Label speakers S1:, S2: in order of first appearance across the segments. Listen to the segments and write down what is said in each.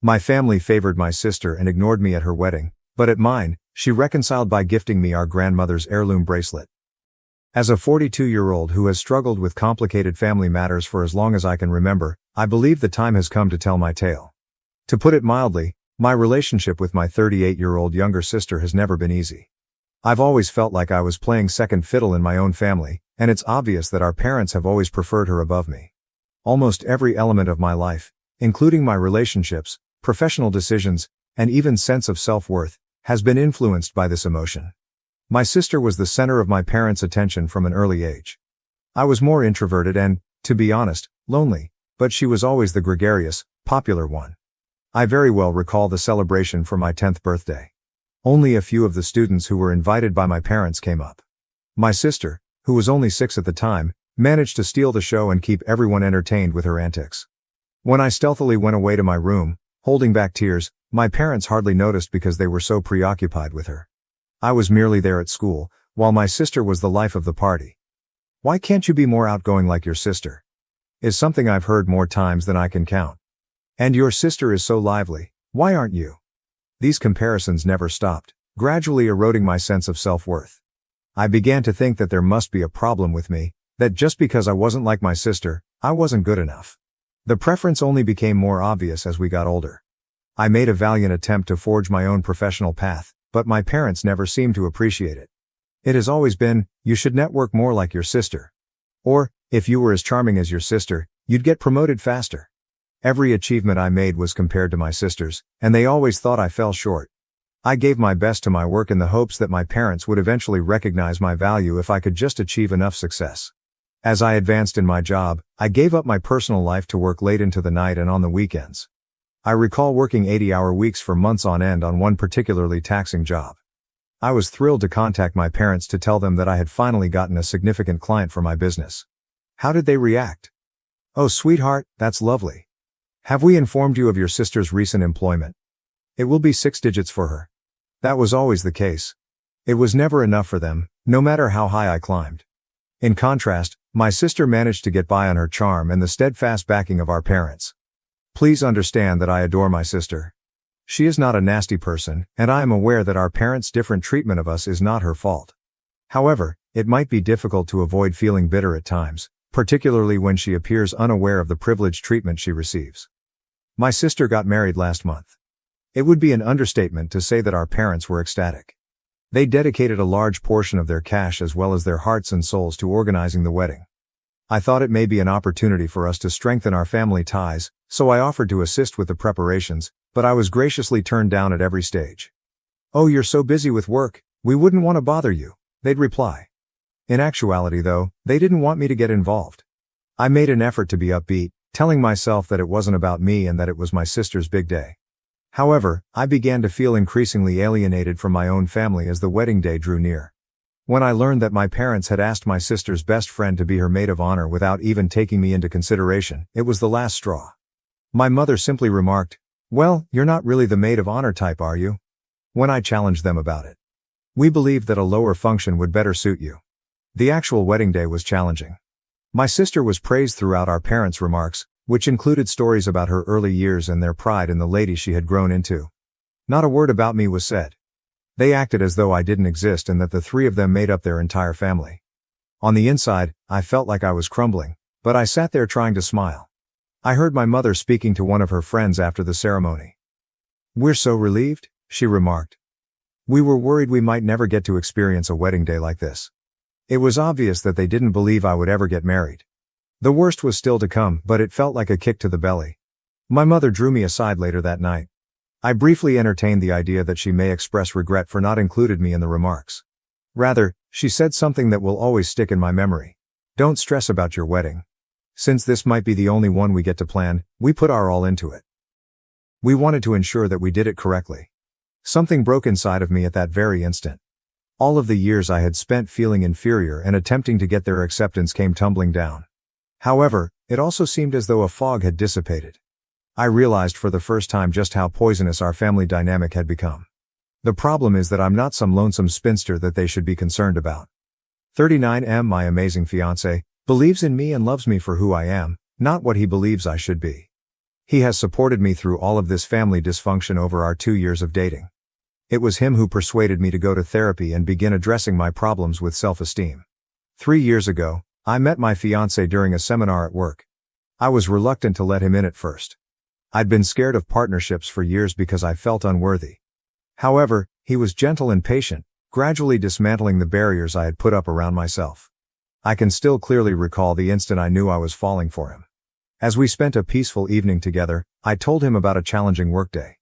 S1: My family favored my sister and ignored me at her wedding, but at mine, she reconciled by gifting me our grandmother's heirloom bracelet. As a 42-year-old who has struggled with complicated family matters for as long as I can remember, I believe the time has come to tell my tale. To put it mildly, my relationship with my 38-year-old younger sister has never been easy. I've always felt like I was playing second fiddle in my own family, and it's obvious that our parents have always preferred her above me. Almost every element of my life, including my relationships, professional decisions, and even sense of self-worth, has been influenced by this emotion. My sister was the center of my parents' attention from an early age. I was more introverted and, to be honest, lonely, but she was always the gregarious, popular one. I very well recall the celebration for my 10th birthday. Only a few of the students who were invited by my parents came up. My sister, who was only 6 at the time, managed to steal the show and keep everyone entertained with her antics. When I stealthily went away to my room, holding back tears, my parents hardly noticed because they were so preoccupied with her. I was merely there at school, while my sister was the life of the party. "Why can't you be more outgoing like your sister?" is something I've heard more times than I can count. "And your sister is so lively, why aren't you?" These comparisons never stopped, gradually eroding my sense of self-worth. I began to think that there must be a problem with me, that just because I wasn't like my sister, I wasn't good enough. The preference only became more obvious as we got older. I made a valiant attempt to forge my own professional path, but my parents never seemed to appreciate it. It has always been, "You should network more like your sister." Or, "If you were as charming as your sister, you'd get promoted faster." Every achievement I made was compared to my sister's, and they always thought I fell short. I gave my best to my work in the hopes that my parents would eventually recognize my value if I could just achieve enough success. As I advanced in my job, I gave up my personal life to work late into the night and on the weekends. I recall working 80-hour weeks for months on end on one particularly taxing job. I was thrilled to contact my parents to tell them that I had finally gotten a significant client for my business. How did they react? "Oh, sweetheart, that's lovely. Have we informed you of your sister's recent employment? It will be 6 digits for her." That was always the case. It was never enough for them, no matter how high I climbed. In contrast, my sister managed to get by on her charm and the steadfast backing of our parents. Please understand that I adore my sister. She is not a nasty person, and I am aware that our parents' different treatment of us is not her fault. However, it might be difficult to avoid feeling bitter at times, particularly when she appears unaware of the privileged treatment she receives. My sister got married last month. It would be an understatement to say that our parents were ecstatic. They dedicated a large portion of their cash as well as their hearts and souls to organizing the wedding. I thought it may be an opportunity for us to strengthen our family ties, so I offered to assist with the preparations, but I was graciously turned down at every stage. "Oh, you're so busy with work, we wouldn't want to bother you," they'd reply. In actuality though, they didn't want me to get involved. I made an effort to be upbeat, telling myself that it wasn't about me and that it was my sister's big day. However, I began to feel increasingly alienated from my own family as the wedding day drew near. When I learned that my parents had asked my sister's best friend to be her maid of honor without even taking me into consideration, it was the last straw. My mother simply remarked, "Well, you're not really the maid of honor type, are you?" when I challenged them about it. "We believed that a lower function would better suit you." The actual wedding day was challenging. My sister was praised throughout our parents' remarks, which included stories about her early years and their pride in the lady she had grown into. Not a word about me was said. They acted as though I didn't exist and that the 3 of them made up their entire family. On the inside, I felt like I was crumbling, but I sat there trying to smile. I heard my mother speaking to one of her friends after the ceremony. "We're so relieved," she remarked. "We were worried we might never get to experience a wedding day like this." It was obvious that they didn't believe I would ever get married. The worst was still to come, but it felt like a kick to the belly. My mother drew me aside later that night. I briefly entertained the idea that she may express regret for not included me in the remarks. Rather, she said something that will always stick in my memory. "Don't stress about your wedding. Since this might be the only one we get to plan, we put our all into it." We wanted to ensure that we did it correctly. Something broke inside of me at that very instant. All of the years I had spent feeling inferior and attempting to get their acceptance came tumbling down. However, it also seemed as though a fog had dissipated. I realized for the first time just how poisonous our family dynamic had become. The problem is that I'm not some lonesome spinster that they should be concerned about. 39M, my amazing fiancé, believes in me and loves me for who I am, not what he believes I should be. He has supported me through all of this family dysfunction over our 2 years of dating. It was him who persuaded me to go to therapy and begin addressing my problems with self-esteem. 3 years ago, I met my fiancé during a seminar at work. I was reluctant to let him in at first. I'd been scared of partnerships for years because I felt unworthy. However, he was gentle and patient, gradually dismantling the barriers I had put up around myself. I can still clearly recall the instant I knew I was falling for him. As we spent a peaceful evening together, I told him about a challenging workday.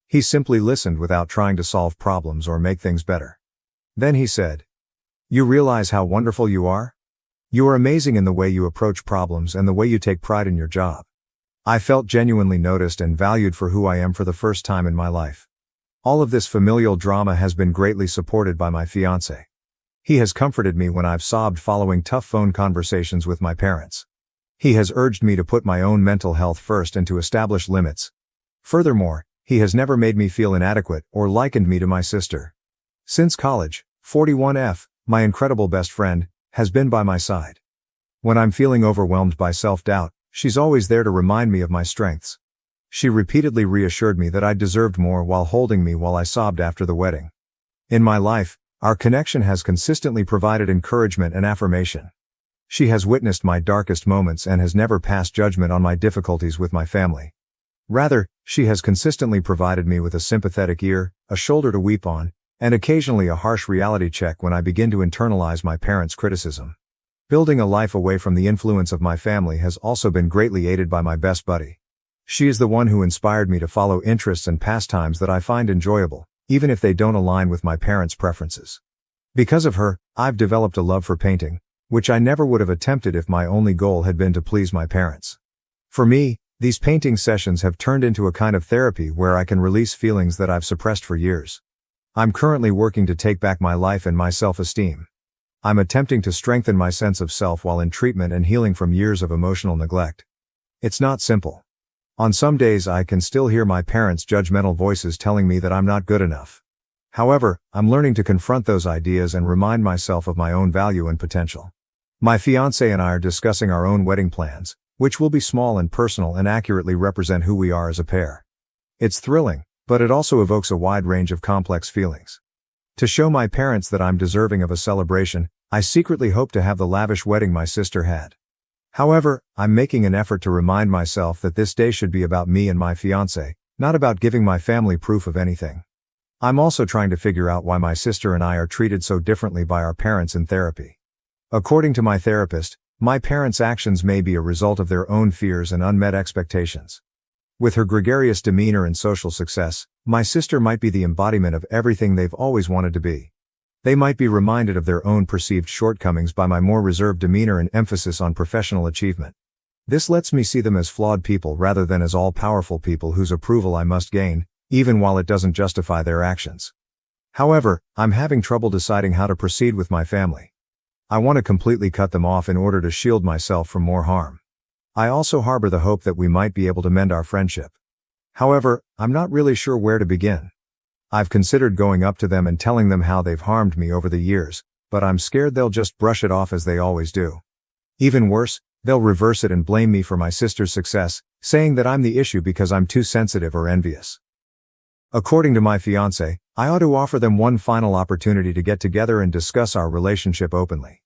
S1: He simply listened without trying to solve problems or make things better. Then he said, "You realize how wonderful you are? You are amazing in the way you approach problems and the way you take pride in your job." I felt genuinely noticed and valued for who I am for the first time in my life. All of this familial drama has been greatly supported by my fiancé. He has comforted me when I've sobbed following tough phone conversations with my parents. He has urged me to put my own mental health first and to establish limits. Furthermore, he has never made me feel inadequate or likened me to my sister. Since college, 41F, my incredible best friend, has been by my side. When I'm feeling overwhelmed by self-doubt, she's always there to remind me of my strengths. She repeatedly reassured me that I deserved more while holding me while I sobbed after the wedding. In my life, our connection has consistently provided encouragement and affirmation. She has witnessed my darkest moments and has never passed judgment on my difficulties with my family. Rather, she has consistently provided me with a sympathetic ear, a shoulder to weep on, and occasionally a harsh reality check when I begin to internalize my parents' criticism. Building a life away from the influence of my family has also been greatly aided by my best buddy. She is the one who inspired me to follow interests and pastimes that I find enjoyable, even if they don't align with my parents' preferences. Because of her, I've developed a love for painting, which I never would have attempted if my only goal had been to please my parents. For me, these painting sessions have turned into a kind of therapy where I can release feelings that I've suppressed for years. I'm currently working to take back my life and my self-esteem. I'm attempting to strengthen my sense of self while in treatment and healing from years of emotional neglect. It's not simple. On some days I can still hear my parents' judgmental voices telling me that I'm not good enough. However, I'm learning to confront those ideas and remind myself of my own value and potential. My fiancé and I are discussing our own wedding plans, which will be small and personal and accurately represent who we are as a pair. It's thrilling, but it also evokes a wide range of complex feelings. To show my parents that I'm deserving of a celebration, I secretly hope to have the lavish wedding my sister had. However, I'm making an effort to remind myself that this day should be about me and my fiancé, not about giving my family proof of anything. I'm also trying to figure out why my sister and I are treated so differently by our parents in therapy. According to my therapist, my parents' actions may be a result of their own fears and unmet expectations. With her gregarious demeanor and social success, my sister might be the embodiment of everything they've always wanted to be. They might be reminded of their own perceived shortcomings by my more reserved demeanor and emphasis on professional achievement. This lets me see them as flawed people rather than as all-powerful people whose approval I must gain, even while it doesn't justify their actions. However, I'm having trouble deciding how to proceed with my family. I want to completely cut them off in order to shield myself from more harm. I also harbor the hope that we might be able to mend our friendship. However, I'm not really sure where to begin. I've considered going up to them and telling them how they've harmed me over the years, but I'm scared they'll just brush it off as they always do. Even worse, they'll reverse it and blame me for my sister's success, saying that I'm the issue because I'm too sensitive or envious. According to my fiancé, I ought to offer them one final opportunity to get together and discuss our relationship openly.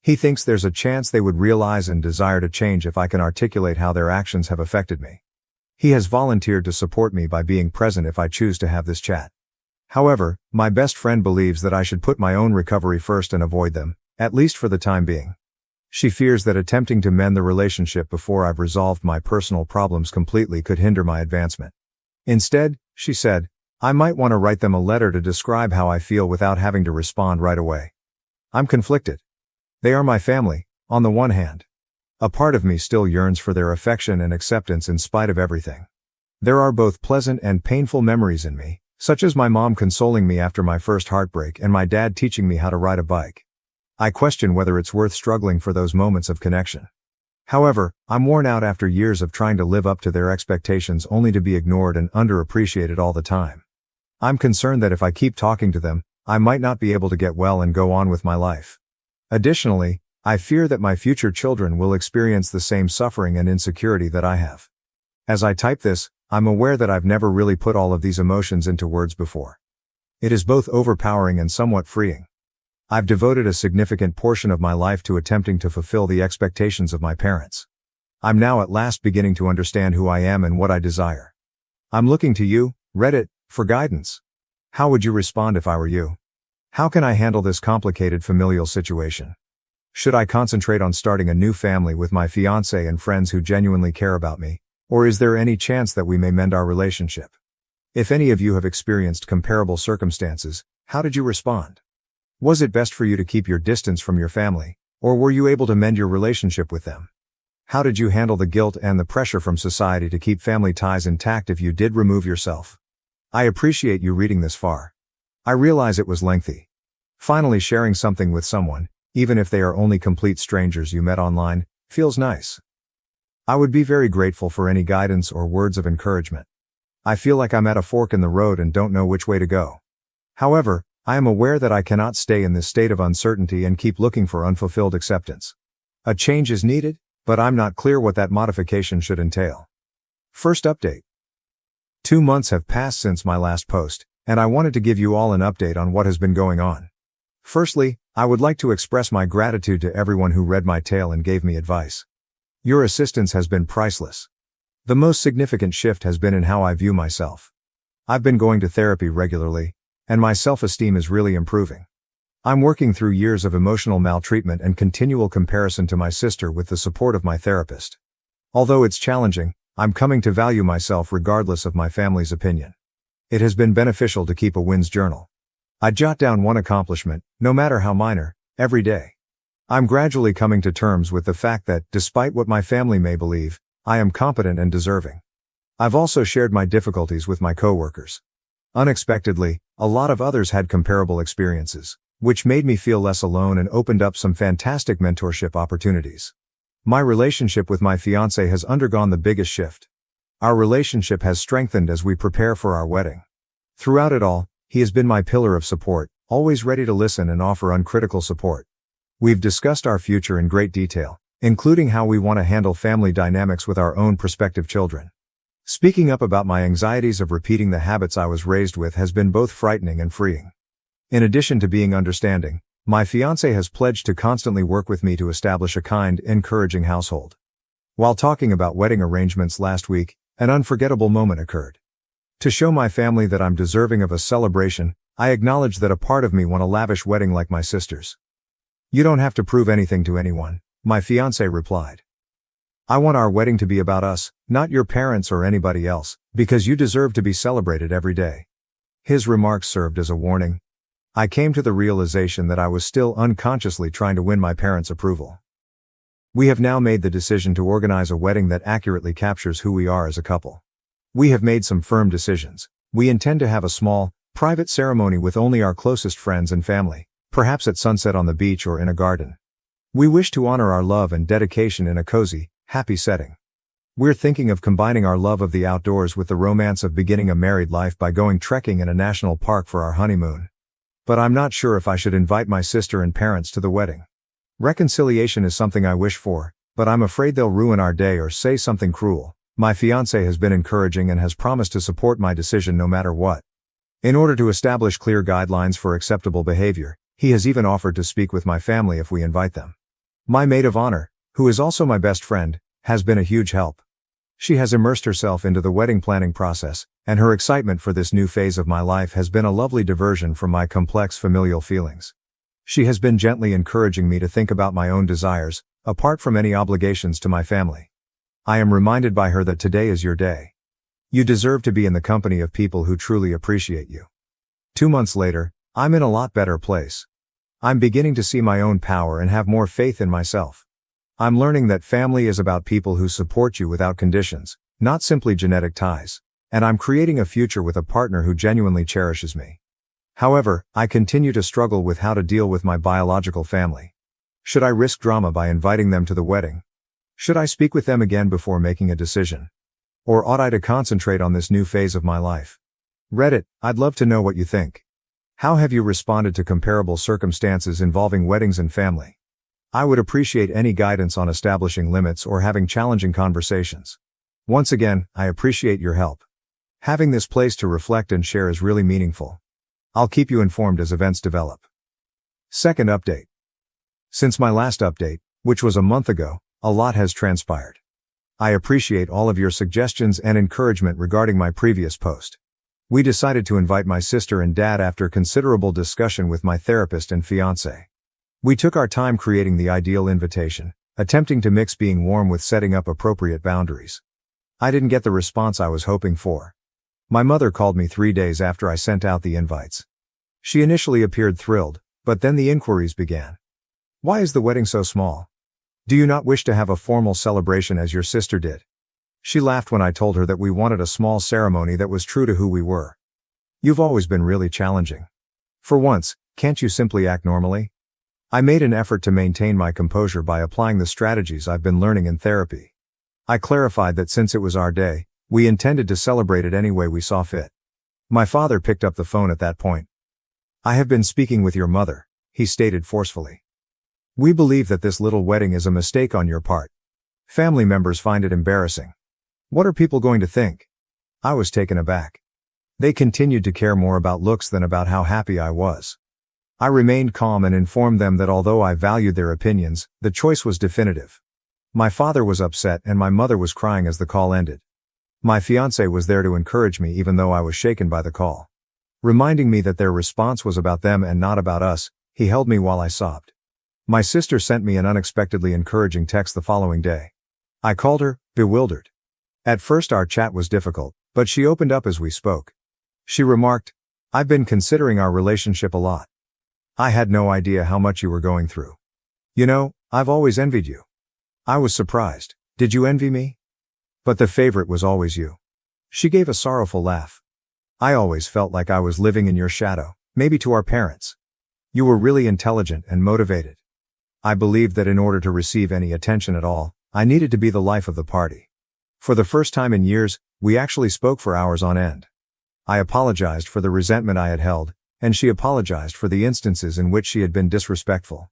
S1: He thinks there's a chance they would realize and desire to change if I can articulate how their actions have affected me. He has volunteered to support me by being present if I choose to have this chat. However, my best friend believes that I should put my own recovery first and avoid them, at least for the time being. She fears that attempting to mend the relationship before I've resolved my personal problems completely could hinder my advancement. Instead, she said, I might want to write them a letter to describe how I feel without having to respond right away. I'm conflicted. They are my family, on the one hand. A part of me still yearns for their affection and acceptance in spite of everything. There are both pleasant and painful memories in me, such as my mom consoling me after my first heartbreak and my dad teaching me how to ride a bike. I question whether it's worth struggling for those moments of connection. However, I'm worn out after years of trying to live up to their expectations only to be ignored and underappreciated all the time. I'm concerned that if I keep talking to them, I might not be able to get well and go on with my life. Additionally, I fear that my future children will experience the same suffering and insecurity that I have. As I type this, I'm aware that I've never really put all of these emotions into words before. It is both overpowering and somewhat freeing. I've devoted a significant portion of my life to attempting to fulfill the expectations of my parents. I'm now at last beginning to understand who I am and what I desire. I'm looking to you, Reddit, for guidance. How would you respond if I were you? How can I handle this complicated familial situation? Should I concentrate on starting a new family with my fiancé and friends who genuinely care about me? Or is there any chance that we may mend our relationship? If any of you have experienced comparable circumstances, how did you respond? Was it best for you to keep your distance from your family, or were you able to mend your relationship with them? How did you handle the guilt and the pressure from society to keep family ties intact if you did remove yourself? I appreciate you reading this far. I realize it was lengthy. Finally sharing something with someone, even if they are only complete strangers you met online, feels nice. I would be very grateful for any guidance or words of encouragement. I feel like I'm at a fork in the road and don't know which way to go. However, I am aware that I cannot stay in this state of uncertainty and keep looking for unfulfilled acceptance. A change is needed, but I'm not clear what that modification should entail. First update. 2 months have passed since my last post, and I wanted to give you all an update on what has been going on. Firstly, I would like to express my gratitude to everyone who read my tale and gave me advice. Your assistance has been priceless. The most significant shift has been in how I view myself. I've been going to therapy regularly, and my self-esteem is really improving. I'm working through years of emotional maltreatment and continual comparison to my sister with the support of my therapist. Although it's challenging, I'm coming to value myself regardless of my family's opinion. It has been beneficial to keep a wins journal. I jot down one accomplishment, no matter how minor, every day. I'm gradually coming to terms with the fact that, despite what my family may believe, I am competent and deserving. I've also shared my difficulties with my coworkers. Unexpectedly, a lot of others had comparable experiences, which made me feel less alone and opened up some fantastic mentorship opportunities. My relationship with my fiancé has undergone the biggest shift. Our relationship has strengthened as we prepare for our wedding. Throughout it all, he has been my pillar of support, always ready to listen and offer uncritical support. We've discussed our future in great detail, including how we want to handle family dynamics with our own prospective children. Speaking up about my anxieties of repeating the habits I was raised with has been both frightening and freeing. In addition to being understanding, my fiancé has pledged to constantly work with me to establish a kind, encouraging household. While talking about wedding arrangements last week, an unforgettable moment occurred. To show my family that I'm deserving of a celebration, I acknowledge that a part of me wants a lavish wedding like my sister's. You don't have to prove anything to anyone, my fiancé replied. I want our wedding to be about us, not your parents or anybody else, because you deserve to be celebrated every day. His remarks served as a warning. I came to the realization that I was still unconsciously trying to win my parents' approval. We have now made the decision to organize a wedding that accurately captures who we are as a couple. We have made some firm decisions. We intend to have a small, private ceremony with only our closest friends and family, perhaps at sunset on the beach or in a garden. We wish to honor our love and dedication in a cozy, happy setting. We're thinking of combining our love of the outdoors with the romance of beginning a married life by going trekking in a national park for our honeymoon. But I'm not sure if I should invite my sister and parents to the wedding. Reconciliation is something I wish for, but I'm afraid they'll ruin our day or say something cruel. My fiancé has been encouraging and has promised to support my decision no matter what. In order to establish clear guidelines for acceptable behavior, he has even offered to speak with my family if we invite them. My maid of honor, who is also my best friend, has been a huge help. She has immersed herself into the wedding planning process, and her excitement for this new phase of my life has been a lovely diversion from my complex familial feelings. She has been gently encouraging me to think about my own desires, apart from any obligations to my family. I am reminded by her that today is your day. You deserve to be in the company of people who truly appreciate you. 2 months later, I'm in a lot better place. I'm beginning to see my own power and have more faith in myself. I'm learning that family is about people who support you without conditions, not simply genetic ties, and I'm creating a future with a partner who genuinely cherishes me. However, I continue to struggle with how to deal with my biological family. Should I risk drama by inviting them to the wedding? Should I speak with them again before making a decision? Or ought I to concentrate on this new phase of my life? Reddit, I'd love to know what you think. How have you responded to comparable circumstances involving weddings and family? I would appreciate any guidance on establishing limits or having challenging conversations. Once again, I appreciate your help. Having this place to reflect and share is really meaningful. I'll keep you informed as events develop. Second update. Since my last update, which was a month ago, a lot has transpired. I appreciate all of your suggestions and encouragement regarding my previous post. We decided to invite my sister and dad after considerable discussion with my therapist and fiancé. We took our time creating the ideal invitation, attempting to mix being warm with setting up appropriate boundaries. I didn't get the response I was hoping for. My mother called me 3 days after I sent out the invites. She initially appeared thrilled, but then the inquiries began. Why is the wedding so small? Do you not wish to have a formal celebration as your sister did? She laughed when I told her that we wanted a small ceremony that was true to who we were. You've always been really challenging. For once, can't you simply act normally? I made an effort to maintain my composure by applying the strategies I've been learning in therapy. I clarified that since it was our day, we intended to celebrate it any way we saw fit. My father picked up the phone at that point. I have been speaking with your mother, he stated forcefully. We believe that this little wedding is a mistake on your part. Family members find it embarrassing. What are people going to think? I was taken aback. They continued to care more about looks than about how happy I was. I remained calm and informed them that although I valued their opinions, the choice was definitive. My father was upset and my mother was crying as the call ended. My fiancé was there to encourage me even though I was shaken by the call. Reminding me that their response was about them and not about us, he held me while I sobbed. My sister sent me an unexpectedly encouraging text the following day. I called her, bewildered. At first our chat was difficult, but she opened up as we spoke. She remarked, I've been considering our relationship a lot. I had no idea how much you were going through. You know, I've always envied you. I was surprised. Did you envy me? But the favorite was always you. She gave a sorrowful laugh. I always felt like I was living in your shadow, maybe to our parents. You were really intelligent and motivated. I believed that in order to receive any attention at all, I needed to be the life of the party. For the first time in years, we actually spoke for hours on end. I apologized for the resentment I had held, and she apologized for the instances in which she had been disrespectful.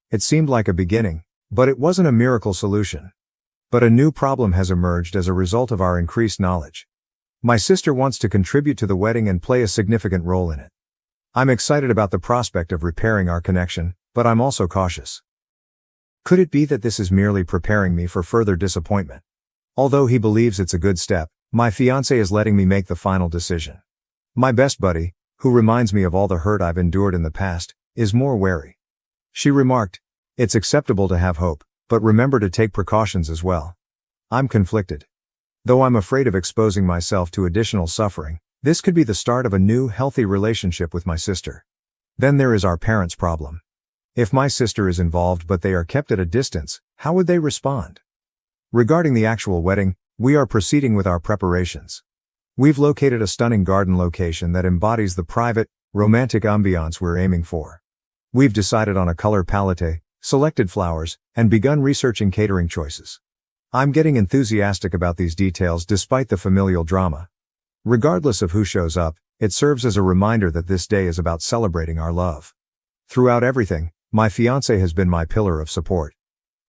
S1: It seemed like a beginning, but it wasn't a miracle solution. But a new problem has emerged as a result of our increased knowledge. My sister wants to contribute to the wedding and play a significant role in it. I'm excited about the prospect of repairing our connection, but I'm also cautious. Could it be that this is merely preparing me for further disappointment? Although he believes it's a good step, my fiancé is letting me make the final decision. My best buddy, who reminds me of all the hurt I've endured in the past, is more wary. She remarked, it's acceptable to have hope, but remember to take precautions as well. I'm conflicted. Though I'm afraid of exposing myself to additional suffering, this could be the start of a new, healthy relationship with my sister. Then there is our parents' problem. If my sister is involved but they are kept at a distance, how would they respond? Regarding the actual wedding, we are proceeding with our preparations. We've located a stunning garden location that embodies the private, romantic ambiance we're aiming for. We've decided on a color palette, selected flowers, and begun researching catering choices. I'm getting enthusiastic about these details despite the familial drama. Regardless of who shows up, it serves as a reminder that this day is about celebrating our love. Throughout everything, my fiancé has been my pillar of support.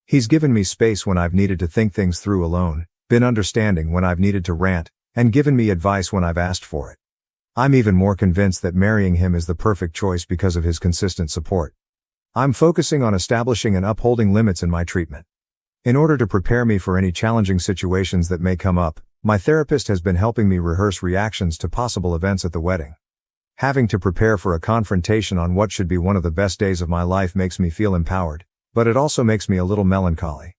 S1: He's given me space when I've needed to think things through alone, been understanding when I've needed to rant, and given me advice when I've asked for it. I'm even more convinced that marrying him is the perfect choice because of his consistent support. I'm focusing on establishing and upholding limits in my treatment. In order to prepare me for any challenging situations that may come up, my therapist has been helping me rehearse reactions to possible events at the wedding. Having to prepare for a confrontation on what should be one of the best days of my life makes me feel empowered, but it also makes me a little melancholy.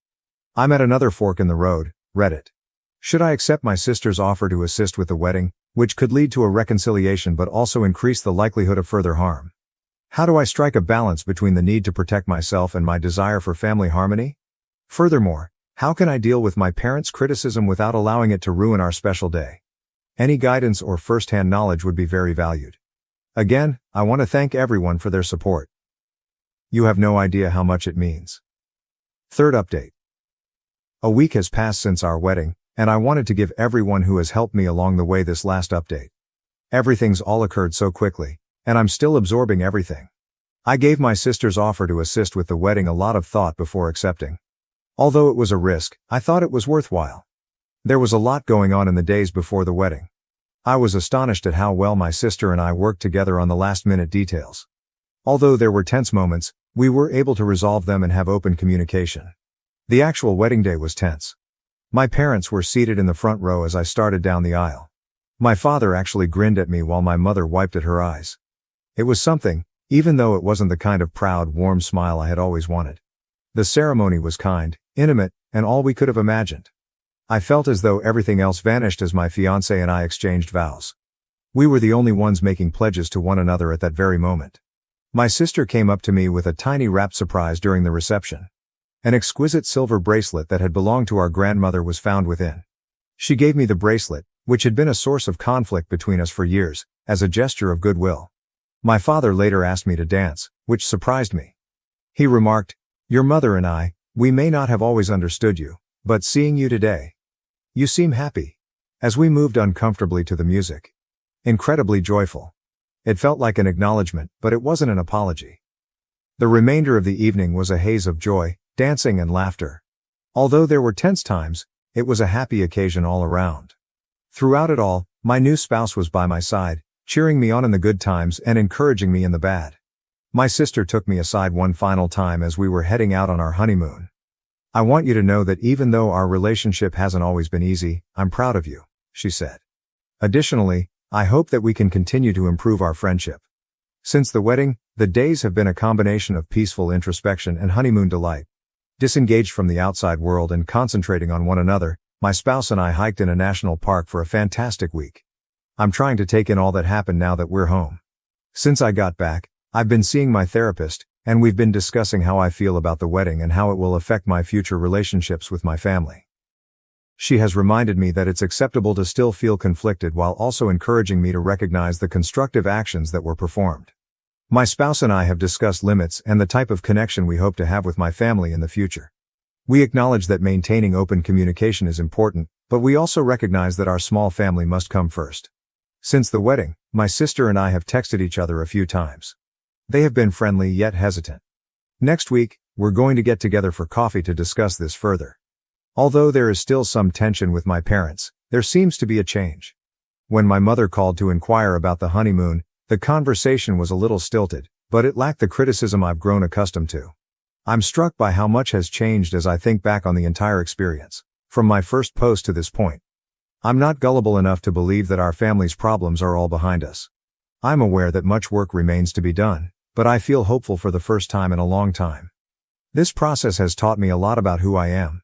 S1: I'm at another fork in the road, Reddit. Should I accept my sister's offer to assist with the wedding, which could lead to a reconciliation but also increase the likelihood of further harm? How do I strike a balance between the need to protect myself and my desire for family harmony? Furthermore, how can I deal with my parents' criticism without allowing it to ruin our special day? Any guidance or first-hand knowledge would be very valued. Again, I want to thank everyone for their support. You have no idea how much it means. Third update. A week has passed since our wedding, and I wanted to give everyone who has helped me along the way this last update. Everything's all occurred so quickly, and I'm still absorbing everything. I gave my sister's offer to assist with the wedding a lot of thought before accepting. Although it was a risk, I thought it was worthwhile. There was a lot going on in the days before the wedding. I was astonished at how well my sister and I worked together on the last-minute details. Although there were tense moments, we were able to resolve them and have open communication. The actual wedding day was tense. My parents were seated in the front row as I started down the aisle. My father actually grinned at me while my mother wiped at her eyes. It was something, even though it wasn't the kind of proud, warm smile I had always wanted. The ceremony was kind, intimate, and all we could have imagined. I felt as though everything else vanished as my fiancé and I exchanged vows. We were the only ones making pledges to one another at that very moment. My sister came up to me with a tiny wrapped surprise during the reception. An exquisite silver bracelet that had belonged to our grandmother was found within. She gave me the bracelet, which had been a source of conflict between us for years, as a gesture of goodwill. My father later asked me to dance, which surprised me. He remarked, "Your mother and I, we may not have always understood you, but seeing you today, you seem happy." As we moved uncomfortably to the music. Incredibly joyful. It felt like an acknowledgement, but it wasn't an apology. The remainder of the evening was a haze of joy, dancing and laughter. Although there were tense times, it was a happy occasion all around. Throughout it all, my new spouse was by my side, cheering me on in the good times and encouraging me in the bad. My sister took me aside one final time as we were heading out on our honeymoon. "I want you to know that even though our relationship hasn't always been easy, I'm proud of you," she said. "Additionally, I hope that we can continue to improve our friendship." Since the wedding, the days have been a combination of peaceful introspection and honeymoon delight. Disengaged from the outside world and concentrating on one another, my spouse and I hiked in a national park for a fantastic week. I'm trying to take in all that happened now that we're home. Since I got back, I've been seeing my therapist, and we've been discussing how I feel about the wedding and how it will affect my future relationships with my family. She has reminded me that it's acceptable to still feel conflicted while also encouraging me to recognize the constructive actions that were performed. My spouse and I have discussed limits and the type of connection we hope to have with my family in the future. We acknowledge that maintaining open communication is important, but we also recognize that our small family must come first. Since the wedding, my sister and I have texted each other a few times. They have been friendly yet hesitant. Next week, we're going to get together for coffee to discuss this further. Although there is still some tension with my parents, there seems to be a change. When my mother called to inquire about the honeymoon, the conversation was a little stilted, but it lacked the criticism I've grown accustomed to. I'm struck by how much has changed as I think back on the entire experience, from my first post to this point. I'm not gullible enough to believe that our family's problems are all behind us. I'm aware that much work remains to be done, but I feel hopeful for the first time in a long time. This process has taught me a lot about who I am.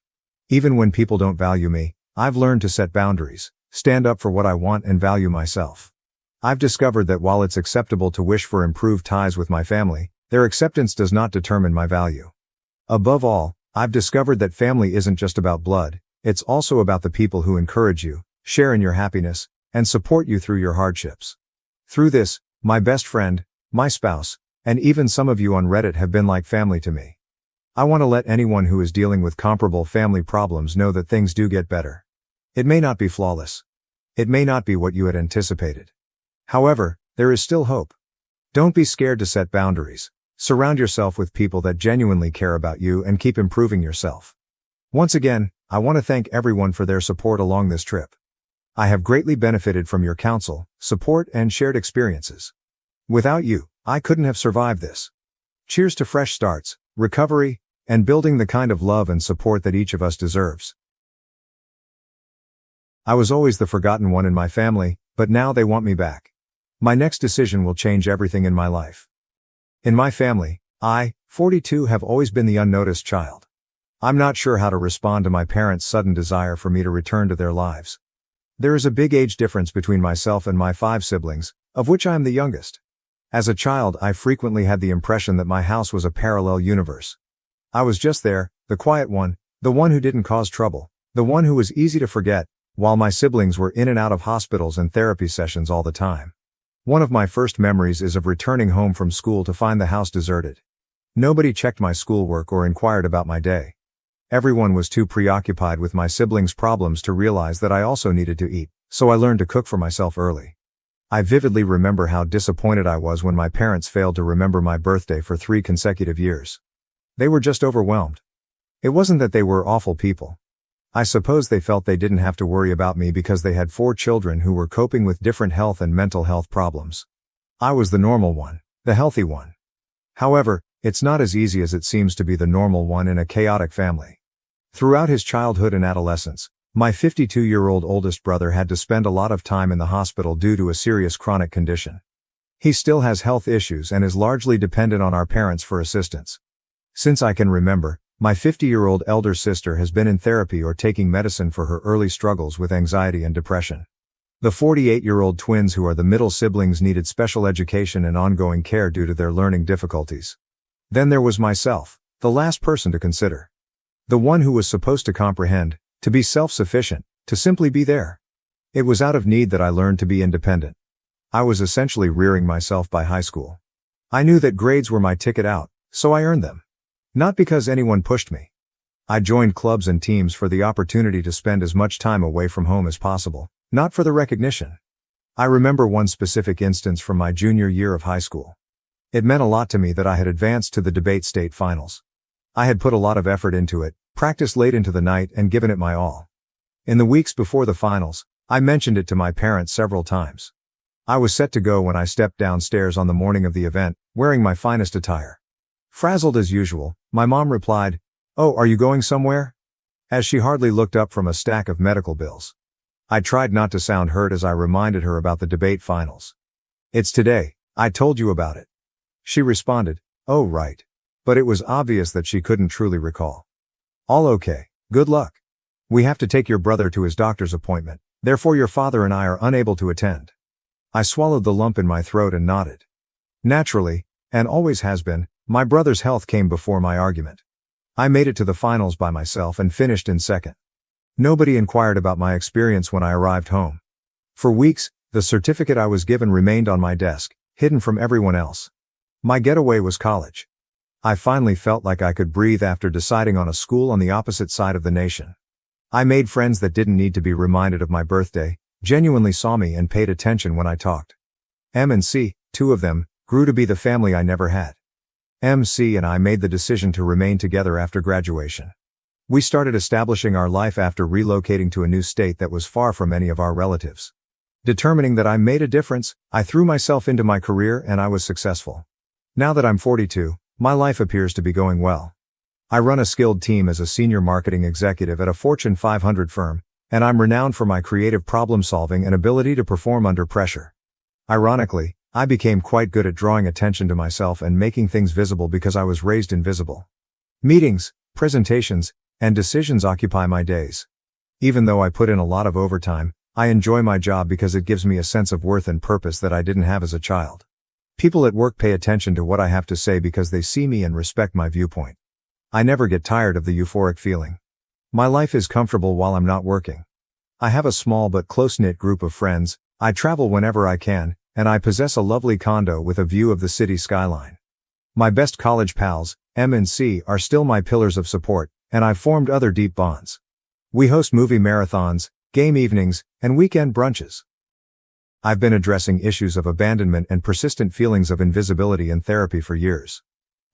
S1: Even when people don't value me, I've learned to set boundaries, stand up for what I want and value myself. I've discovered that while it's acceptable to wish for improved ties with my family, their acceptance does not determine my value. Above all, I've discovered that family isn't just about blood, it's also about the people who encourage you, share in your happiness, and support you through your hardships. Through this, my best friend, my spouse, and even some of you on Reddit have been like family to me. I want to let anyone who is dealing with comparable family problems know that things do get better. It may not be flawless. It may not be what you had anticipated. However, there is still hope. Don't be scared to set boundaries. Surround yourself with people that genuinely care about you and keep improving yourself. Once again, I want to thank everyone for their support along this trip. I have greatly benefited from your counsel, support, and shared experiences. Without you, I couldn't have survived this. Cheers to fresh starts, recovery, and building the kind of love and support that each of us deserves. I was always the forgotten one in my family, but now they want me back. My next decision will change everything in my life. In my family, I, 42, have always been the unnoticed child. I'm not sure how to respond to my parents' sudden desire for me to return to their lives. There is a big age difference between myself and my 5 siblings, of which I am the youngest. As a child, I frequently had the impression that my house was a parallel universe. I was just there, the quiet one, the one who didn't cause trouble, the one who was easy to forget, while my siblings were in and out of hospitals and therapy sessions all the time. One of my first memories is of returning home from school to find the house deserted. Nobody checked my schoolwork or inquired about my day. Everyone was too preoccupied with my siblings' problems to realize that I also needed to eat, so I learned to cook for myself early. I vividly remember how disappointed I was when my parents failed to remember my birthday for 3 consecutive years. They were just overwhelmed. It wasn't that they were awful people. I suppose they felt they didn't have to worry about me because they had 4 children who were coping with different health and mental health problems. I was the normal one, the healthy one. However, it's not as easy as it seems to be the normal one in a chaotic family. Throughout his childhood and adolescence, my 52-year-old oldest brother had to spend a lot of time in the hospital due to a serious chronic condition. He still has health issues and is largely dependent on our parents for assistance. Since I can remember, my 50-year-old elder sister has been in therapy or taking medicine for her early struggles with anxiety and depression. The 48-year-old twins who are the middle siblings needed special education and ongoing care due to their learning difficulties. Then there was myself, the last person to consider. The one who was supposed to comprehend, to be self-sufficient, to simply be there. It was out of need that I learned to be independent. I was essentially rearing myself by high school. I knew that grades were my ticket out, so I earned them. Not because anyone pushed me. I joined clubs and teams for the opportunity to spend as much time away from home as possible, not for the recognition. I remember one specific instance from my junior year of high school. It meant a lot to me that I had advanced to the debate state finals. I had put a lot of effort into it, practiced late into the night and given it my all. In the weeks before the finals, I mentioned it to my parents several times. I was set to go when I stepped downstairs on the morning of the event, wearing my finest attire. Frazzled as usual, my mom replied, "Oh, are you going somewhere?" as she hardly looked up from a stack of medical bills. I tried not to sound hurt as I reminded her about the debate finals. "It's today, I told you about it." She responded, "Oh right." But it was obvious that she couldn't truly recall. "All okay, good luck. We have to take your brother to his doctor's appointment, therefore your father and I are unable to attend." I swallowed the lump in my throat and nodded. Naturally, and always has been, my brother's health came before my argument. I made it to the finals by myself and finished in second. Nobody inquired about my experience when I arrived home. For weeks, the certificate I was given remained on my desk, hidden from everyone else. My getaway was college. I finally felt like I could breathe after deciding on a school on the opposite side of the nation. I made friends that didn't need to be reminded of my birthday, genuinely saw me and paid attention when I talked. M and C, 2 of them, grew to be the family I never had. MC and I made the decision to remain together after graduation. We started establishing our life after relocating to a new state that was far from any of our relatives. Determining that I made a difference, I threw myself into my career and I was successful. Now that I'm 42, my life appears to be going well. I run a skilled team as a senior marketing executive at a Fortune 500 firm, and I'm renowned for my creative problem-solving and ability to perform under pressure. Ironically, I became quite good at drawing attention to myself and making things visible because I was raised invisible. Meetings, presentations, and decisions occupy my days. Even though I put in a lot of overtime, I enjoy my job because it gives me a sense of worth and purpose that I didn't have as a child. People at work pay attention to what I have to say because they see me and respect my viewpoint. I never get tired of the euphoric feeling. My life is comfortable while I'm not working. I have a small but close-knit group of friends, I travel whenever I can, and I possess a lovely condo with a view of the city skyline. My best college pals, M and C, are still my pillars of support, and I've formed other deep bonds. We host movie marathons, game evenings, and weekend brunches. I've been addressing issues of abandonment and persistent feelings of invisibility in therapy for years.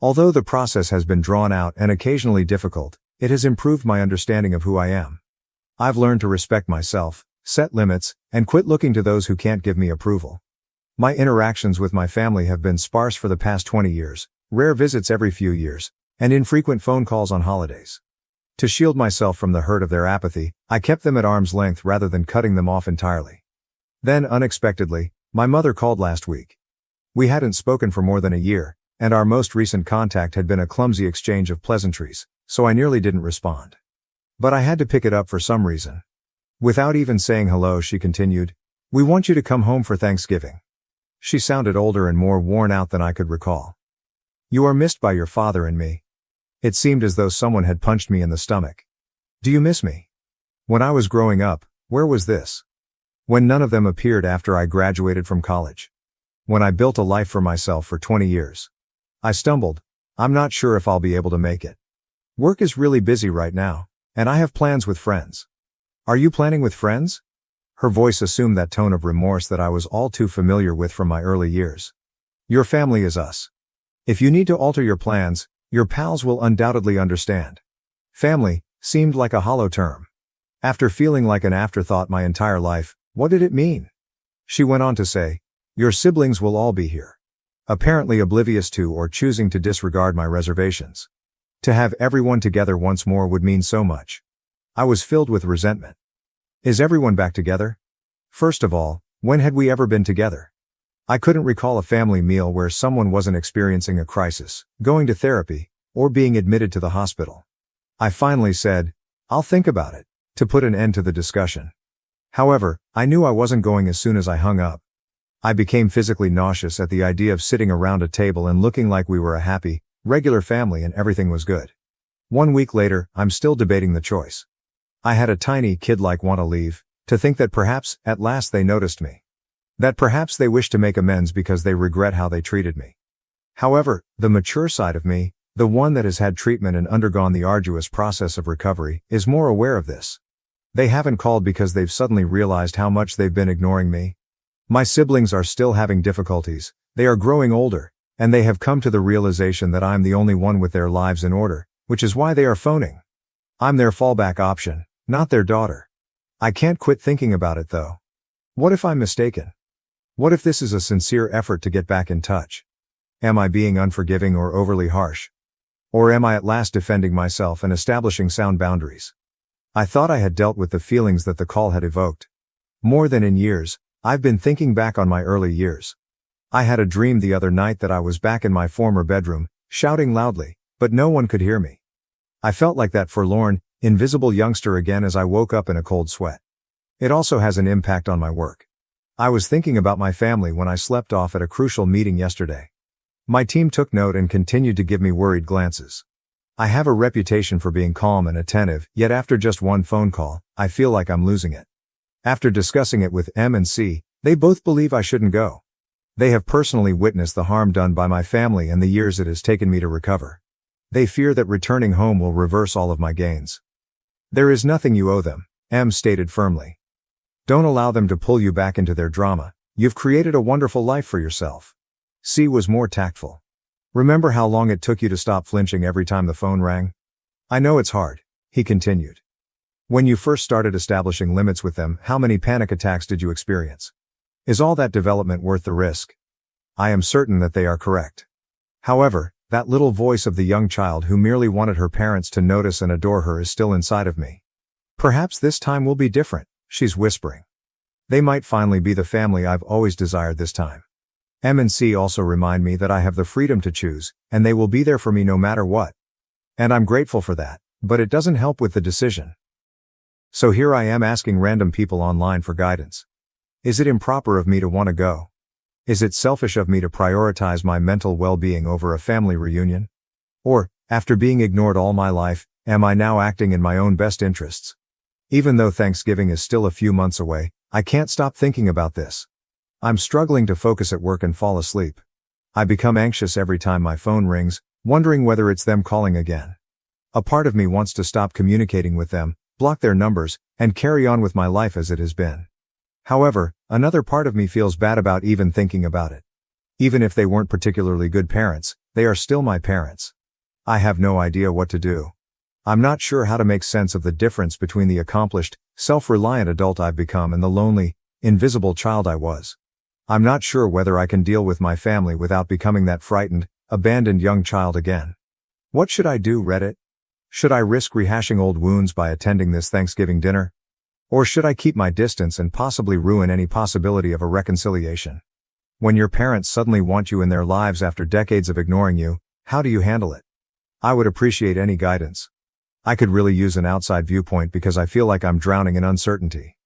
S1: Although the process has been drawn out and occasionally difficult, it has improved my understanding of who I am. I've learned to respect myself, set limits, and quit looking to those who can't give me approval. My interactions with my family have been sparse for the past 20 years, rare visits every few years, and infrequent phone calls on holidays. To shield myself from the hurt of their apathy, I kept them at arm's length rather than cutting them off entirely. Then, unexpectedly, my mother called last week. We hadn't spoken for more than a year, and our most recent contact had been a clumsy exchange of pleasantries, so I nearly didn't respond. But I had to pick it up for some reason. Without even saying hello, she continued, "We want you to come home for Thanksgiving." She sounded older and more worn out than I could recall. "You are missed by your father and me." It seemed as though someone had punched me in the stomach. "Do you miss me? When I was growing up, where was this? When none of them appeared after I graduated from college. When I built a life for myself for 20 years. I stumbled. I'm not sure if I'll be able to make it. Work is really busy right now, and I have plans with friends." "Are you planning with friends?" Her voice assumed that tone of remorse that I was all too familiar with from my early years. "Your family is us. If you need to alter your plans, your pals will undoubtedly understand." Family seemed like a hollow term. After feeling like an afterthought my entire life, what did it mean? She went on to say, "Your siblings will all be here." Apparently oblivious to or choosing to disregard my reservations. To have everyone together once more would mean so much. I was filled with resentment. Is everyone back together? First of all, when had we ever been together? I couldn't recall a family meal where someone wasn't experiencing a crisis, going to therapy, or being admitted to the hospital. I finally said, "I'll think about it," to put an end to the discussion. However, I knew I wasn't going as soon as I hung up. I became physically nauseous at the idea of sitting around a table and looking like we were a happy, regular family and everything was good. 1 week later, I'm still debating the choice. I had a tiny kid-like want to leave, to think that perhaps, at last they noticed me. That perhaps they wish to make amends because they regret how they treated me. However, the mature side of me, the one that has had treatment and undergone the arduous process of recovery, is more aware of this. They haven't called because they've suddenly realized how much they've been ignoring me. My siblings are still having difficulties, they are growing older, and they have come to the realization that I'm the only one with their lives in order, which is why they are phoning. I'm their fallback option, not their daughter. I can't quit thinking about it though. What if I'm mistaken? What if this is a sincere effort to get back in touch? Am I being unforgiving or overly harsh? Or am I at last defending myself and establishing sound boundaries? I thought I had dealt with the feelings that the call had evoked. More than in years, I've been thinking back on my early years. I had a dream the other night that I was back in my former bedroom, shouting loudly, but no one could hear me. I felt like that forlorn, invisible youngster again as I woke up in a cold sweat. It also has an impact on my work. I was thinking about my family when I slept off at a crucial meeting yesterday. My team took note and continued to give me worried glances. I have a reputation for being calm and attentive, yet after just one phone call, I feel like I'm losing it. After discussing it with M and C, they both believe I shouldn't go. They have personally witnessed the harm done by my family and the years it has taken me to recover. They fear that returning home will reverse all of my gains. There is nothing you owe them, M stated firmly. Don't allow them to pull you back into their drama. You've created a wonderful life for yourself. C was more tactful. Remember how long it took you to stop flinching every time the phone rang? I know it's hard, he continued. When you first started establishing limits with them, how many panic attacks did you experience? Is all that development worth the risk? I am certain that they are correct. However, that little voice of the young child who merely wanted her parents to notice and adore her is still inside of me. Perhaps this time will be different, she's whispering. They might finally be the family I've always desired this time. M and C also remind me that I have the freedom to choose, and they will be there for me no matter what. And I'm grateful for that, but it doesn't help with the decision. So here I am asking random people online for guidance. Is it improper of me to want to go? Is it selfish of me to prioritize my mental well-being over a family reunion? Or, after being ignored all my life, am I now acting in my own best interests? Even though Thanksgiving is still a few months away, I can't stop thinking about this. I'm struggling to focus at work and fall asleep. I become anxious every time my phone rings, wondering whether it's them calling again. A part of me wants to stop communicating with them, block their numbers, and carry on with my life as it has been. However, another part of me feels bad about even thinking about it. Even if they weren't particularly good parents, they are still my parents. I have no idea what to do. I'm not sure how to make sense of the difference between the accomplished, self-reliant adult I've become and the lonely, invisible child I was. I'm not sure whether I can deal with my family without becoming that frightened, abandoned young child again. What should I do, Reddit? Should I risk rehashing old wounds by attending this Thanksgiving dinner? Or should I keep my distance and possibly ruin any possibility of a reconciliation? When your parents suddenly want you in their lives after decades of ignoring you, how do you handle it? I would appreciate any guidance. I could really use an outside viewpoint because I feel like I'm drowning in uncertainty.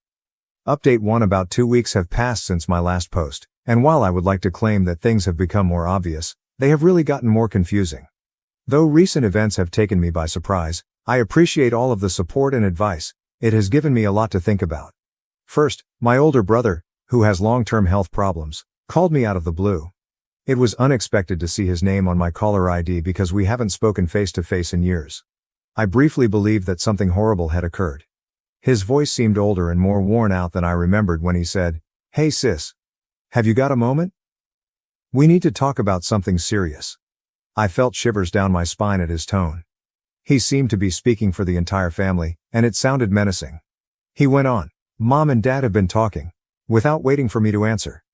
S1: Update 1: About 2 weeks have passed since my last post, and while I would like to claim that things have become more obvious, they have really gotten more confusing. Though recent events have taken me by surprise, I appreciate all of the support and advice. It has given me a lot to think about. First, my older brother, who has long-term health problems, called me out of the blue. It was unexpected to see his name on my caller ID because we haven't spoken face-to-face in years. I briefly believed that something horrible had occurred. His voice seemed older and more worn out than I remembered when he said, "Hey sis. Have you got a moment? We need to talk about something serious." I felt shivers down my spine at his tone. He seemed to be speaking for the entire family, and it sounded menacing. He went on. Mom and Dad have been talking, without waiting for me to answer.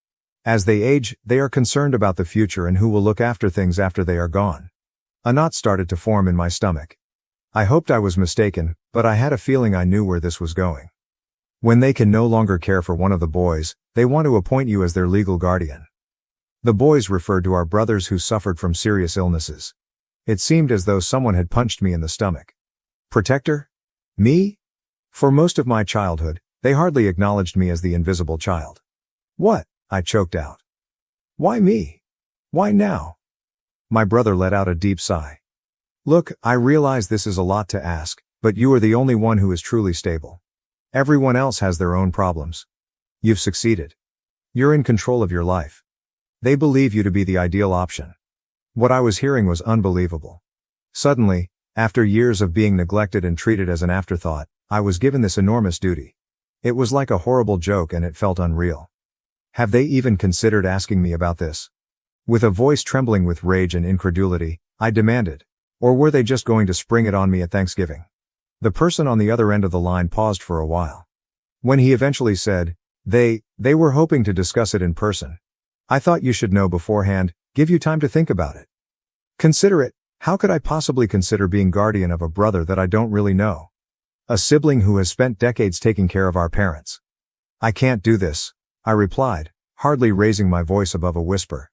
S1: As they age, they are concerned about the future and who will look after things after they are gone. A knot started to form in my stomach. I hoped I was mistaken, but I had a feeling I knew where this was going. When they can no longer care for one of the boys, they want to appoint you as their legal guardian. The boys referred to our brothers who suffered from serious illnesses. It seemed as though someone had punched me in the stomach. Protector? Me? For most of my childhood, they hardly acknowledged me as the invisible child. What? I choked out. Why me? Why now? My brother let out a deep sigh. Look, I realize this is a lot to ask, but you are the only one who is truly stable. Everyone else has their own problems. You've succeeded. You're in control of your life. They believe you to be the ideal option. What I was hearing was unbelievable. Suddenly, after years of being neglected and treated as an afterthought, I was given this enormous duty. It was like a horrible joke and it felt unreal. Have they even considered asking me about this? With a voice trembling with rage and incredulity, I demanded. Or were they just going to spring it on me at Thanksgiving? The person on the other end of the line paused for a while. When he eventually said, they were hoping to discuss it in person. I thought you should know beforehand, give you time to think about it. Consider it. How could I possibly consider being guardian of a brother that I don't really know? A sibling who has spent decades taking care of our parents. I can't do this, I replied, hardly raising my voice above a whisper.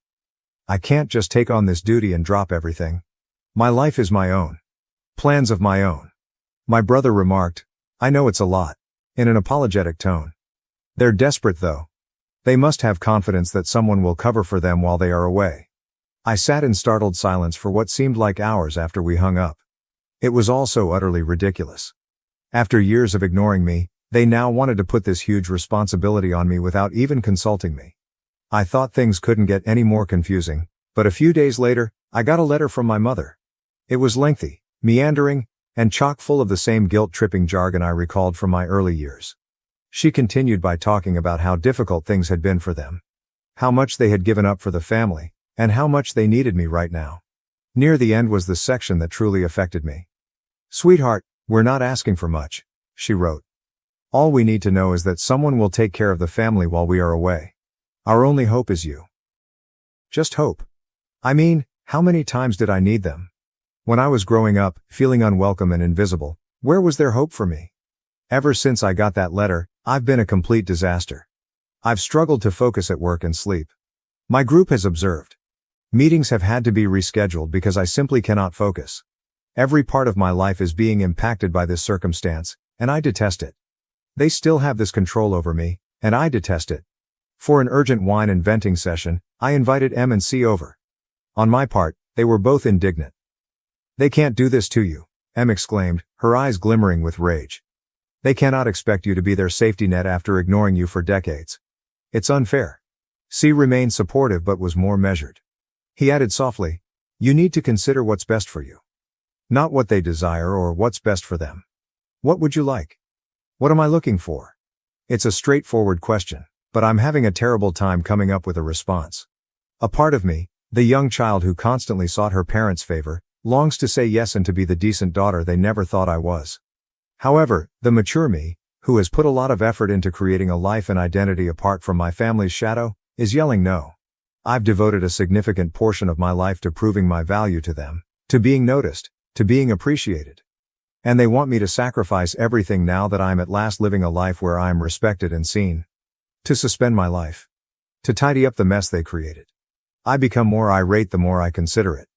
S1: I can't just take on this duty and drop everything. My life is my own. Plans of my own. My brother remarked, I know it's a lot, in an apologetic tone. They're desperate though. They must have confidence that someone will cover for them while they are away. I sat in startled silence for what seemed like hours after we hung up. It was all so utterly ridiculous. After years of ignoring me, they now wanted to put this huge responsibility on me without even consulting me. I thought things couldn't get any more confusing, but a few days later, I got a letter from my mother. It was lengthy, meandering, and chock full of the same guilt-tripping jargon I recalled from my early years. She continued by talking about how difficult things had been for them. How much they had given up for the family, and how much they needed me right now. Near the end was the section that truly affected me. Sweetheart, we're not asking for much, she wrote. All we need to know is that someone will take care of the family while we are away. Our only hope is you. Just hope. I mean, how many times did I need them? When I was growing up, feeling unwelcome and invisible, where was there hope for me? Ever since I got that letter, I've been a complete disaster. I've struggled to focus at work and sleep. My group has observed. Meetings have had to be rescheduled because I simply cannot focus. Every part of my life is being impacted by this circumstance, and I detest it. They still have this control over me, and I detest it. For an urgent wine and venting session, I invited M and C over. On my part, they were both indignant. They can't do this to you, M exclaimed, her eyes glimmering with rage. They cannot expect you to be their safety net after ignoring you for decades. It's unfair. C remained supportive but was more measured. He added softly, you need to consider what's best for you. Not what they desire or what's best for them. What would you like? What am I looking for? It's a straightforward question, but I'm having a terrible time coming up with a response. A part of me, the young child who constantly sought her parents' favor, longs to say yes and to be the decent daughter they never thought I was. However, the mature me, who has put a lot of effort into creating a life and identity apart from my family's shadow, is yelling no. I've devoted a significant portion of my life to proving my value to them, to being noticed, to being appreciated. And they want me to sacrifice everything now that I'm at last living a life where I am respected and seen. To suspend my life. To tidy up the mess they created. I become more irate the more I consider it.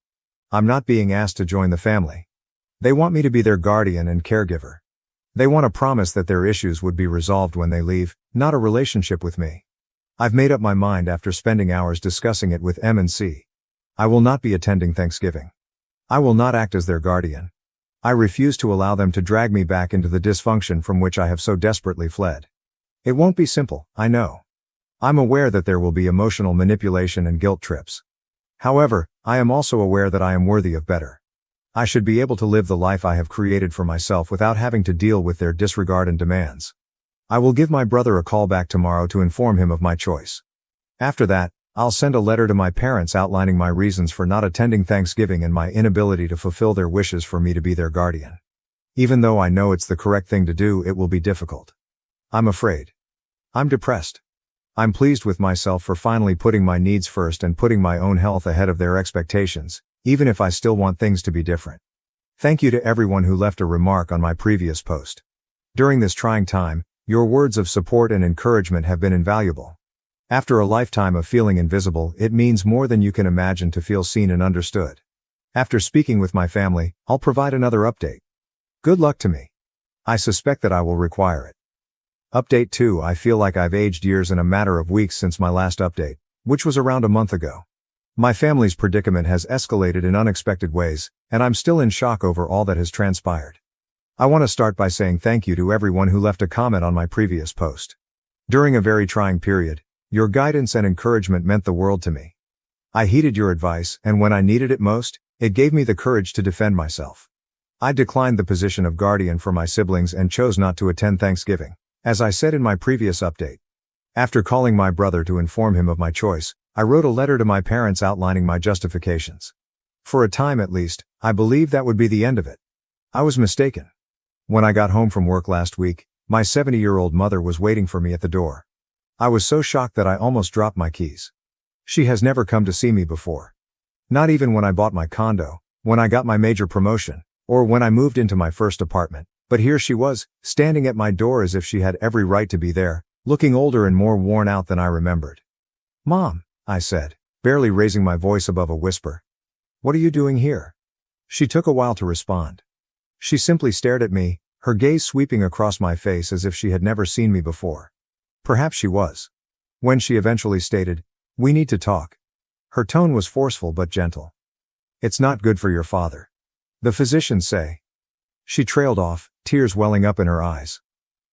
S1: I'm not being asked to join the family. They want me to be their guardian and caregiver. They want a promise that their issues would be resolved when they leave, not a relationship with me. I've made up my mind after spending hours discussing it with M and C. I will not be attending Thanksgiving. I will not act as their guardian. I refuse to allow them to drag me back into the dysfunction from which I have so desperately fled. It won't be simple, I know. I'm aware that there will be emotional manipulation and guilt trips. However, I am also aware that I am worthy of better. I should be able to live the life I have created for myself without having to deal with their disregard and demands. I will give my brother a call back tomorrow to inform him of my choice. After that, I'll send a letter to my parents outlining my reasons for not attending Thanksgiving and my inability to fulfill their wishes for me to be their guardian. Even though I know it's the correct thing to do, it will be difficult. I'm afraid. I'm depressed. I'm pleased with myself for finally putting my needs first and putting my own health ahead of their expectations, even if I still want things to be different. Thank you to everyone who left a remark on my previous post. During this trying time, your words of support and encouragement have been invaluable. After a lifetime of feeling invisible, it means more than you can imagine to feel seen and understood. After speaking with my family, I'll provide another update. Good luck to me. I suspect that I will require it. Update 2. I feel like I've aged years in a matter of weeks since my last update, which was around a month ago. My family's predicament has escalated in unexpected ways, and I'm still in shock over all that has transpired. I want to start by saying thank you to everyone who left a comment on my previous post. During a very trying period, your guidance and encouragement meant the world to me. I heeded your advice, and when I needed it most, it gave me the courage to defend myself. I declined the position of guardian for my siblings and chose not to attend Thanksgiving, as I said in my previous update. After calling my brother to inform him of my choice, I wrote a letter to my parents outlining my justifications. For a time at least, I believed that would be the end of it. I was mistaken. When I got home from work last week, my 70-year-old mother was waiting for me at the door. I was so shocked that I almost dropped my keys. She has never come to see me before. Not even when I bought my condo, when I got my major promotion, or when I moved into my first apartment, but here she was, standing at my door as if she had every right to be there, looking older and more worn out than I remembered. "Mom," I said, barely raising my voice above a whisper. "What are you doing here?" She took a while to respond. She simply stared at me, her gaze sweeping across my face as if she had never seen me before. Perhaps she was. When she eventually stated, "We need to talk," her tone was forceful but gentle. "It's not good for your father. The physicians say." She trailed off, tears welling up in her eyes.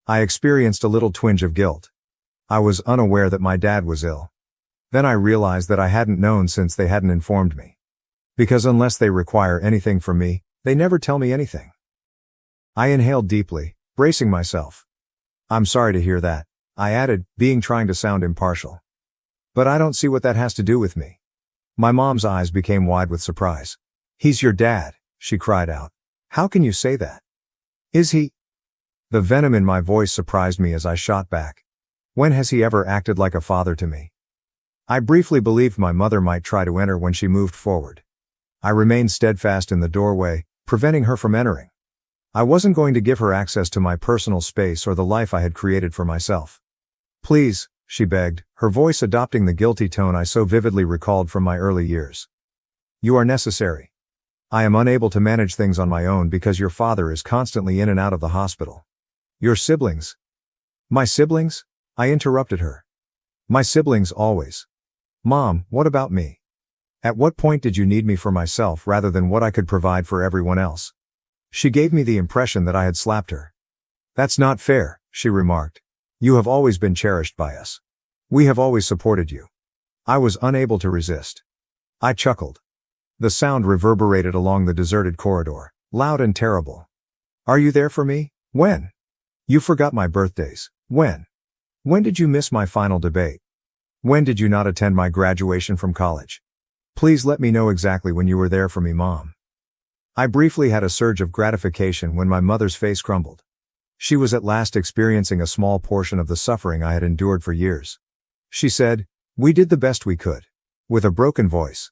S1: I experienced a little twinge of guilt. I was unaware that my dad was ill. Then I realized that I hadn't known since they hadn't informed me. Because unless they require anything from me, they never tell me anything. I inhaled deeply, bracing myself. "I'm sorry to hear that," I added, trying to sound impartial. "But I don't see what that has to do with me." My mom's eyes became wide with surprise. "He's your dad," she cried out. "How can you say that?" "Is he?" The venom in my voice surprised me as I shot back. When has he ever acted like a father to me? I briefly believed my mother might try to enter when she moved forward. I remained steadfast in the doorway, preventing her from entering. I wasn't going to give her access to my personal space or the life I had created for myself. "Please," she begged, her voice adopting the guilty tone I so vividly recalled from my early years. "You are necessary. I am unable to manage things on my own because your father is constantly in and out of the hospital. Your siblings." "My siblings?" I interrupted her. "My siblings always." "Mom, what about me? At what point did you need me for myself rather than what I could provide for everyone else?" She gave me the impression that I had slapped her. "That's not fair," she remarked. "You have always been cherished by us. We have always supported you." I was unable to resist. I chuckled. The sound reverberated along the deserted corridor, loud and terrible. "Are you there for me? When? You forgot my birthdays. When? When did you miss my final debate? When did you not attend my graduation from college? Please let me know exactly when you were there for me, Mom." I briefly had a surge of gratification when my mother's face crumbled. She was at last experiencing a small portion of the suffering I had endured for years. She said, "We did the best we could." With a broken voice.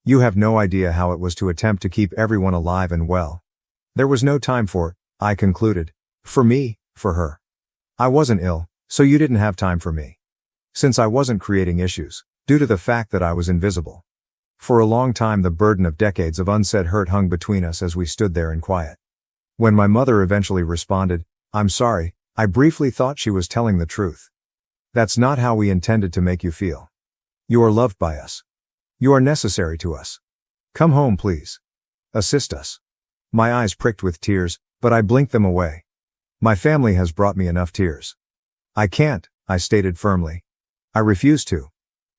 S1: "You have no idea how it was to attempt to keep everyone alive and well. There was no time for it," I concluded. "For me, for her. I wasn't ill, so you didn't have time for me. Since I wasn't creating issues, due to the fact that I was invisible. For a long time the burden of decades of unsaid hurt hung between us as we stood there in quiet. When my mother eventually responded, 'I'm sorry,' I briefly thought she was telling the truth. That's not how we intended to make you feel. You are loved by us. You are necessary to us. Come home, please. Assist us." My eyes pricked with tears, but I blinked them away. My family has brought me enough tears. "I can't," I stated firmly. "I refuse to.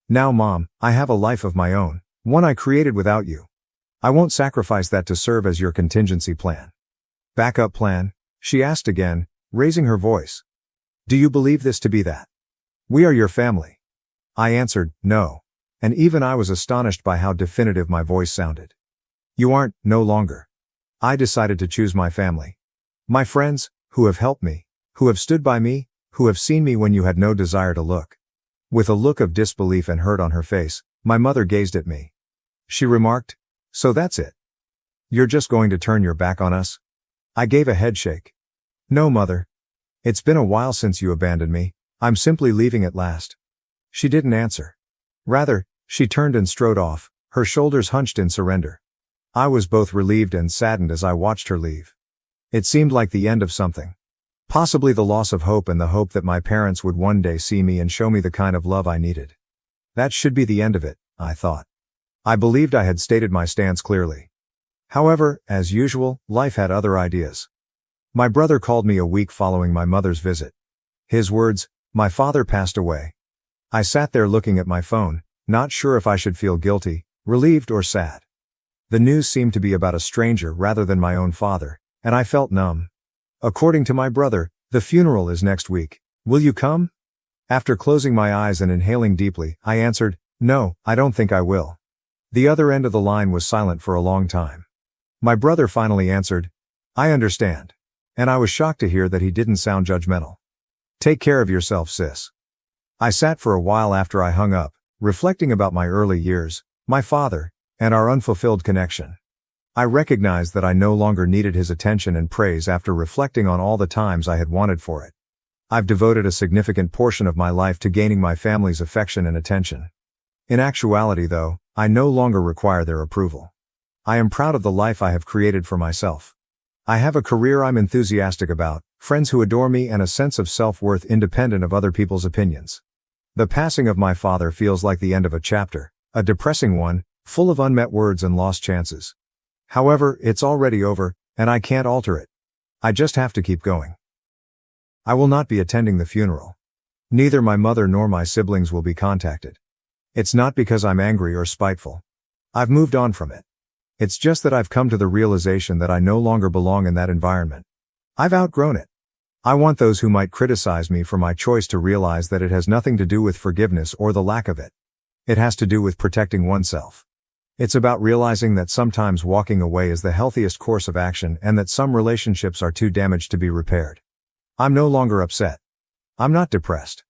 S1: Now, Mom, I have a life of my own, one I created without you. I won't sacrifice that to serve as your contingency plan." "Backup plan?" she asked again, raising her voice. "Do you believe this to be that? We are your family." I answered, "No." And even I was astonished by how definitive my voice sounded. "You aren't, no longer. I decided to choose my family. My friends, who have helped me, who have stood by me, who have seen me when you had no desire to look." With a look of disbelief and hurt on her face, my mother gazed at me. She remarked, "So that's it? You're just going to turn your back on us?" I gave a headshake. "No, Mother. It's been a while since you abandoned me. I'm simply leaving at last." She didn't answer. Rather, she turned and strode off, her shoulders hunched in surrender. I was both relieved and saddened as I watched her leave. It seemed like the end of something. Possibly the loss of hope and the hope that my parents would one day see me and show me the kind of love I needed. That should be the end of it, I thought. I believed I had stated my stance clearly. However, as usual, life had other ideas. My brother called me a week following my mother's visit. His words, "My father passed away." I sat there looking at my phone, not sure if I should feel guilty, relieved or sad. The news seemed to be about a stranger rather than my own father, and I felt numb. According to my brother, the funeral is next week. Will you come? After closing my eyes and inhaling deeply, I answered, "No, I don't think I will." The other end of the line was silent for a long time. My brother finally answered, "I understand." And I was shocked to hear that he didn't sound judgmental. "Take care of yourself, sis." I sat for a while after I hung up, reflecting about my early years, my father, and our unfulfilled connection. I recognized that I no longer needed his attention and praise after reflecting on all the times I had wanted for it. I've devoted a significant portion of my life to gaining my family's affection and attention. In actuality, though, I no longer require their approval. I am proud of the life I have created for myself. I have a career I'm enthusiastic about, friends who adore me, and a sense of self-worth independent of other people's opinions. The passing of my father feels like the end of a chapter, a depressing one, full of unmet words and lost chances. However, it's already over, and I can't alter it. I just have to keep going. I will not be attending the funeral. Neither my mother nor my siblings will be contacted. It's not because I'm angry or spiteful. I've moved on from it. It's just that I've come to the realization that I no longer belong in that environment. I've outgrown it. I want those who might criticize me for my choice to realize that it has nothing to do with forgiveness or the lack of it. It has to do with protecting oneself. It's about realizing that sometimes walking away is the healthiest course of action and that some relationships are too damaged to be repaired. I'm no longer upset. I'm not depressed.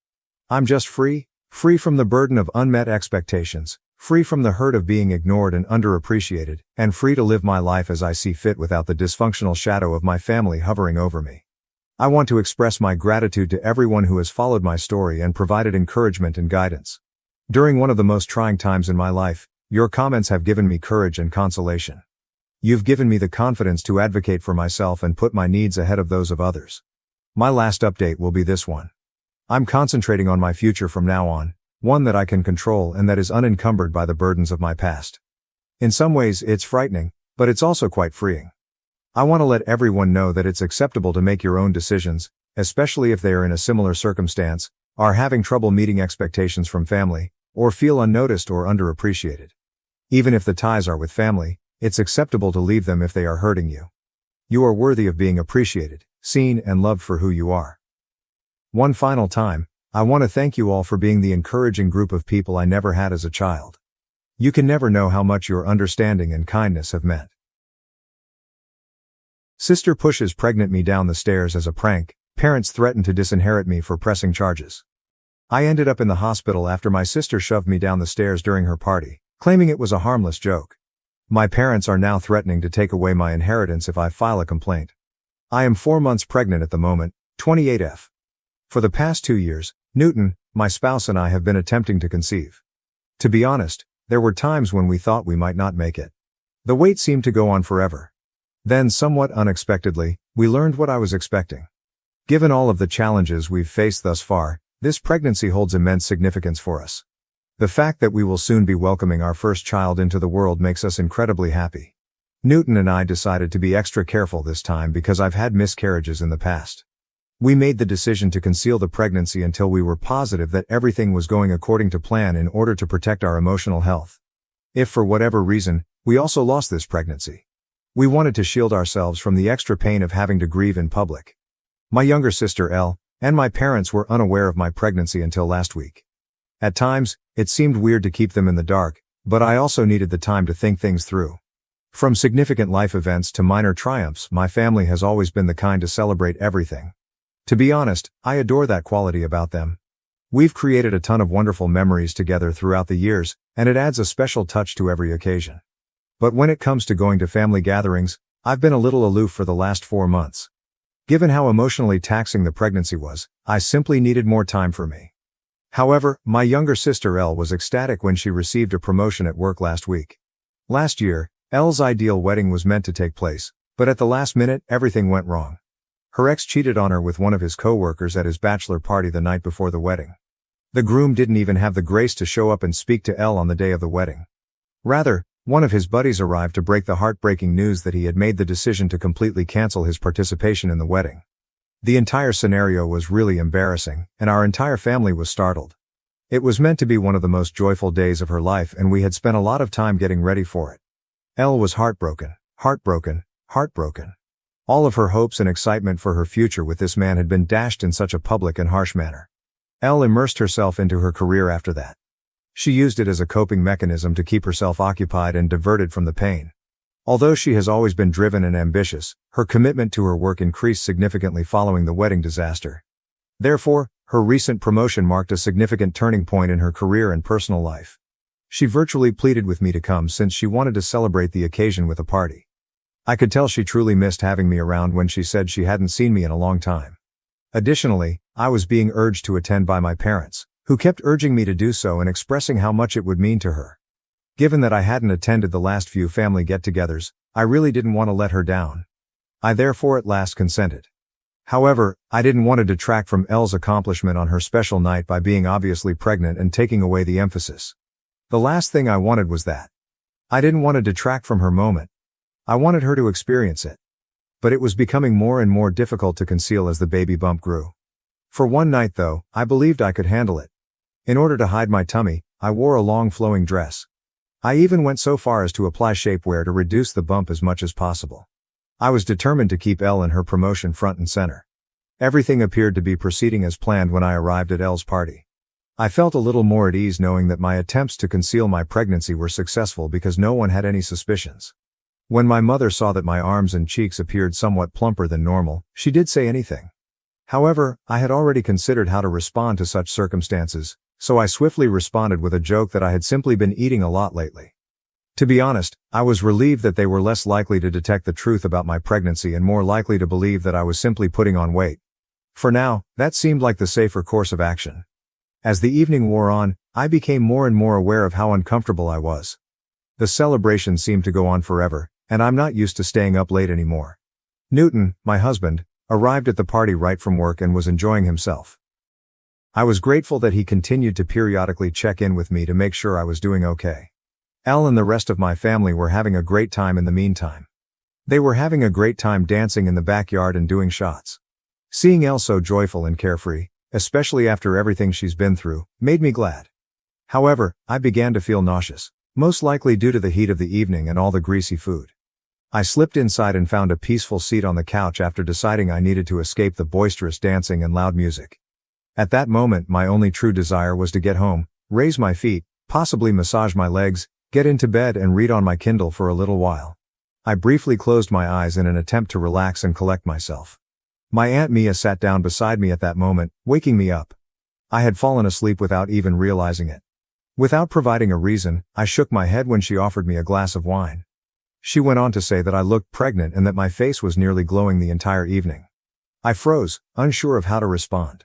S1: I'm just free from the burden of unmet expectations, free from the hurt of being ignored and underappreciated, and free to live my life as I see fit without the dysfunctional shadow of my family hovering over me. I want to express my gratitude to everyone who has followed my story and provided encouragement and guidance. During one of the most trying times in my life, your comments have given me courage and consolation. You've given me the confidence to advocate for myself and put my needs ahead of those of others. My last update will be this one. I'm concentrating on my future from now on, one that I can control and that is unencumbered by the burdens of my past. In some ways, it's frightening, but it's also quite freeing. I want to let everyone know that it's acceptable to make your own decisions, especially if they are in a similar circumstance, are having trouble meeting expectations from family, or feel unnoticed or underappreciated. Even if the ties are with family, it's acceptable to leave them if they are hurting you. You are worthy of being appreciated, seen, and loved for who you are. One final time, I want to thank you all for being the encouraging group of people I never had as a child. You can never know how much your understanding and kindness have meant. Sister pushes pregnant me down the stairs as a prank. Parents threaten to disinherit me for pressing charges. I ended up in the hospital after my sister shoved me down the stairs during her party, claiming it was a harmless joke. My parents are now threatening to take away my inheritance if I file a complaint. I am 4 months pregnant at the moment, 28F. For the past 2 years, Newton, my spouse, and I have been attempting to conceive. To be honest, there were times when we thought we might not make it. The wait seemed to go on forever. Then, somewhat unexpectedly, we learned what I was expecting. Given all of the challenges we've faced thus far, this pregnancy holds immense significance for us. The fact that we will soon be welcoming our first child into the world makes us incredibly happy. Newton and I decided to be extra careful this time because I've had miscarriages in the past. We made the decision to conceal the pregnancy until we were positive that everything was going according to plan in order to protect our emotional health. If for whatever reason, we also lost this pregnancy, we wanted to shield ourselves from the extra pain of having to grieve in public. My younger sister Elle, and my parents were unaware of my pregnancy until last week. At times, it seemed weird to keep them in the dark, but I also needed the time to think things through. From significant life events to minor triumphs, my family has always been the kind to celebrate everything. To be honest, I adore that quality about them. We've created a ton of wonderful memories together throughout the years, and it adds a special touch to every occasion. But when it comes to going to family gatherings, I've been a little aloof for the last 4 months. Given how emotionally taxing the pregnancy was, I simply needed more time for me. However, my younger sister Elle was ecstatic when she received a promotion at work last week. Last year, Elle's ideal wedding was meant to take place, but at the last minute, everything went wrong. Her ex cheated on her with one of his co-workers at his bachelor party the night before the wedding. The groom didn't even have the grace to show up and speak to Elle on the day of the wedding. Rather, one of his buddies arrived to break the heartbreaking news that he had made the decision to completely cancel his participation in the wedding. The entire scenario was really embarrassing, and our entire family was startled. It was meant to be one of the most joyful days of her life, and we had spent a lot of time getting ready for it. Elle was heartbroken. All of her hopes and excitement for her future with this man had been dashed in such a public and harsh manner. Elle immersed herself into her career after that. She used it as a coping mechanism to keep herself occupied and diverted from the pain. Although she has always been driven and ambitious, her commitment to her work increased significantly following the wedding disaster. Therefore, her recent promotion marked a significant turning point in her career and personal life. She virtually pleaded with me to come since she wanted to celebrate the occasion with a party. I could tell she truly missed having me around when she said she hadn't seen me in a long time. Additionally, I was being urged to attend by my parents, who kept urging me to do so and expressing how much it would mean to her. Given that I hadn't attended the last few family get-togethers, I really didn't want to let her down. I therefore at last consented. However, I didn't want to detract from Elle's accomplishment on her special night by being obviously pregnant and taking away the emphasis. The last thing I wanted was that. I didn't want to detract from her moment. I wanted her to experience it. But it was becoming more and more difficult to conceal as the baby bump grew. For one night though, I believed I could handle it. In order to hide my tummy, I wore a long flowing dress. I even went so far as to apply shapewear to reduce the bump as much as possible. I was determined to keep Elle and her promotion front and center. Everything appeared to be proceeding as planned when I arrived at Elle's party. I felt a little more at ease knowing that my attempts to conceal my pregnancy were successful because no one had any suspicions. When my mother saw that my arms and cheeks appeared somewhat plumper than normal, she did say anything. However, I had already considered how to respond to such circumstances, so I swiftly responded with a joke that I had simply been eating a lot lately. To be honest, I was relieved that they were less likely to detect the truth about my pregnancy and more likely to believe that I was simply putting on weight. For now, that seemed like the safer course of action. As the evening wore on, I became more and more aware of how uncomfortable I was. The celebration seemed to go on forever, and I'm not used to staying up late anymore. Newton, my husband, arrived at the party right from work and was enjoying himself. I was grateful that he continued to periodically check in with me to make sure I was doing okay. Elle and the rest of my family were having a great time in the meantime. They were having a great time dancing in the backyard and doing shots. Seeing Elle so joyful and carefree, especially after everything she's been through, made me glad. However, I began to feel nauseous, most likely due to the heat of the evening and all the greasy food. I slipped inside and found a peaceful seat on the couch after deciding I needed to escape the boisterous dancing and loud music. At that moment, my only true desire was to get home, raise my feet, possibly massage my legs, get into bed and read on my Kindle for a little while. I briefly closed my eyes in an attempt to relax and collect myself. My Aunt Mia sat down beside me at that moment, waking me up. I had fallen asleep without even realizing it. Without providing a reason, I shook my head when she offered me a glass of wine. She went on to say that I looked pregnant and that my face was nearly glowing the entire evening. I froze, unsure of how to respond.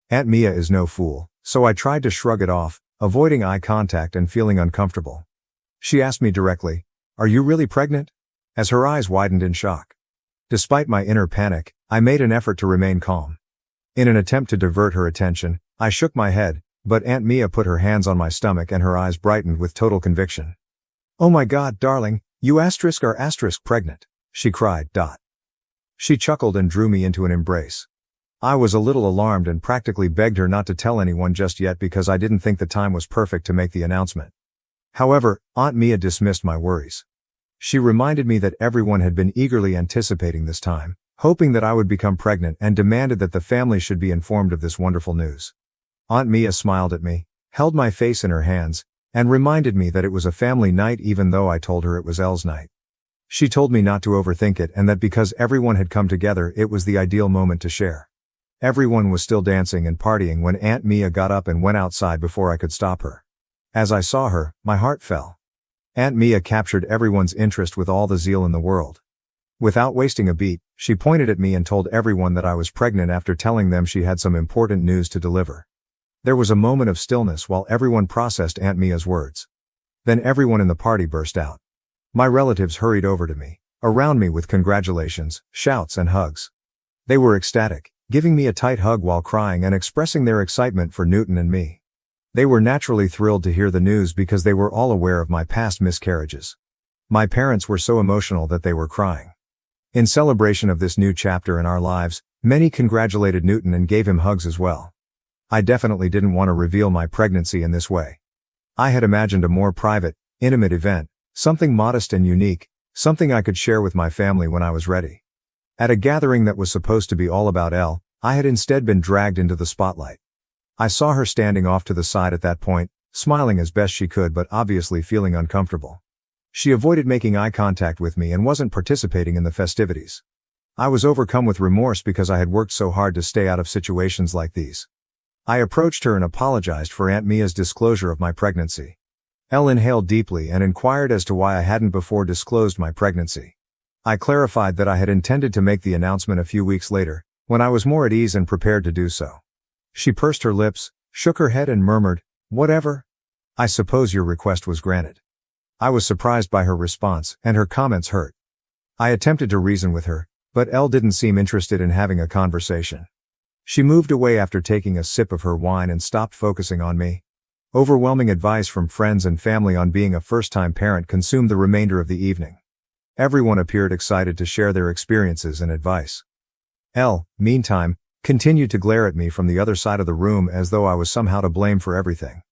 S1: Aunt Mia is no fool, so I tried to shrug it off, avoiding eye contact and feeling uncomfortable. She asked me directly, "Are you really pregnant?" as her eyes widened in shock. Despite my inner panic, I made an effort to remain calm. In an attempt to divert her attention, I shook my head, but Aunt Mia put her hands on my stomach and her eyes brightened with total conviction. "Oh my God, darling, you are pregnant," she cried. She chuckled and drew me into an embrace. I was a little alarmed and practically begged her not to tell anyone just yet because I didn't think the time was perfect to make the announcement. However, Aunt Mia dismissed my worries. She reminded me that everyone had been eagerly anticipating this time, hoping that I would become pregnant, and demanded that the family should be informed of this wonderful news. Aunt Mia smiled at me, held my face in her hands, and reminded me that it was a family night even though I told her it was Elle's night. She told me not to overthink it and that because everyone had come together it was the ideal moment to share. Everyone was still dancing and partying when Aunt Mia got up and went outside before I could stop her. As I saw her, my heart fell. Aunt Mia captured everyone's interest with all the zeal in the world. Without wasting a beat, she pointed at me and told everyone that I was pregnant after telling them she had some important news to deliver. There was a moment of stillness while everyone processed Aunt Mia's words. Then everyone in the party burst out. My relatives hurried over to me, around me with congratulations, shouts and hugs. They were ecstatic, giving me a tight hug while crying and expressing their excitement for Newton and me. They were naturally thrilled to hear the news because they were all aware of my past miscarriages. My parents were so emotional that they were crying. In celebration of this new chapter in our lives, many congratulated Newton and gave him hugs as well. I definitely didn't want to reveal my pregnancy in this way. I had imagined a more private, intimate event, something modest and unique, something I could share with my family when I was ready. At a gathering that was supposed to be all about Elle, I had instead been dragged into the spotlight. I saw her standing off to the side at that point, smiling as best she could but obviously feeling uncomfortable. She avoided making eye contact with me and wasn't participating in the festivities. I was overcome with remorse because I had worked so hard to stay out of situations like these. I approached her and apologized for Aunt Mia's disclosure of my pregnancy. Elle inhaled deeply and inquired as to why I hadn't before disclosed my pregnancy. I clarified that I had intended to make the announcement a few weeks later, when I was more at ease and prepared to do so. She pursed her lips, shook her head and murmured, "Whatever. I suppose your request was granted." I was surprised by her response, and her comments hurt. I attempted to reason with her, but Elle didn't seem interested in having a conversation. She moved away after taking a sip of her wine and stopped focusing on me. Overwhelming advice from friends and family on being a first-time parent consumed the remainder of the evening. Everyone appeared excited to share their experiences and advice. Elle, meantime, continued to glare at me from the other side of the room as though I was somehow to blame for everything.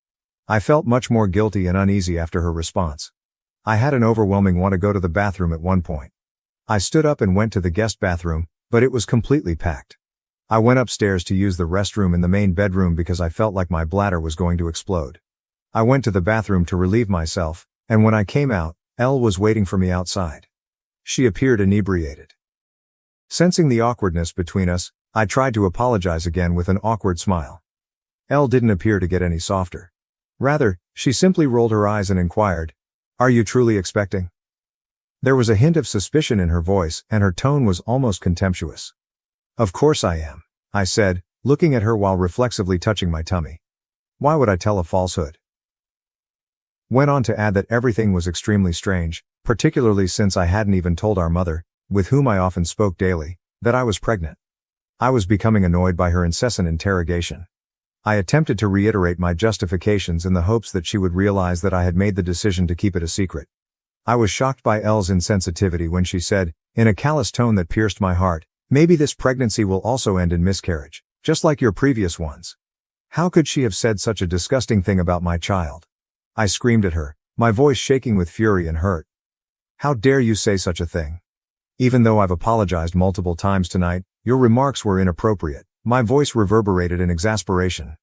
S1: I felt much more guilty and uneasy after her response. I had an overwhelming want to go to the bathroom at one point. I stood up and went to the guest bathroom, but it was completely packed. I went upstairs to use the restroom in the main bedroom because I felt like my bladder was going to explode. I went to the bathroom to relieve myself, and when I came out, Elle was waiting for me outside. She appeared inebriated. Sensing the awkwardness between us, I tried to apologize again with an awkward smile. Elle didn't appear to get any softer. Rather, she simply rolled her eyes and inquired, "Are you truly expecting?" There was a hint of suspicion in her voice, and her tone was almost contemptuous. "Of course I am," I said, looking at her while reflexively touching my tummy. Why would I tell a falsehood? Went on to add that everything was extremely strange, particularly since I hadn't even told our mother, with whom I often spoke daily, that I was pregnant. I was becoming annoyed by her incessant interrogation. I attempted to reiterate my justifications in the hopes that she would realize that I had made the decision to keep it a secret. I was shocked by Elle's insensitivity when she said, in a callous tone that pierced my heart, "Maybe this pregnancy will also end in miscarriage, just like your previous ones." How could she have said such a disgusting thing about my child? I screamed at her, my voice shaking with fury and hurt. "How dare you say such a thing? Even though I've apologized multiple times tonight, your remarks were inappropriate." My voice reverberated in exasperation.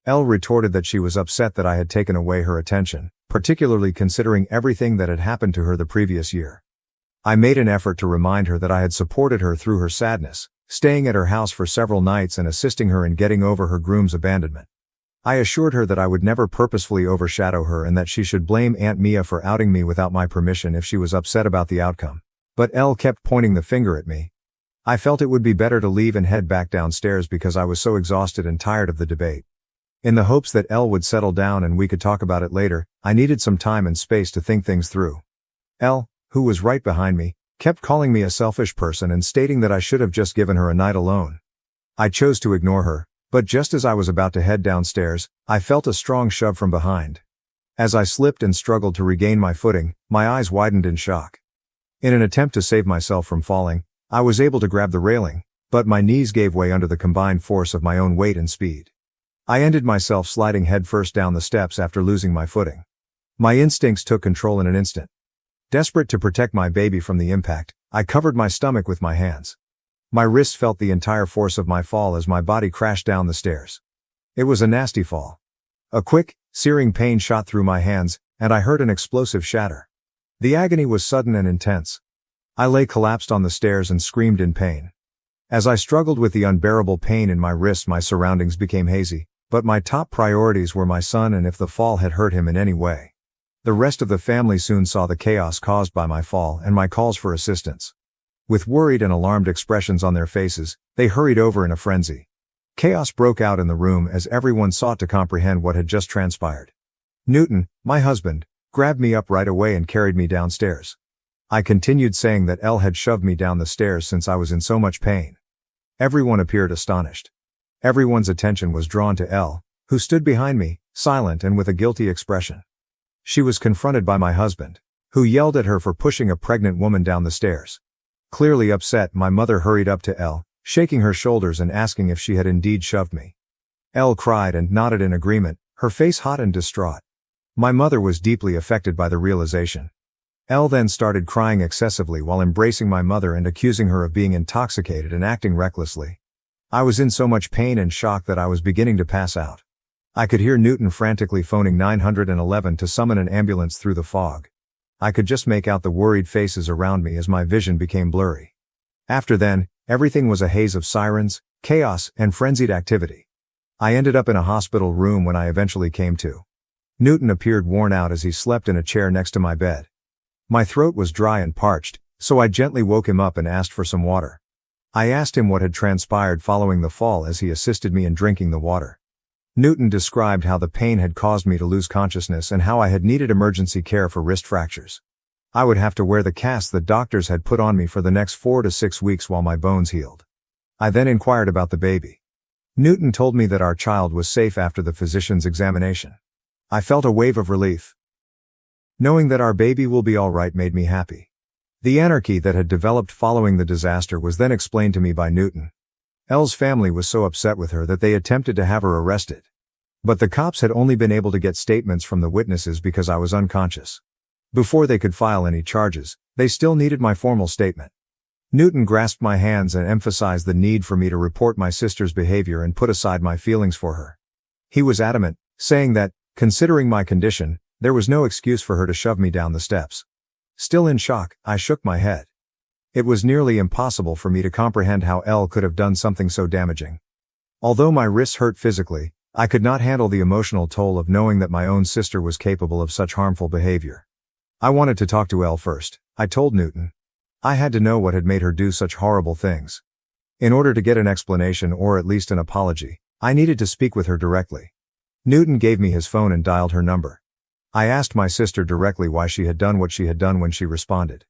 S1: Elle retorted that she was upset that I had taken away her attention, particularly considering everything that had happened to her the previous year. I made an effort to remind her that I had supported her through her sadness, staying at her house for several nights and assisting her in getting over her groom's abandonment. I assured her that I would never purposefully overshadow her and that she should blame Aunt Mia for outing me without my permission if she was upset about the outcome. But Elle kept pointing the finger at me. I felt it would be better to leave and head back downstairs because I was so exhausted and tired of the debate. In the hopes that Elle would settle down and we could talk about it later, I needed some time and space to think things through. Elle, who was right behind me, kept calling me a selfish person and stating that I should have just given her a night alone. I chose to ignore her, but just as I was about to head downstairs, I felt a strong shove from behind. As I slipped and struggled to regain my footing, my eyes widened in shock. In an attempt to save myself from falling, I was able to grab the railing, but my knees gave way under the combined force of my own weight and speed. I ended myself sliding headfirst down the steps after losing my footing. My instincts took control in an instant. Desperate to protect my baby from the impact, I covered my stomach with my hands. My wrists felt the entire force of my fall as my body crashed down the stairs. It was a nasty fall. A quick, searing pain shot through my hands, and I heard an explosive shatter. The agony was sudden and intense. I lay collapsed on the stairs and screamed in pain. As I struggled with the unbearable pain in my wrist, my surroundings became hazy, but my top priorities were my son and if the fall had hurt him in any way. The rest of the family soon saw the chaos caused by my fall and my calls for assistance. With worried and alarmed expressions on their faces, they hurried over in a frenzy. Chaos broke out in the room as everyone sought to comprehend what had just transpired. Newton, my husband, grabbed me up right away and carried me downstairs. I continued saying that Elle had shoved me down the stairs since I was in so much pain. Everyone appeared astonished. Everyone's attention was drawn to Elle, who stood behind me, silent and with a guilty expression. She was confronted by my husband, who yelled at her for pushing a pregnant woman down the stairs. Clearly upset, my mother hurried up to Elle, shaking her shoulders and asking if she had indeed shoved me. Elle cried and nodded in agreement, her face hot and distraught. My mother was deeply affected by the realization. Elle then started crying excessively while embracing my mother and accusing her of being intoxicated and acting recklessly. I was in so much pain and shock that I was beginning to pass out. I could hear Newton frantically phoning 911 to summon an ambulance through the fog. I could just make out the worried faces around me as my vision became blurry. After then, everything was a haze of sirens, chaos, and frenzied activity. I ended up in a hospital room when I eventually came to. Newton appeared worn out as he slept in a chair next to my bed. My throat was dry and parched, so I gently woke him up and asked for some water. I asked him what had transpired following the fall as he assisted me in drinking the water. Newton described how the pain had caused me to lose consciousness and how I had needed emergency care for wrist fractures. I would have to wear the cast the doctors had put on me for the next 4 to 6 weeks while my bones healed. I then inquired about the baby. Newton told me that our child was safe after the physician's examination. I felt a wave of relief. Knowing that our baby will be all right made me happy. The anarchy that had developed following the disaster was then explained to me by Newton. Elle's family was so upset with her that they attempted to have her arrested. But the cops had only been able to get statements from the witnesses because I was unconscious. Before they could file any charges, they still needed my formal statement. Newton grasped my hands and emphasized the need for me to report my sister's behavior and put aside my feelings for her. He was adamant, saying that, considering my condition, there was no excuse for her to shove me down the steps. Still in shock, I shook my head. It was nearly impossible for me to comprehend how Elle could have done something so damaging. Although my wrists hurt physically, I could not handle the emotional toll of knowing that my own sister was capable of such harmful behavior. I wanted to talk to Elle first, I told Newton. I had to know what had made her do such horrible things. In order to get an explanation or at least an apology, I needed to speak with her directly. Newton gave me his phone and dialed her number. I asked my sister directly why she had done what she had done when she responded.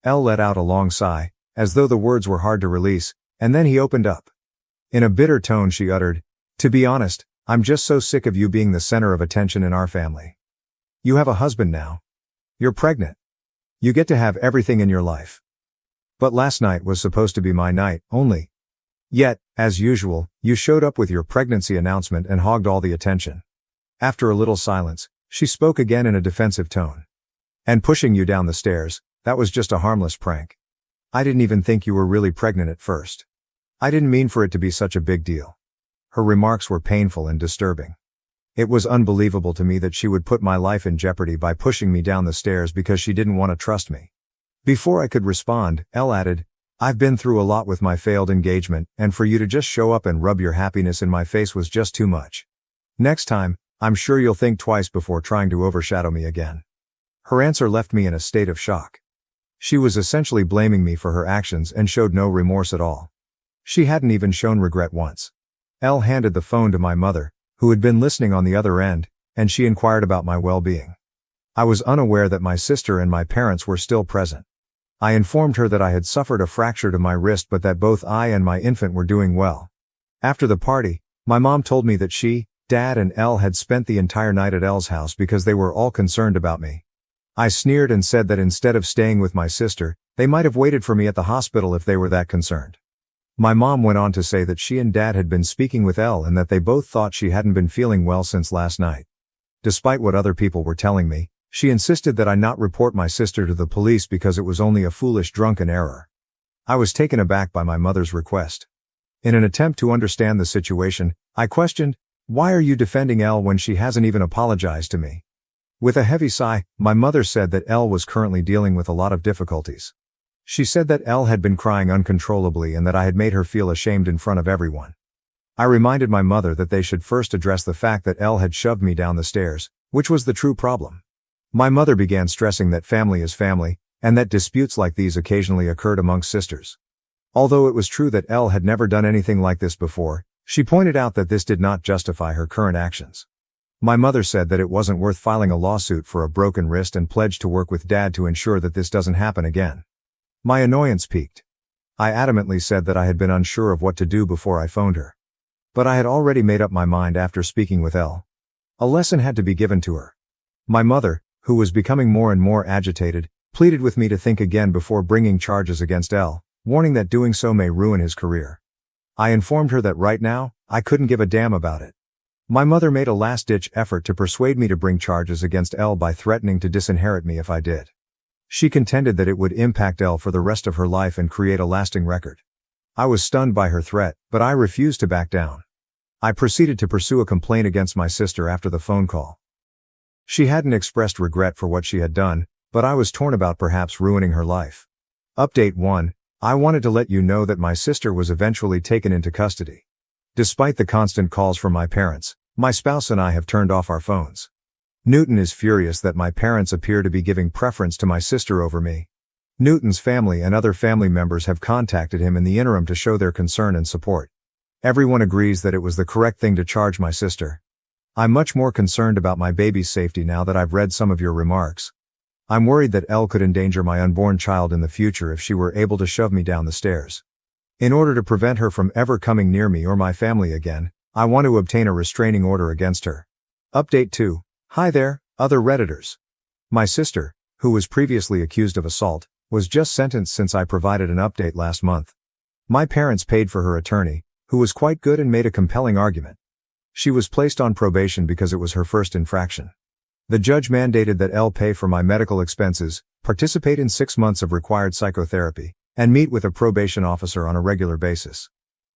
S1: Elle let out a long sigh, as though the words were hard to release, and then he opened up. In a bitter tone she uttered, "To be honest, I'm just so sick of you being the center of attention in our family. You have a husband now. You're pregnant. You get to have everything in your life. But last night was supposed to be my night, only. Yet, as usual, you showed up with your pregnancy announcement and hogged all the attention." After a little silence, she spoke again in a defensive tone. "And pushing you down the stairs, that was just a harmless prank. I didn't even think you were really pregnant at first. I didn't mean for it to be such a big deal." Her remarks were painful and disturbing. It was unbelievable to me that she would put my life in jeopardy by pushing me down the stairs because she didn't want to trust me. Before I could respond, Elle added, "I've been through a lot with my failed engagement, and for you to just show up and rub your happiness in my face was just too much. Next time, I'm sure you'll think twice before trying to overshadow me again." Her answer left me in a state of shock. She was essentially blaming me for her actions and showed no remorse at all. She hadn't even shown regret once. Elle handed the phone to my mother, who had been listening on the other end, and she inquired about my well-being. I was unaware that my sister and my parents were still present. I informed her that I had suffered a fracture to my wrist but that both I and my infant were doing well. After the party, my mom told me that she, Dad and Elle had spent the entire night at Elle's house because they were all concerned about me. I sneered and said that instead of staying with my sister, they might have waited for me at the hospital if they were that concerned. My mom went on to say that she and Dad had been speaking with Elle and that they both thought she hadn't been feeling well since last night. Despite what other people were telling me, she insisted that I not report my sister to the police because it was only a foolish drunken error. I was taken aback by my mother's request. In an attempt to understand the situation, I questioned, "Why are you defending Elle when she hasn't even apologized to me?" With a heavy sigh, my mother said that Elle was currently dealing with a lot of difficulties. She said that Elle had been crying uncontrollably and that I had made her feel ashamed in front of everyone. I reminded my mother that they should first address the fact that Elle had shoved me down the stairs, which was the true problem. My mother began stressing that family is family, and that disputes like these occasionally occurred amongst sisters. Although it was true that Elle had never done anything like this before, she pointed out that this did not justify her current actions. My mother said that it wasn't worth filing a lawsuit for a broken wrist and pledged to work with Dad to ensure that this doesn't happen again. My annoyance peaked. I adamantly said that I had been unsure of what to do before I phoned her. But I had already made up my mind after speaking with Elle. A lesson had to be given to her. My mother, who was becoming more and more agitated, pleaded with me to think again before bringing charges against Elle, warning that doing so may ruin his career. I informed her that right now, I couldn't give a damn about it. My mother made a last-ditch effort to persuade me to bring charges against Elle by threatening to disinherit me if I did. She contended that it would impact Elle for the rest of her life and create a lasting record. I was stunned by her threat, but I refused to back down. I proceeded to pursue a complaint against my sister after the phone call. She hadn't expressed regret for what she had done, but I was torn about perhaps ruining her life. Update 1. I wanted to let you know that my sister was eventually taken into custody. Despite the constant calls from my parents, my spouse and I have turned off our phones. Newton is furious that my parents appear to be giving preference to my sister over me. Newton's family and other family members have contacted him in the interim to show their concern and support. Everyone agrees that it was the correct thing to charge my sister. I'm much more concerned about my baby's safety now that I've read some of your remarks. I'm worried that Elle could endanger my unborn child in the future if she were able to shove me down the stairs. In order to prevent her from ever coming near me or my family again, I want to obtain a restraining order against her. Update 2. Hi there, other Redditors. My sister, who was previously accused of assault, was just sentenced since I provided an update last month. My parents paid for her attorney, who was quite good and made a compelling argument. She was placed on probation because it was her first infraction. The judge mandated that Elle pay for my medical expenses, participate in 6 months of required psychotherapy, and meet with a probation officer on a regular basis.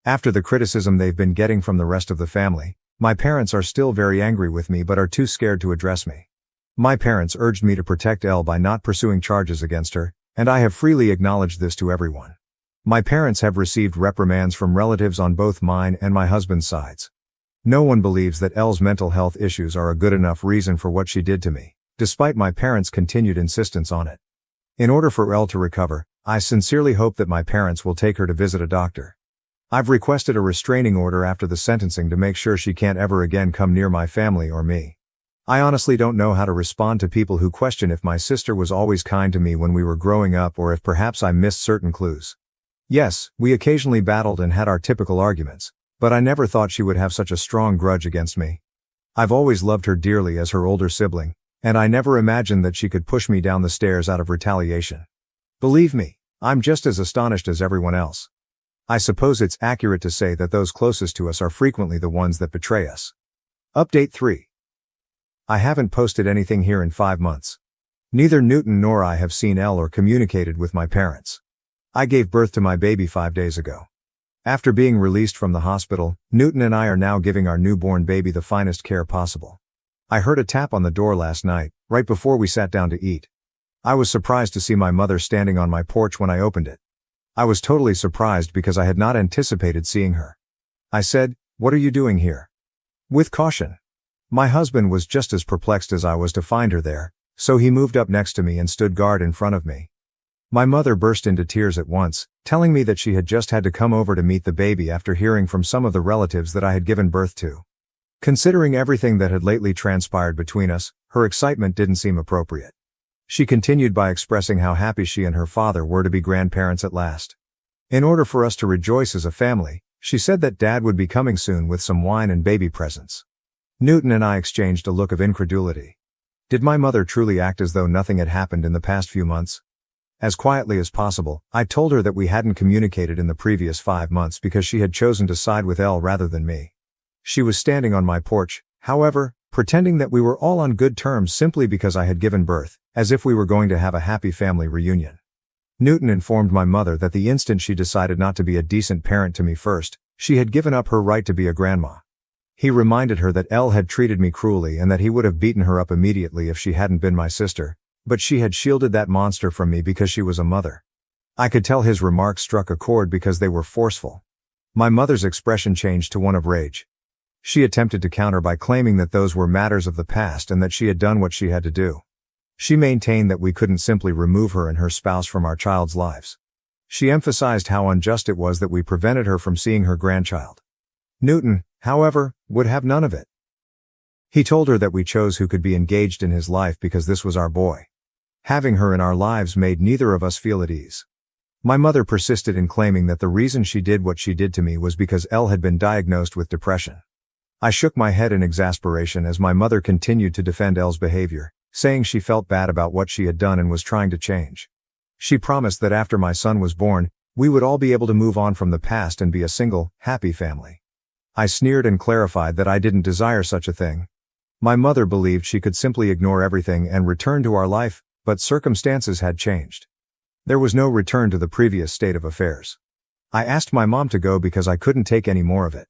S1: After the criticism they've been getting from the rest of the family, my parents are still very angry with me but are too scared to address me. My parents urged me to protect Elle by not pursuing charges against her, and I have freely acknowledged this to everyone. My parents have received reprimands from relatives on both mine and my husband's sides. No one believes that Elle's mental health issues are a good enough reason for what she did to me, despite my parents' continued insistence on it. In order for Elle to recover, I sincerely hope that my parents will take her to visit a doctor. I've requested a restraining order after the sentencing to make sure she can't ever again come near my family or me. I honestly don't know how to respond to people who question if my sister was always kind to me when we were growing up or if perhaps I missed certain clues. Yes, we occasionally battled and had our typical arguments, but I never thought she would have such a strong grudge against me. I've always loved her dearly as her older sibling, and I never imagined that she could push me down the stairs out of retaliation. Believe me, I'm just as astonished as everyone else. I suppose it's accurate to say that those closest to us are frequently the ones that betray us. Update 3. I haven't posted anything here in 5 months. Neither Newton nor I have seen Elle or communicated with my parents. I gave birth to my baby 5 days ago. After being released from the hospital, Newton and I are now giving our newborn baby the finest care possible. I heard a tap on the door last night, right before we sat down to eat. I was surprised to see my mother standing on my porch when I opened it. I was totally surprised because I had not anticipated seeing her. I said, "What are you doing here?" With caution. My husband was just as perplexed as I was to find her there, so he moved up next to me and stood guard in front of me. My mother burst into tears at once, telling me that she had just had to come over to meet the baby after hearing from some of the relatives that I had given birth to. Considering everything that had lately transpired between us, her excitement didn't seem appropriate. She continued by expressing how happy she and her father were to be grandparents at last. In order for us to rejoice as a family, she said that Dad would be coming soon with some wine and baby presents. Newton and I exchanged a look of incredulity. Did my mother truly act as though nothing had happened in the past few months? As quietly as possible, I told her that we hadn't communicated in the previous 5 months because she had chosen to side with Elle rather than me. She was standing on my porch, however, pretending that we were all on good terms simply because I had given birth, as if we were going to have a happy family reunion. Newton informed my mother that the instant she decided not to be a decent parent to me first, she had given up her right to be a grandma. He reminded her that Elle had treated me cruelly and that he would have beaten her up immediately if she hadn't been my sister, but she had shielded that monster from me because she was a mother. I could tell his remarks struck a chord because they were forceful. My mother's expression changed to one of rage. She attempted to counter by claiming that those were matters of the past and that she had done what she had to do. She maintained that we couldn't simply remove her and her spouse from our child's lives. She emphasized how unjust it was that we prevented her from seeing her grandchild. Newton, however, would have none of it. He told her that we chose who could be engaged in his life because this was our boy. Having her in our lives made neither of us feel at ease. My mother persisted in claiming that the reason she did what she did to me was because Elle had been diagnosed with depression. I shook my head in exasperation as my mother continued to defend Elle's behavior, saying she felt bad about what she had done and was trying to change. She promised that after my son was born, we would all be able to move on from the past and be a single, happy family. I sneered and clarified that I didn't desire such a thing. My mother believed she could simply ignore everything and return to our life, but circumstances had changed. There was no return to the previous state of affairs. I asked my mom to go because I couldn't take any more of it.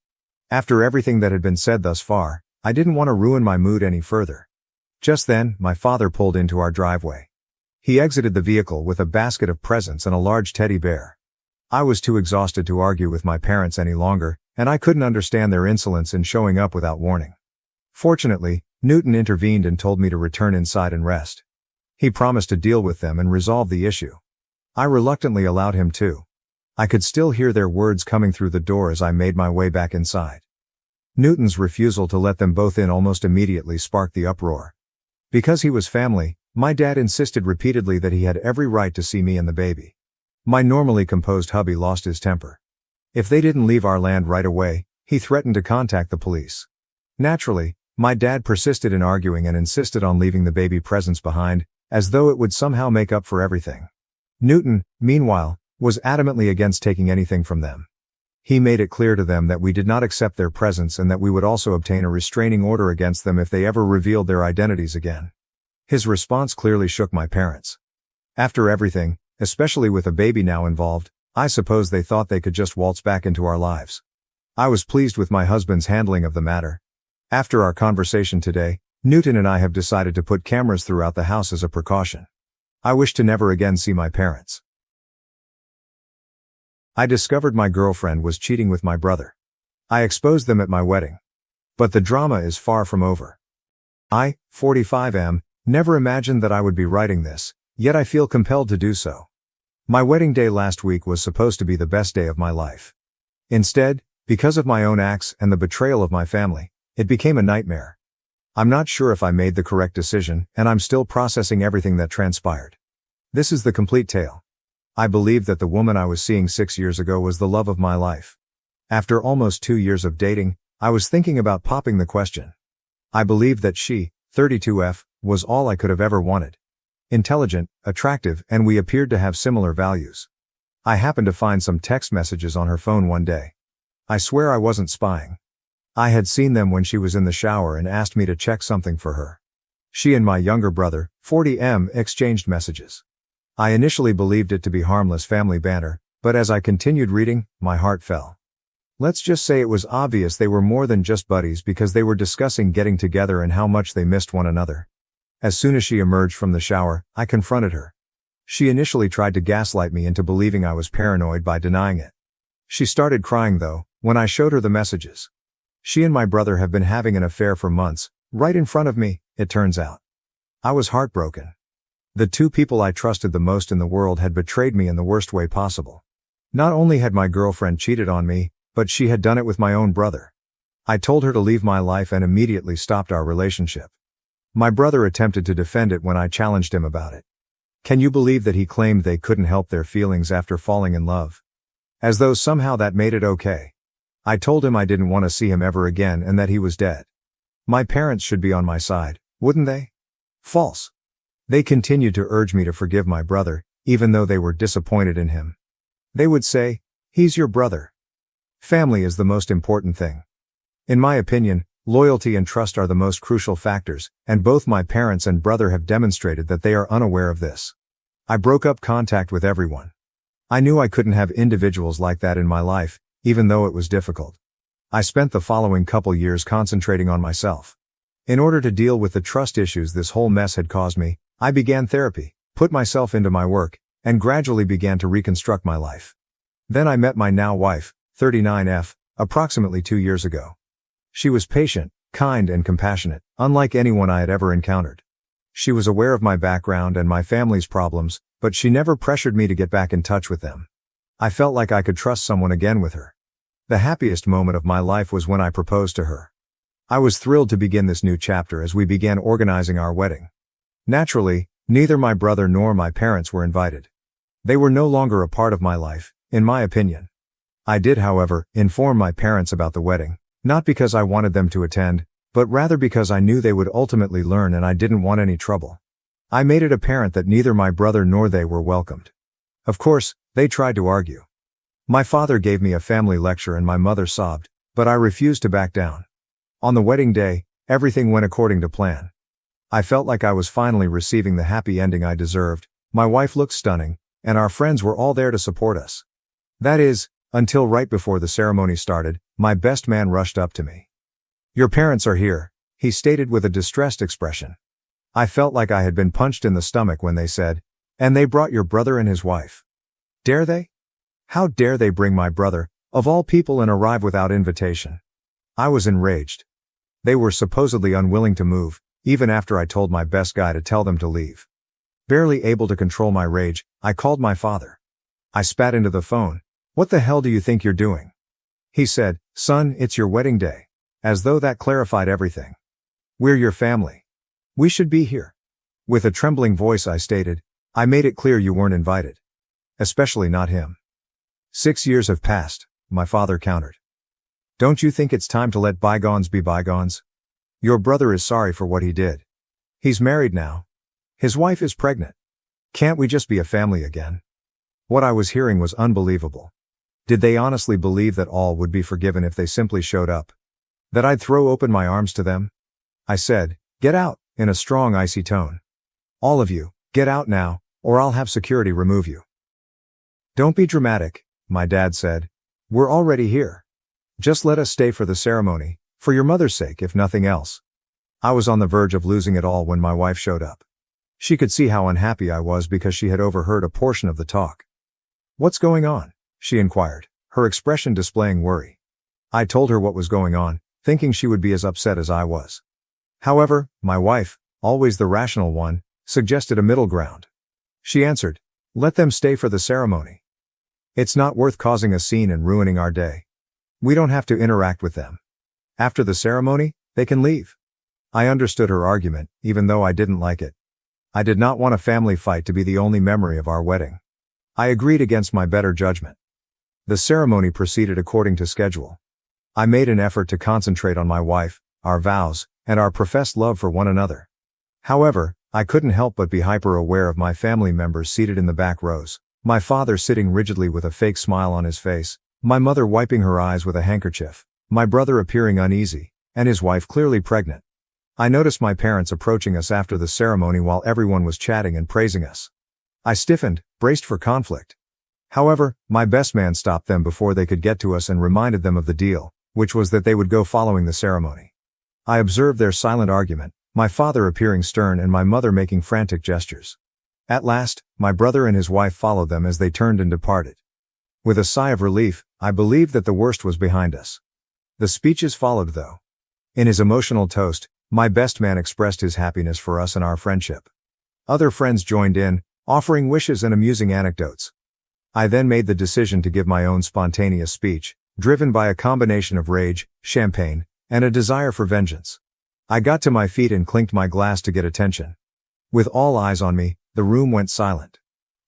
S1: After everything that had been said thus far, I didn't want to ruin my mood any further. Just then, my father pulled into our driveway. He exited the vehicle with a basket of presents and a large teddy bear. I was too exhausted to argue with my parents any longer, and I couldn't understand their insolence in showing up without warning. Fortunately, Newton intervened and told me to return inside and rest. He promised to deal with them and resolve the issue. I reluctantly allowed him to. I could still hear their words coming through the door as I made my way back inside. Newton's refusal to let them both in almost immediately sparked the uproar. Because he was family, my dad insisted repeatedly that he had every right to see me and the baby. My normally composed hubby lost his temper. If they didn't leave our land right away, he threatened to contact the police. Naturally, my dad persisted in arguing and insisted on leaving the baby presents behind, as though it would somehow make up for everything. Newton, meanwhile, was adamantly against taking anything from them. He made it clear to them that we did not accept their presents and that we would also obtain a restraining order against them if they ever revealed their identities again. His response clearly shook my parents. After everything, especially with a baby now involved, I suppose they thought they could just waltz back into our lives. I was pleased with my husband's handling of the matter. After our conversation today, Newton and I have decided to put cameras throughout the house as a precaution. I wish to never again see my parents. I discovered my girlfriend was cheating with my brother. I exposed them at my wedding. But the drama is far from over. I, 45, am, never imagined that I would be writing this, yet I feel compelled to do so. My wedding day last week was supposed to be the best day of my life. Instead, because of my own acts and the betrayal of my family, it became a nightmare. I'm not sure if I made the correct decision, and I'm still processing everything that transpired. This is the complete tale. I believed that the woman I was seeing 6 years ago was the love of my life. After almost 2 years of dating, I was thinking about popping the question. I believed that she, 32F, was all I could have ever wanted. Intelligent, attractive, and we appeared to have similar values. I happened to find some text messages on her phone one day. I swear I wasn't spying. I had seen them when she was in the shower and asked me to check something for her. She and my younger brother, 40M, exchanged messages. I initially believed it to be harmless family banter, but as I continued reading, my heart fell. Let's just say it was obvious they were more than just buddies because they were discussing getting together and how much they missed one another. As soon as she emerged from the shower, I confronted her. She initially tried to gaslight me into believing I was paranoid by denying it. She started crying though, when I showed her the messages. She and my brother have been having an affair for months, right in front of me, it turns out. I was heartbroken. The two people I trusted the most in the world had betrayed me in the worst way possible. Not only had my girlfriend cheated on me, but she had done it with my own brother. I told her to leave my life and immediately stopped our relationship. My brother attempted to defend it when I challenged him about it. Can you believe that he claimed they couldn't help their feelings after falling in love? As though somehow that made it okay. I told him I didn't want to see him ever again and that he was dead. My parents should be on my side, wouldn't they? False. They continued to urge me to forgive my brother, even though they were disappointed in him. They would say, "He's your brother." Family is the most important thing. In my opinion, loyalty and trust are the most crucial factors, and both my parents and brother have demonstrated that they are unaware of this. I broke up contact with everyone. I knew I couldn't have individuals like that in my life, even though it was difficult. I spent the following couple years concentrating on myself. In order to deal with the trust issues this whole mess had caused me, I began therapy, put myself into my work, and gradually began to reconstruct my life. Then I met my now wife, 39F, approximately 2 years ago. She was patient, kind, and compassionate, unlike anyone I had ever encountered. She was aware of my background and my family's problems, but she never pressured me to get back in touch with them. I felt like I could trust someone again with her. The happiest moment of my life was when I proposed to her. I was thrilled to begin this new chapter as we began organizing our wedding. Naturally, neither my brother nor my parents were invited. They were no longer a part of my life, in my opinion. I did, however, inform my parents about the wedding, not because I wanted them to attend, but rather because I knew they would ultimately learn and I didn't want any trouble. I made it apparent that neither my brother nor they were welcomed. Of course, they tried to argue. My father gave me a family lecture and my mother sobbed, but I refused to back down. On the wedding day, everything went according to plan. I felt like I was finally receiving the happy ending I deserved. My wife looked stunning, and our friends were all there to support us. That is, until right before the ceremony started, my best man rushed up to me. "Your parents are here," he stated with a distressed expression. I felt like I had been punched in the stomach when they said, "And they brought your brother and his wife." Dare they? How dare they bring my brother, of all people, and arrive without invitation? I was enraged. They were supposedly unwilling to move, even after I told my best guy to tell them to leave. Barely able to control my rage, I called my father. I spat into the phone. "What the hell do you think you're doing?" He said, "Son, it's your wedding day." As though that clarified everything. "We're your family. We should be here." With a trembling voice I stated, "I made it clear you weren't invited. Especially not him." 6 years have passed, my father countered. "Don't you think it's time to let bygones be bygones? Your brother is sorry for what he did. He's married now. His wife is pregnant. Can't we just be a family again?" What I was hearing was unbelievable. Did they honestly believe that all would be forgiven if they simply showed up? That I'd throw open my arms to them? I said, "Get out," in a strong, icy tone. "All of you, get out now, or I'll have security remove you." "Don't be dramatic," my dad said. "We're already here. Just let us stay for the ceremony, for your mother's sake if nothing else." I was on the verge of losing it all when my wife showed up. She could see how unhappy I was because she had overheard a portion of the talk. "What's going on?" she inquired, her expression displaying worry. I told her what was going on, thinking she would be as upset as I was. However, my wife, always the rational one, suggested a middle ground. She answered, "Let them stay for the ceremony. It's not worth causing a scene and ruining our day. We don't have to interact with them. After the ceremony, they can leave." I understood her argument, even though I didn't like it. I did not want a family fight to be the only memory of our wedding. I agreed against my better judgment. The ceremony proceeded according to schedule. I made an effort to concentrate on my wife, our vows, and our professed love for one another. However, I couldn't help but be hyper-aware of my family members seated in the back rows, my father sitting rigidly with a fake smile on his face, my mother wiping her eyes with a handkerchief, my brother appearing uneasy, and his wife clearly pregnant. I noticed my parents approaching us after the ceremony while everyone was chatting and praising us. I stiffened, braced for conflict. However, my best man stopped them before they could get to us and reminded them of the deal, which was that they would go following the ceremony. I observed their silent argument, my father appearing stern and my mother making frantic gestures. At last, my brother and his wife followed them as they turned and departed. With a sigh of relief, I believed that the worst was behind us. The speeches followed though. In his emotional toast, my best man expressed his happiness for us and our friendship. Other friends joined in, offering wishes and amusing anecdotes. I then made the decision to give my own spontaneous speech, driven by a combination of rage, champagne, and a desire for vengeance. I got to my feet and clinked my glass to get attention. With all eyes on me, the room went silent.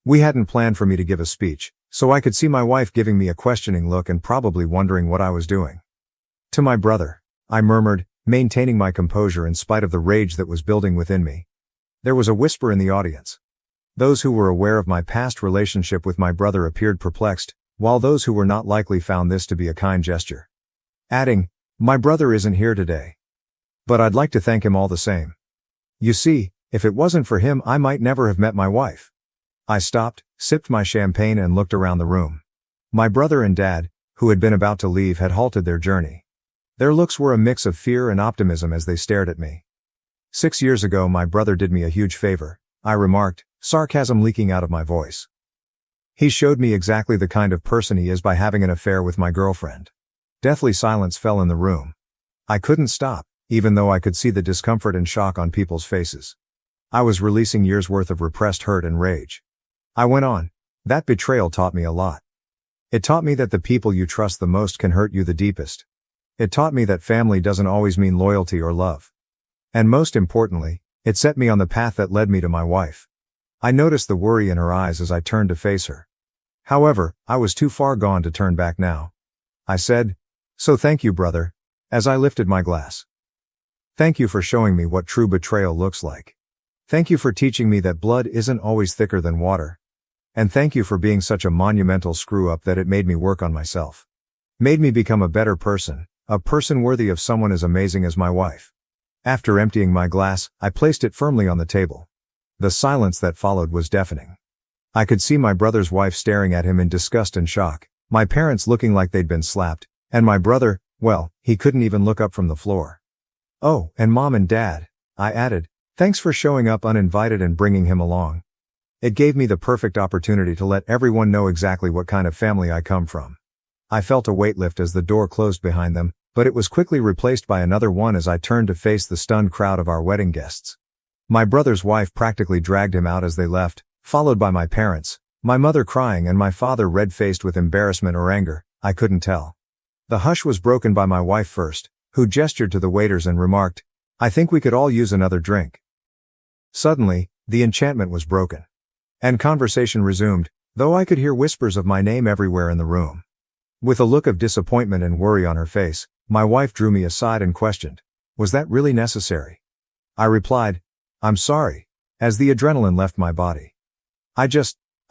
S1: We hadn't planned for me to give a speech, so I could see my wife giving me a questioning look and probably wondering what I was doing. "To my brother," I murmured, maintaining my composure in spite of the rage that was building within me. There was a whisper in the audience. Those who were aware of my past relationship with my brother appeared perplexed, while those who were not likely found this to be a kind gesture. Adding, "My brother isn't here today. But I'd like to thank him all the same. You see, if it wasn't for him I might never have met my wife." I stopped, sipped my champagne and looked around the room. My brother and dad, who had been about to leave, had halted their journey. Their looks were a mix of fear and optimism as they stared at me. 6 years ago my brother did me a huge favor, I remarked, sarcasm leaking out of my voice. He showed me exactly the kind of person he is by having an affair with my girlfriend. Deathly silence fell in the room. I couldn't stop, even though I could see the discomfort and shock on people's faces. I was releasing years' worth of repressed hurt and rage. I went on. That betrayal taught me a lot. It taught me that the people you trust the most can hurt you the deepest. It taught me that family doesn't always mean loyalty or love. And most importantly, it set me on the path that led me to my wife. I noticed the worry in her eyes as I turned to face her. However, I was too far gone to turn back now. I said, "So thank you, brother," as I lifted my glass. Thank you for showing me what true betrayal looks like. Thank you for teaching me that blood isn't always thicker than water. And thank you for being such a monumental screw-up that it made me work on myself. Made me become a better person, a person worthy of someone as amazing as my wife. After emptying my glass, I placed it firmly on the table. The silence that followed was deafening. I could see my brother's wife staring at him in disgust and shock, my parents looking like they'd been slapped, and my brother, well, he couldn't even look up from the floor. "Oh, and Mom and Dad," I added, "thanks for showing up uninvited and bringing him along." It gave me the perfect opportunity to let everyone know exactly what kind of family I come from. I felt a weight lift as the door closed behind them, but it was quickly replaced by another one as I turned to face the stunned crowd of our wedding guests. My brother's wife practically dragged him out as they left, followed by my parents, my mother crying and my father red-faced with embarrassment or anger, I couldn't tell. The hush was broken by my wife first, who gestured to the waiters and remarked, "I think we could all use another drink." Suddenly, the enchantment was broken. And conversation resumed, though I could hear whispers of my name everywhere in the room. With a look of disappointment and worry on her face, my wife drew me aside and questioned, "Was that really necessary?" I replied, "I'm sorry," as the adrenaline left my body. I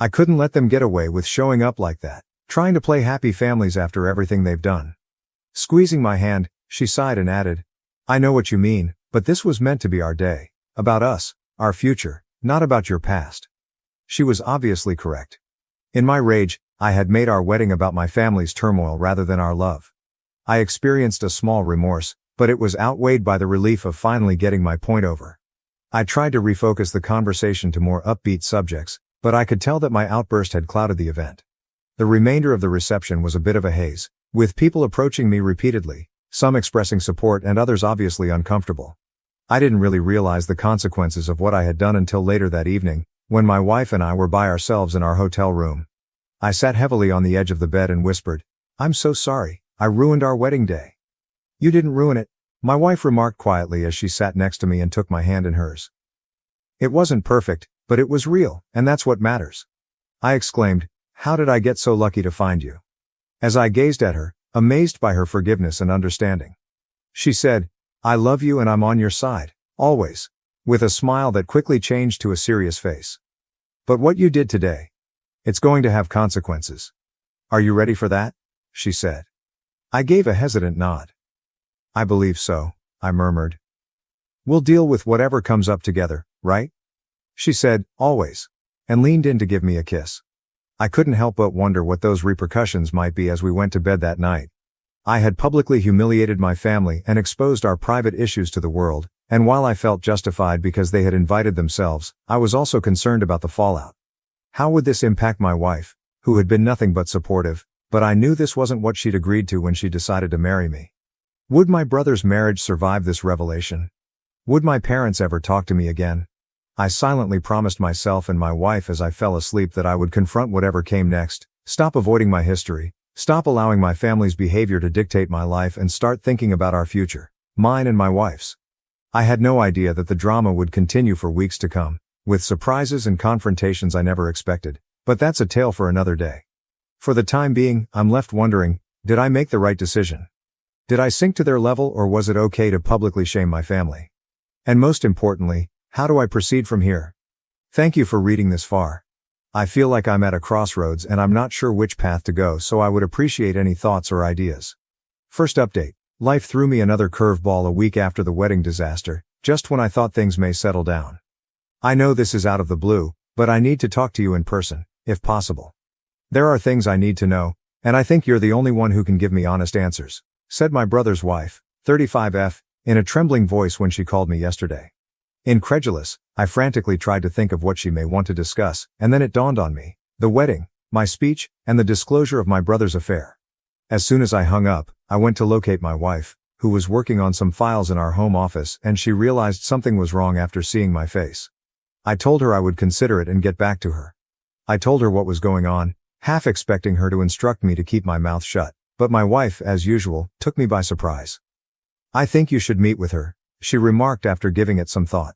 S1: couldn't let them get away with showing up like that, trying to play happy families after everything they've done. Squeezing my hand, she sighed and added, "I know what you mean, but this was meant to be our day. About us, our future, not about your past." She was obviously correct. In my rage, I had made our wedding about my family's turmoil rather than our love. I experienced a small remorse, but it was outweighed by the relief of finally getting my point over. I tried to refocus the conversation to more upbeat subjects, but I could tell that my outburst had clouded the event. The remainder of the reception was a bit of a haze, with people approaching me repeatedly, some expressing support and others obviously uncomfortable. I didn't really realize the consequences of what I had done until later that evening, when my wife and I were by ourselves in our hotel room. I sat heavily on the edge of the bed and whispered, "I'm so sorry, I ruined our wedding day." "You didn't ruin it," my wife remarked quietly as she sat next to me and took my hand in hers. "It wasn't perfect, but it was real, and that's what matters." I exclaimed, "How did I get so lucky to find you?" As I gazed at her, amazed by her forgiveness and understanding. She said, "I love you and I'm on your side, always," with a smile that quickly changed to a serious face. "But what you did today, it's going to have consequences. Are you ready for that?" she said. I gave a hesitant nod. "I believe so," I murmured. "We'll deal with whatever comes up together, right?" she said, "Always," and leaned in to give me a kiss. I couldn't help but wonder what those repercussions might be as we went to bed that night. I had publicly humiliated my family and exposed our private issues to the world, and while I felt justified because they had invited themselves, I was also concerned about the fallout. How would this impact my wife, who had been nothing but supportive, but I knew this wasn't what she'd agreed to when she decided to marry me. Would my brother's marriage survive this revelation? Would my parents ever talk to me again? I silently promised myself and my wife as I fell asleep that I would confront whatever came next, stop avoiding my history, stop allowing my family's behavior to dictate my life and start thinking about our future, mine and my wife's. I had no idea that the drama would continue for weeks to come, with surprises and confrontations I never expected, but that's a tale for another day. For the time being, I'm left wondering, did I make the right decision? Did I sink to their level or was it okay to publicly shame my family? And most importantly, how do I proceed from here? Thank you for reading this far. I feel like I'm at a crossroads and I'm not sure which path to go, so I would appreciate any thoughts or ideas. First update. Life threw me another curveball a week after the wedding disaster, just when I thought things may settle down. I know this is out of the blue, but I need to talk to you in person, if possible. There are things I need to know, and I think you're the only one who can give me honest answers, said my brother's wife, 35F, in a trembling voice when she called me yesterday. Incredulous, I frantically tried to think of what she may want to discuss, and then it dawned on me. The wedding. my speech, and the disclosure of my brother's affair. As soon as I hung up, I went to locate my wife, who was working on some files in our home office, and she realized something was wrong after seeing my face. I told her I would consider it and get back to her. I told her what was going on, half expecting her to instruct me to keep my mouth shut, but my wife, as usual, took me by surprise. "I think you should meet with her," she remarked after giving it some thought.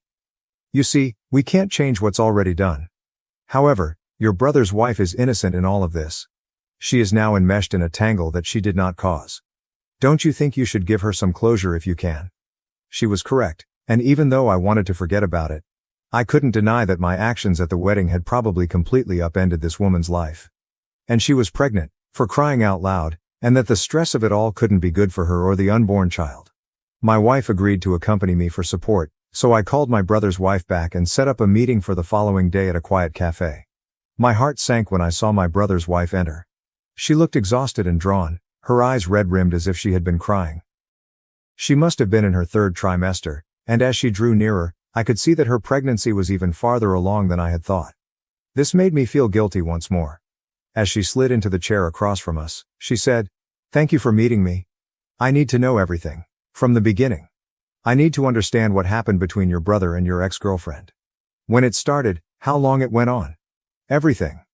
S1: "You see, we can't change what's already done. However, your brother's wife is innocent in all of this. She is now enmeshed in a tangle that she did not cause. Don't you think you should give her some closure if you can?" She was correct, and even though I wanted to forget about it, I couldn't deny that my actions at the wedding had probably completely upended this woman's life. And she was pregnant, for crying out loud, and that the stress of it all couldn't be good for her or the unborn child. My wife agreed to accompany me for support, so I called my brother's wife back and set up a meeting for the following day at a quiet cafe. My heart sank when I saw my brother's wife enter. She looked exhausted and drawn, her eyes red-rimmed as if she had been crying. She must have been in her third trimester, and as she drew nearer, I could see that her pregnancy was even farther along than I had thought. This made me feel guilty once more. As she slid into the chair across from us, she said, "Thank you for meeting me. I need to know everything, from the beginning. I need to understand what happened between your brother and your ex-girlfriend. When it started, how long it went on. Everything."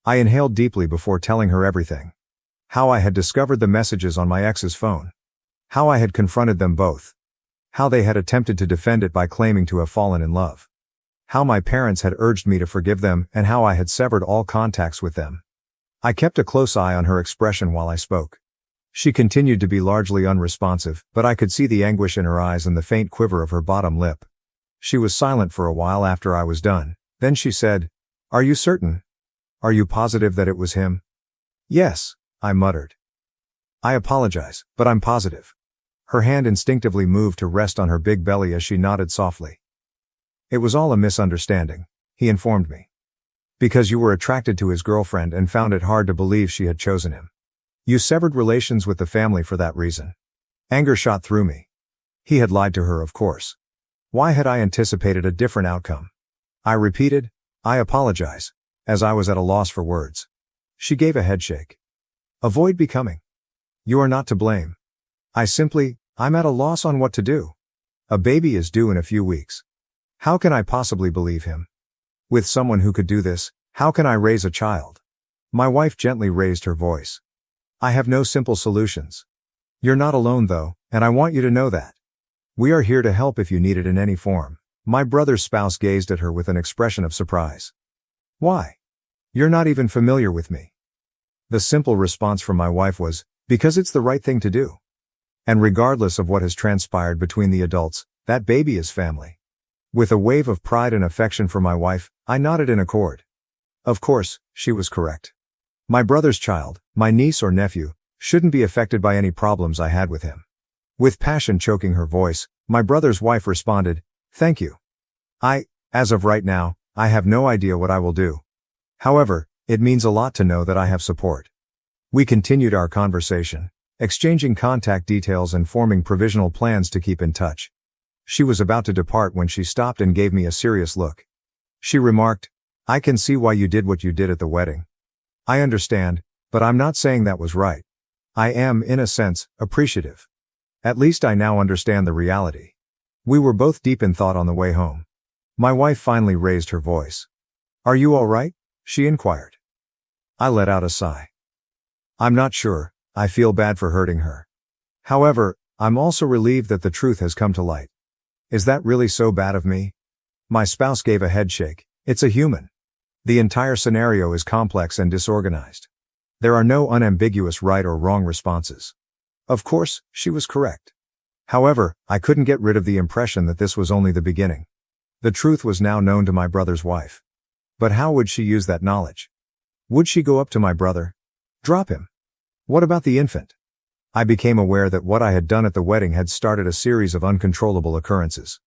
S1: I inhaled deeply before telling her everything. How I had discovered the messages on my ex's phone. How I had confronted them both. How they had attempted to defend it by claiming to have fallen in love. How my parents had urged me to forgive them and how I had severed all contacts with them. I kept a close eye on her expression while I spoke. She continued to be largely unresponsive, but I could see the anguish in her eyes and the faint quiver of her bottom lip. She was silent for a while after I was done, then she said, "Are you certain? Are you positive that it was him?" "Yes," I muttered. "I apologize, but I'm positive." Her hand instinctively moved to rest on her big belly as she nodded softly. "It was all a misunderstanding," he informed me. "Because you were attracted to his girlfriend and found it hard to believe she had chosen him. You severed relations with the family for that reason." Anger shot through me. He had lied to her, of course. Why had I anticipated a different outcome? I repeated, "I apologize," as I was at a loss for words. She gave a headshake. "Avoid becoming. You are not to blame. I'm at a loss on what to do. A baby is due in a few weeks. How can I possibly believe him? With someone who could do this, how can I raise a child?" My wife gently raised her voice. "I have no simple solutions. You're not alone though, and I want you to know that. We are here to help if you need it in any form." My brother's spouse gazed at her with an expression of surprise. "Why? You're not even familiar with me." The simple response from my wife was, "Because it's the right thing to do. And regardless of what has transpired between the adults, that baby is family." With a wave of pride and affection for my wife, I nodded in accord. Of course, she was correct. My brother's child, my niece or nephew, shouldn't be affected by any problems I had with him. With passion choking her voice, my brother's wife responded, "Thank you. As of right now, I have no idea what I will do. However, it means a lot to know that I have support." We continued our conversation, exchanging contact details and forming provisional plans to keep in touch. She was about to depart when she stopped and gave me a serious look. She remarked, "I can see why you did what you did at the wedding. I understand, but I'm not saying that was right. I am, in a sense, appreciative. At least I now understand the reality." We were both deep in thought on the way home. My wife finally raised her voice. "Are you all right?" she inquired. I let out a sigh. "I'm not sure. I feel bad for hurting her. However, I'm also relieved that the truth has come to light." "Is that really so bad of me?" My spouse gave a headshake. "It's a human. The entire scenario is complex and disorganized. There are no unambiguous right or wrong responses." Of course, she was correct. However, I couldn't get rid of the impression that this was only the beginning. The truth was now known to my brother's wife. But how would she use that knowledge? Would she go up to my brother? Drop him? What about the infant? I became aware that what I had done at the wedding had started a series of uncontrollable occurrences.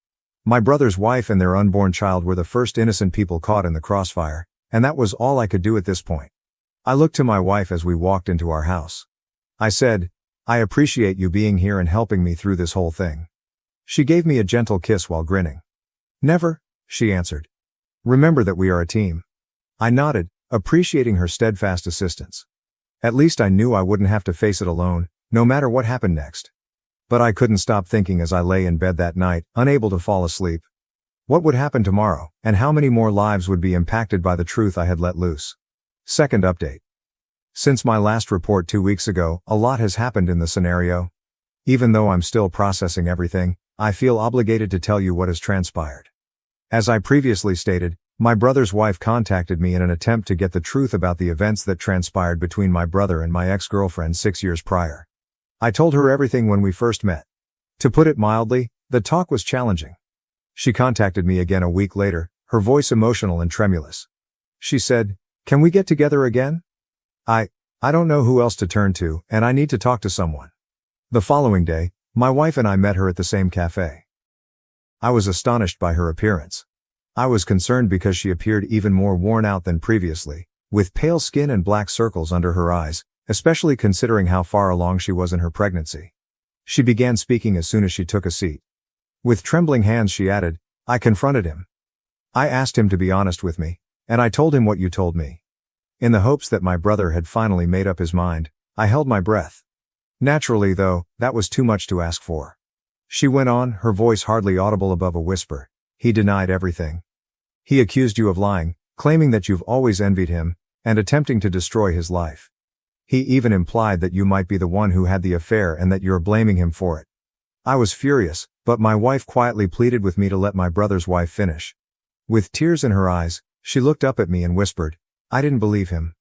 S1: My brother's wife and their unborn child were the first innocent people caught in the crossfire, and that was all I could do at this point. I looked to my wife as we walked into our house. I said, "I appreciate you being here and helping me through this whole thing." She gave me a gentle kiss while grinning. "Never," she answered. "Remember that we are a team." I nodded, appreciating her steadfast assistance. At least I knew I wouldn't have to face it alone, no matter what happened next. But I couldn't stop thinking as I lay in bed that night, unable to fall asleep. What would happen tomorrow, and how many more lives would be impacted by the truth I had let loose? Second update. Since my last report 2 weeks ago, a lot has happened in the scenario. Even though I'm still processing everything, I feel obligated to tell you what has transpired. As I previously stated, my brother's wife contacted me in an attempt to get the truth about the events that transpired between my brother and my ex-girlfriend 6 years prior. I told her everything when we first met. To put it mildly, the talk was challenging. She contacted me again a week later, her voice emotional and tremulous. She said, "Can we get together again? I don't know who else to turn to, and I need to talk to someone." The following day, my wife and I met her at the same cafe. I was astonished by her appearance. I was concerned because she appeared even more worn out than previously, with pale skin and black circles under her eyes, especially considering how far along she was in her pregnancy. She began speaking as soon as she took a seat. With trembling hands she added, "I confronted him. I asked him to be honest with me, and I told him what you told me." In the hopes that my brother had finally made up his mind, I held my breath. Naturally, though, that was too much to ask for. She went on, her voice hardly audible above a whisper. "He denied everything. He accused you of lying, claiming that you've always envied him, and attempting to destroy his life. He even implied that you might be the one who had the affair and that you're blaming him for it." I was furious, but my wife quietly pleaded with me to let my brother's wife finish. With tears in her eyes, she looked up at me and whispered, "I didn't believe him.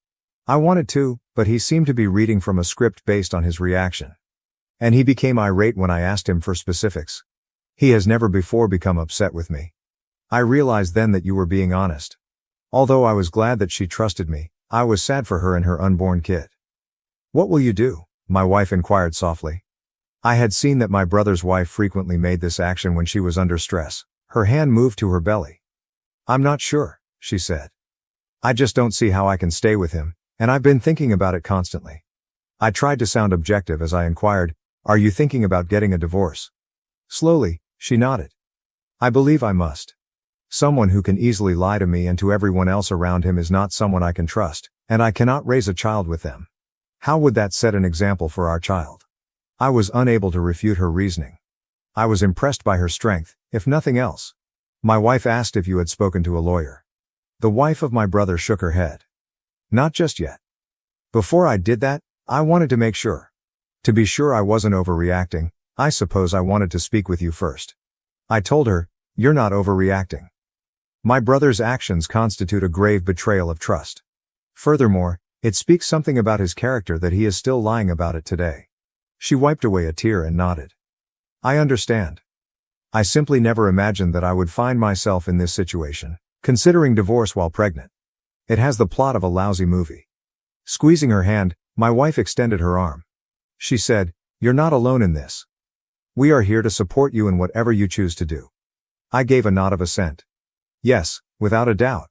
S1: I wanted to, but he seemed to be reading from a script based on his reaction. And he became irate when I asked him for specifics. He has never before become upset with me. I realized then that you were being honest." Although I was glad that she trusted me, I was sad for her and her unborn kid. "What will you do?" my wife inquired softly. I had seen that my brother's wife frequently made this action when she was under stress. Her hand moved to her belly. "I'm not sure," she said. "I just don't see how I can stay with him, and I've been thinking about it constantly." I tried to sound objective as I inquired, "Are you thinking about getting a divorce?" Slowly, she nodded. "I believe I must. Someone who can easily lie to me and to everyone else around him is not someone I can trust, and I cannot raise a child with them. How would that set an example for our child?" I was unable to refute her reasoning. I was impressed by her strength, if nothing else. My wife asked if you had spoken to a lawyer. The wife of my brother shook her head. "Not just yet. Before I did that, I wanted to make sure. To be sure I wasn't overreacting, I suppose I wanted to speak with you first." I told her, "You're not overreacting. My brother's actions constitute a grave betrayal of trust. Furthermore, it speaks something about his character that he is still lying about it today." She wiped away a tear and nodded. "I understand. I simply never imagined that I would find myself in this situation, considering divorce while pregnant. It has the plot of a lousy movie." Squeezing her hand, my wife extended her arm. She said, "You're not alone in this. We are here to support you in whatever you choose to do." I gave a nod of assent. "Yes, without a doubt.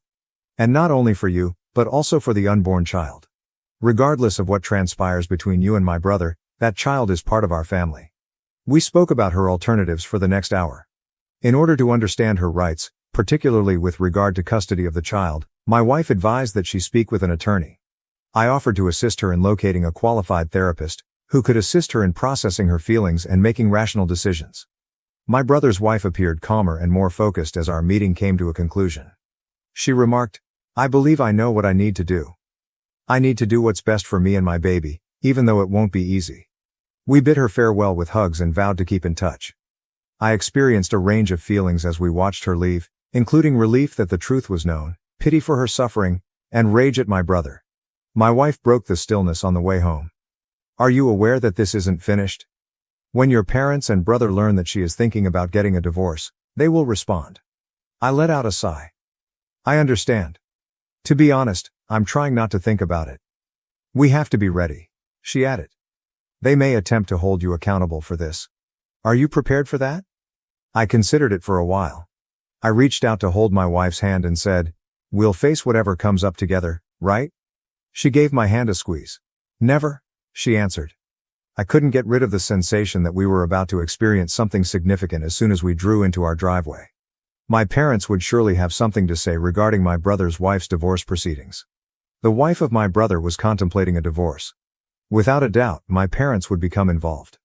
S1: And not only for you, but also for the unborn child. Regardless of what transpires between you and my brother, that child is part of our family." We spoke about her alternatives for the next hour. In order to understand her rights, particularly with regard to custody of the child, my wife advised that she speak with an attorney. I offered to assist her in locating a qualified therapist, who could assist her in processing her feelings and making rational decisions. My brother's wife appeared calmer and more focused as our meeting came to a conclusion. She remarked, "I believe I know what I need to do. I need to do what's best for me and my baby, even though it won't be easy." We bid her farewell with hugs and vowed to keep in touch. I experienced a range of feelings as we watched her leave, including relief that the truth was known, pity for her suffering, and rage at my brother. My wife broke the stillness on the way home. "Are you aware that this isn't finished? When your parents and brother learn that she is thinking about getting a divorce, they will respond." I let out a sigh. "I understand. To be honest, I'm trying not to think about it. We have to be ready," she added. "They may attempt to hold you accountable for this. Are you prepared for that?" I considered it for a while. I reached out to hold my wife's hand and said, "We'll face whatever comes up together, right?" She gave my hand a squeeze. "Never," she answered. I couldn't get rid of the sensation that we were about to experience something significant as soon as we drew into our driveway. My parents would surely have something to say regarding my brother's wife's divorce proceedings. The wife of my brother was contemplating a divorce. Without a doubt, my parents would become involved.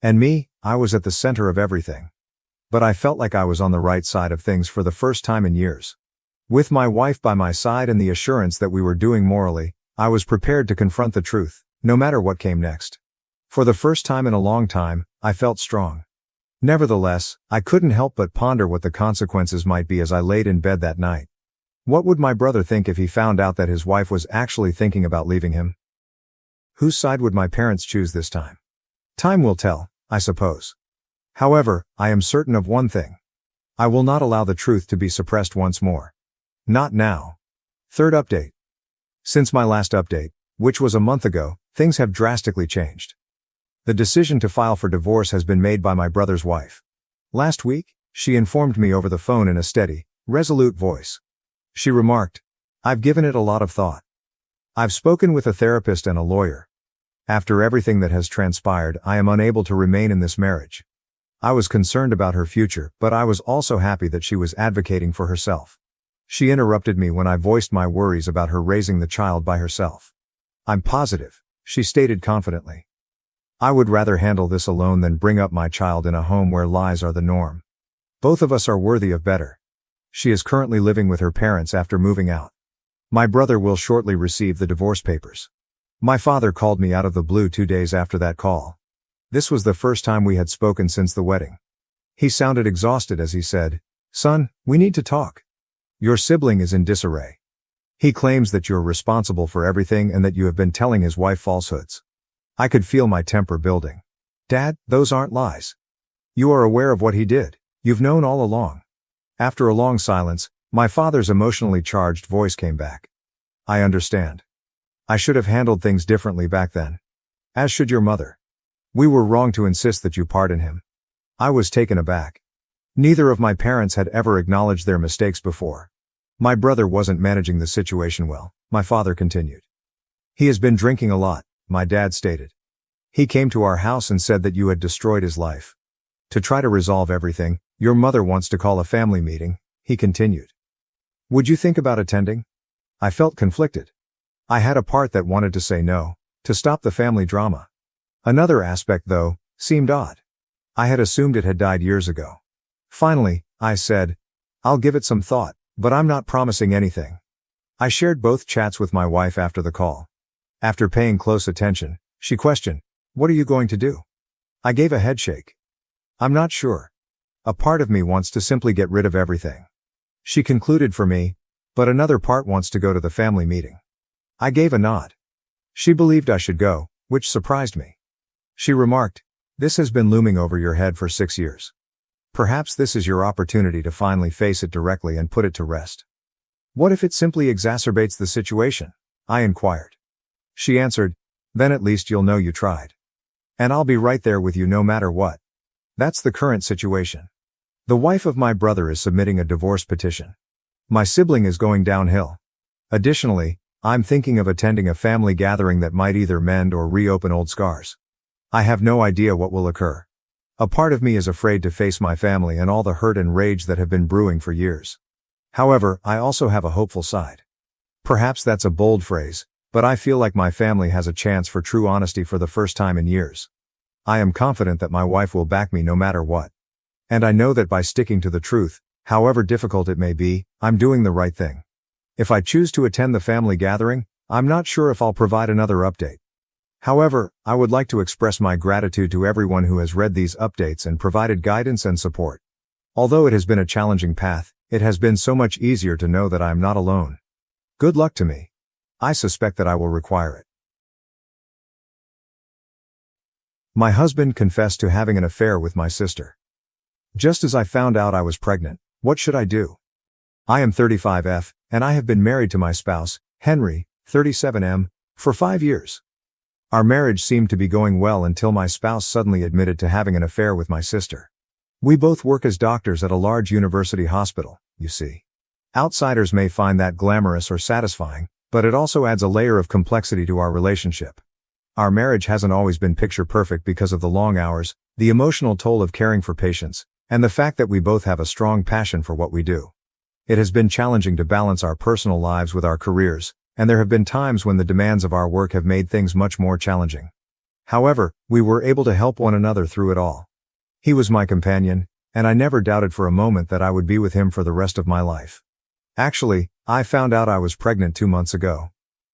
S1: And me, I was at the center of everything. But I felt like I was on the right side of things for the first time in years. With my wife by my side and the assurance that we were doing morally, I was prepared to confront the truth, no matter what came next. For the first time in a long time, I felt strong. Nevertheless, I couldn't help but ponder what the consequences might be as I laid in bed that night. What would my brother think if he found out that his wife was actually thinking about leaving him? Whose side would my parents choose this time? Time will tell, I suppose. However, I am certain of one thing. I will not allow the truth to be suppressed once more. Not now. Third update. Since my last update, which was a month ago, things have drastically changed. The decision to file for divorce has been made by my brother's wife. Last week, she informed me over the phone in a steady, resolute voice. She remarked, "I've given it a lot of thought. I've spoken with a therapist and a lawyer. After everything that has transpired, I am unable to remain in this marriage." I was concerned about her future, but I was also happy that she was advocating for herself. She interrupted me when I voiced my worries about her raising the child by herself. "I'm positive," she stated confidently. "I would rather handle this alone than bring up my child in a home where lies are the norm. Both of us are worthy of better." She is currently living with her parents after moving out. My brother will shortly receive the divorce papers. My father called me out of the blue 2 days after that call. This was the first time we had spoken since the wedding. He sounded exhausted as he said, "Son, we need to talk. Your sibling is in disarray. He claims that you're responsible for everything and that you have been telling his wife falsehoods." I could feel my temper building. "Dad, those aren't lies. You are aware of what he did. You've known all along." After a long silence, my father's emotionally charged voice came back. "I understand. I should have handled things differently back then. As should your mother. We were wrong to insist that you pardon him." I was taken aback. Neither of my parents had ever acknowledged their mistakes before. "My brother wasn't managing the situation well," my father continued. "He has been drinking a lot," my dad stated. "He came to our house and said that you had destroyed his life. To try to resolve everything, your mother wants to call a family meeting," he continued. "Would you think about attending?" I felt conflicted. I had a part that wanted to say no, to stop the family drama. Another aspect, though, seemed odd. I had assumed it had died years ago. Finally, I said, "I'll give it some thought, but I'm not promising anything." I shared both chats with my wife after the call. After paying close attention, she questioned, "What are you going to do?" I gave a headshake. "I'm not sure. A part of me wants to simply get rid of everything." She concluded for me, "But another part wants to go to the family meeting." I gave a nod. She believed I should go, which surprised me. She remarked, "This has been looming over your head for 6 years. Perhaps this is your opportunity to finally face it directly and put it to rest." "What if it simply exacerbates the situation?" I inquired. She answered, "Then at least you'll know you tried. And I'll be right there with you no matter what." That's the current situation. The wife of my brother is submitting a divorce petition. My sibling is going downhill. Additionally, I'm thinking of attending a family gathering that might either mend or reopen old scars. I have no idea what will occur. A part of me is afraid to face my family and all the hurt and rage that have been brewing for years. However, I also have a hopeful side. Perhaps that's a bold phrase, but I feel like my family has a chance for true honesty for the first time in years. I am confident that my wife will back me no matter what. And I know that by sticking to the truth, however difficult it may be, I'm doing the right thing. If I choose to attend the family gathering, I'm not sure if I'll provide another update. However, I would like to express my gratitude to everyone who has read these updates and provided guidance and support. Although it has been a challenging path, it has been so much easier to know that I am not alone. Good luck to me. I suspect that I will require it. My husband confessed to having an affair with my sister. Just as I found out I was pregnant, what should I do? I am 35F, and I have been married to my spouse, Henry, 37M, for 5 years. Our marriage seemed to be going well until my spouse suddenly admitted to having an affair with my sister. We both work as doctors at a large university hospital, you see. Outsiders may find that glamorous or satisfying, but it also adds a layer of complexity to our relationship. Our marriage hasn't always been picture perfect because of the long hours, the emotional toll of caring for patients, and the fact that we both have a strong passion for what we do. It has been challenging to balance our personal lives with our careers, and there have been times when the demands of our work have made things much more challenging. However, we were able to help one another through it all. He was my companion, and I never doubted for a moment that I would be with him for the rest of my life. Actually, I found out I was pregnant 2 months ago.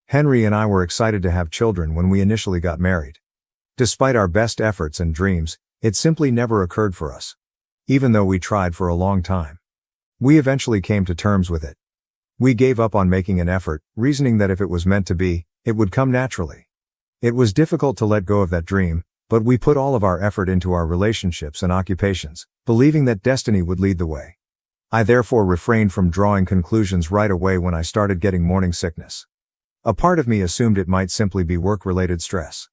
S1: Henry and I were excited to have children when we initially got married. Despite our best efforts and dreams, it simply never occurred for us. Even though we tried for a long time. We eventually came to terms with it. We gave up on making an effort, reasoning that if it was meant to be, it would come naturally. It was difficult to let go of that dream, but we put all of our effort into our relationships and occupations, believing that destiny would lead the way. I therefore refrained from drawing conclusions right away when I started getting morning sickness. A part of me assumed it might simply be work-related stress.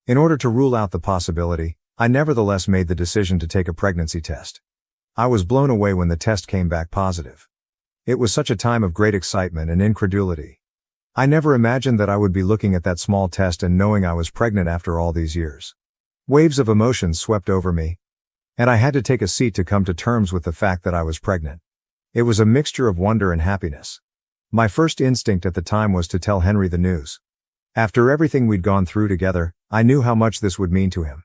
S1: In order to rule out the possibility, I nevertheless made the decision to take a pregnancy test. I was blown away when the test came back positive. It was such a time of great excitement and incredulity. I never imagined that I would be looking at that small test and knowing I was pregnant after all these years. Waves of emotions swept over me, and I had to take a seat to come to terms with the fact that I was pregnant. It was a mixture of wonder and happiness. My first instinct at the time was to tell Henry the news. After everything we'd gone through together, I knew how much this would mean to him.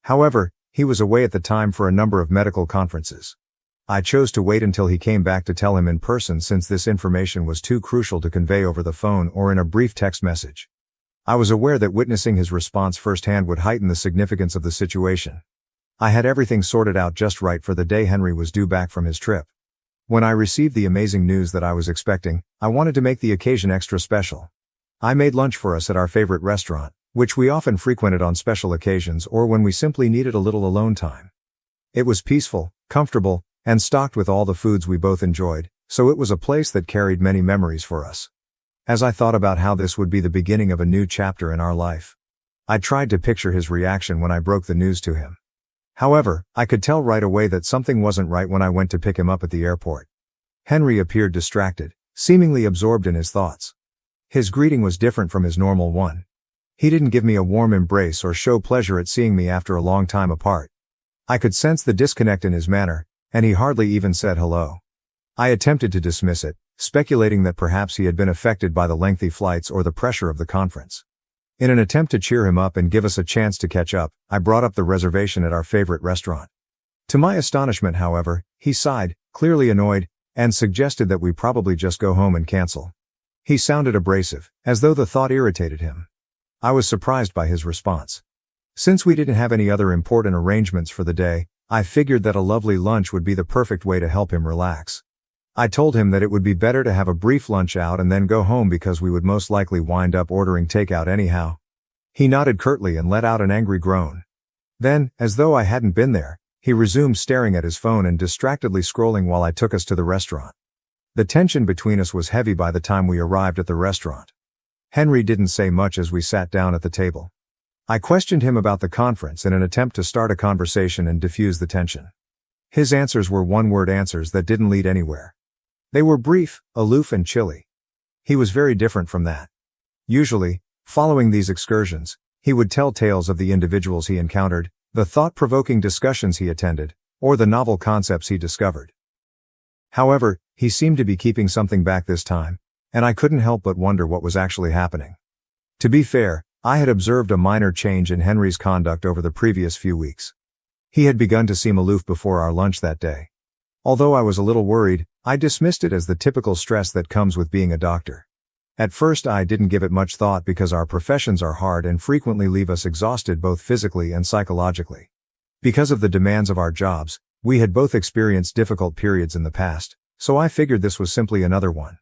S1: However, he was away at the time for a number of medical conferences. I chose to wait until he came back to tell him in person since this information was too crucial to convey over the phone or in a brief text message. I was aware that witnessing his response firsthand would heighten the significance of the situation. I had everything sorted out just right for the day Henry was due back from his trip. When I received the amazing news that I was expecting, I wanted to make the occasion extra special. I made lunch for us at our favorite restaurant, which we often frequented on special occasions or when we simply needed a little alone time. It was peaceful, comfortable, and stocked with all the foods we both enjoyed, so it was a place that carried many memories for us. As I thought about how this would be the beginning of a new chapter in our life, I tried to picture his reaction when I broke the news to him. However, I could tell right away that something wasn't right when I went to pick him up at the airport. Henry appeared distracted, seemingly absorbed in his thoughts. His greeting was different from his normal one. He didn't give me a warm embrace or show pleasure at seeing me after a long time apart. I could sense the disconnect in his manner, and he hardly even said hello. I attempted to dismiss it, speculating that perhaps he had been affected by the lengthy flights or the pressure of the conference. In an attempt to cheer him up and give us a chance to catch up, I brought up the reservation at our favorite restaurant. To my astonishment, however, he sighed, clearly annoyed, and suggested that we probably just go home and cancel. He sounded abrasive, as though the thought irritated him. I was surprised by his response. Since we didn't have any other important arrangements for the day, I figured that a lovely lunch would be the perfect way to help him relax. I told him that it would be better to have a brief lunch out and then go home because we would most likely wind up ordering takeout anyhow. He nodded curtly and let out an angry groan. Then, as though I hadn't been there, he resumed staring at his phone and distractedly scrolling while I took us to the restaurant. The tension between us was heavy by the time we arrived at the restaurant. Henry didn't say much as we sat down at the table. I questioned him about the conference in an attempt to start a conversation and diffuse the tension. His answers were one-word answers that didn't lead anywhere. They were brief, aloof and chilly. He was very different from that. Usually, following these excursions, he would tell tales of the individuals he encountered, the thought-provoking discussions he attended, or the novel concepts he discovered. However, he seemed to be keeping something back this time, and I couldn't help but wonder what was actually happening. To be fair, I had observed a minor change in Henry's conduct over the previous few weeks. He had begun to seem aloof before our lunch that day. Although I was a little worried, I dismissed it as the typical stress that comes with being a doctor. At first I didn't give it much thought because our professions are hard and frequently leave us exhausted both physically and psychologically. Because of the demands of our jobs, we had both experienced difficult periods in the past, so I figured this was simply another one.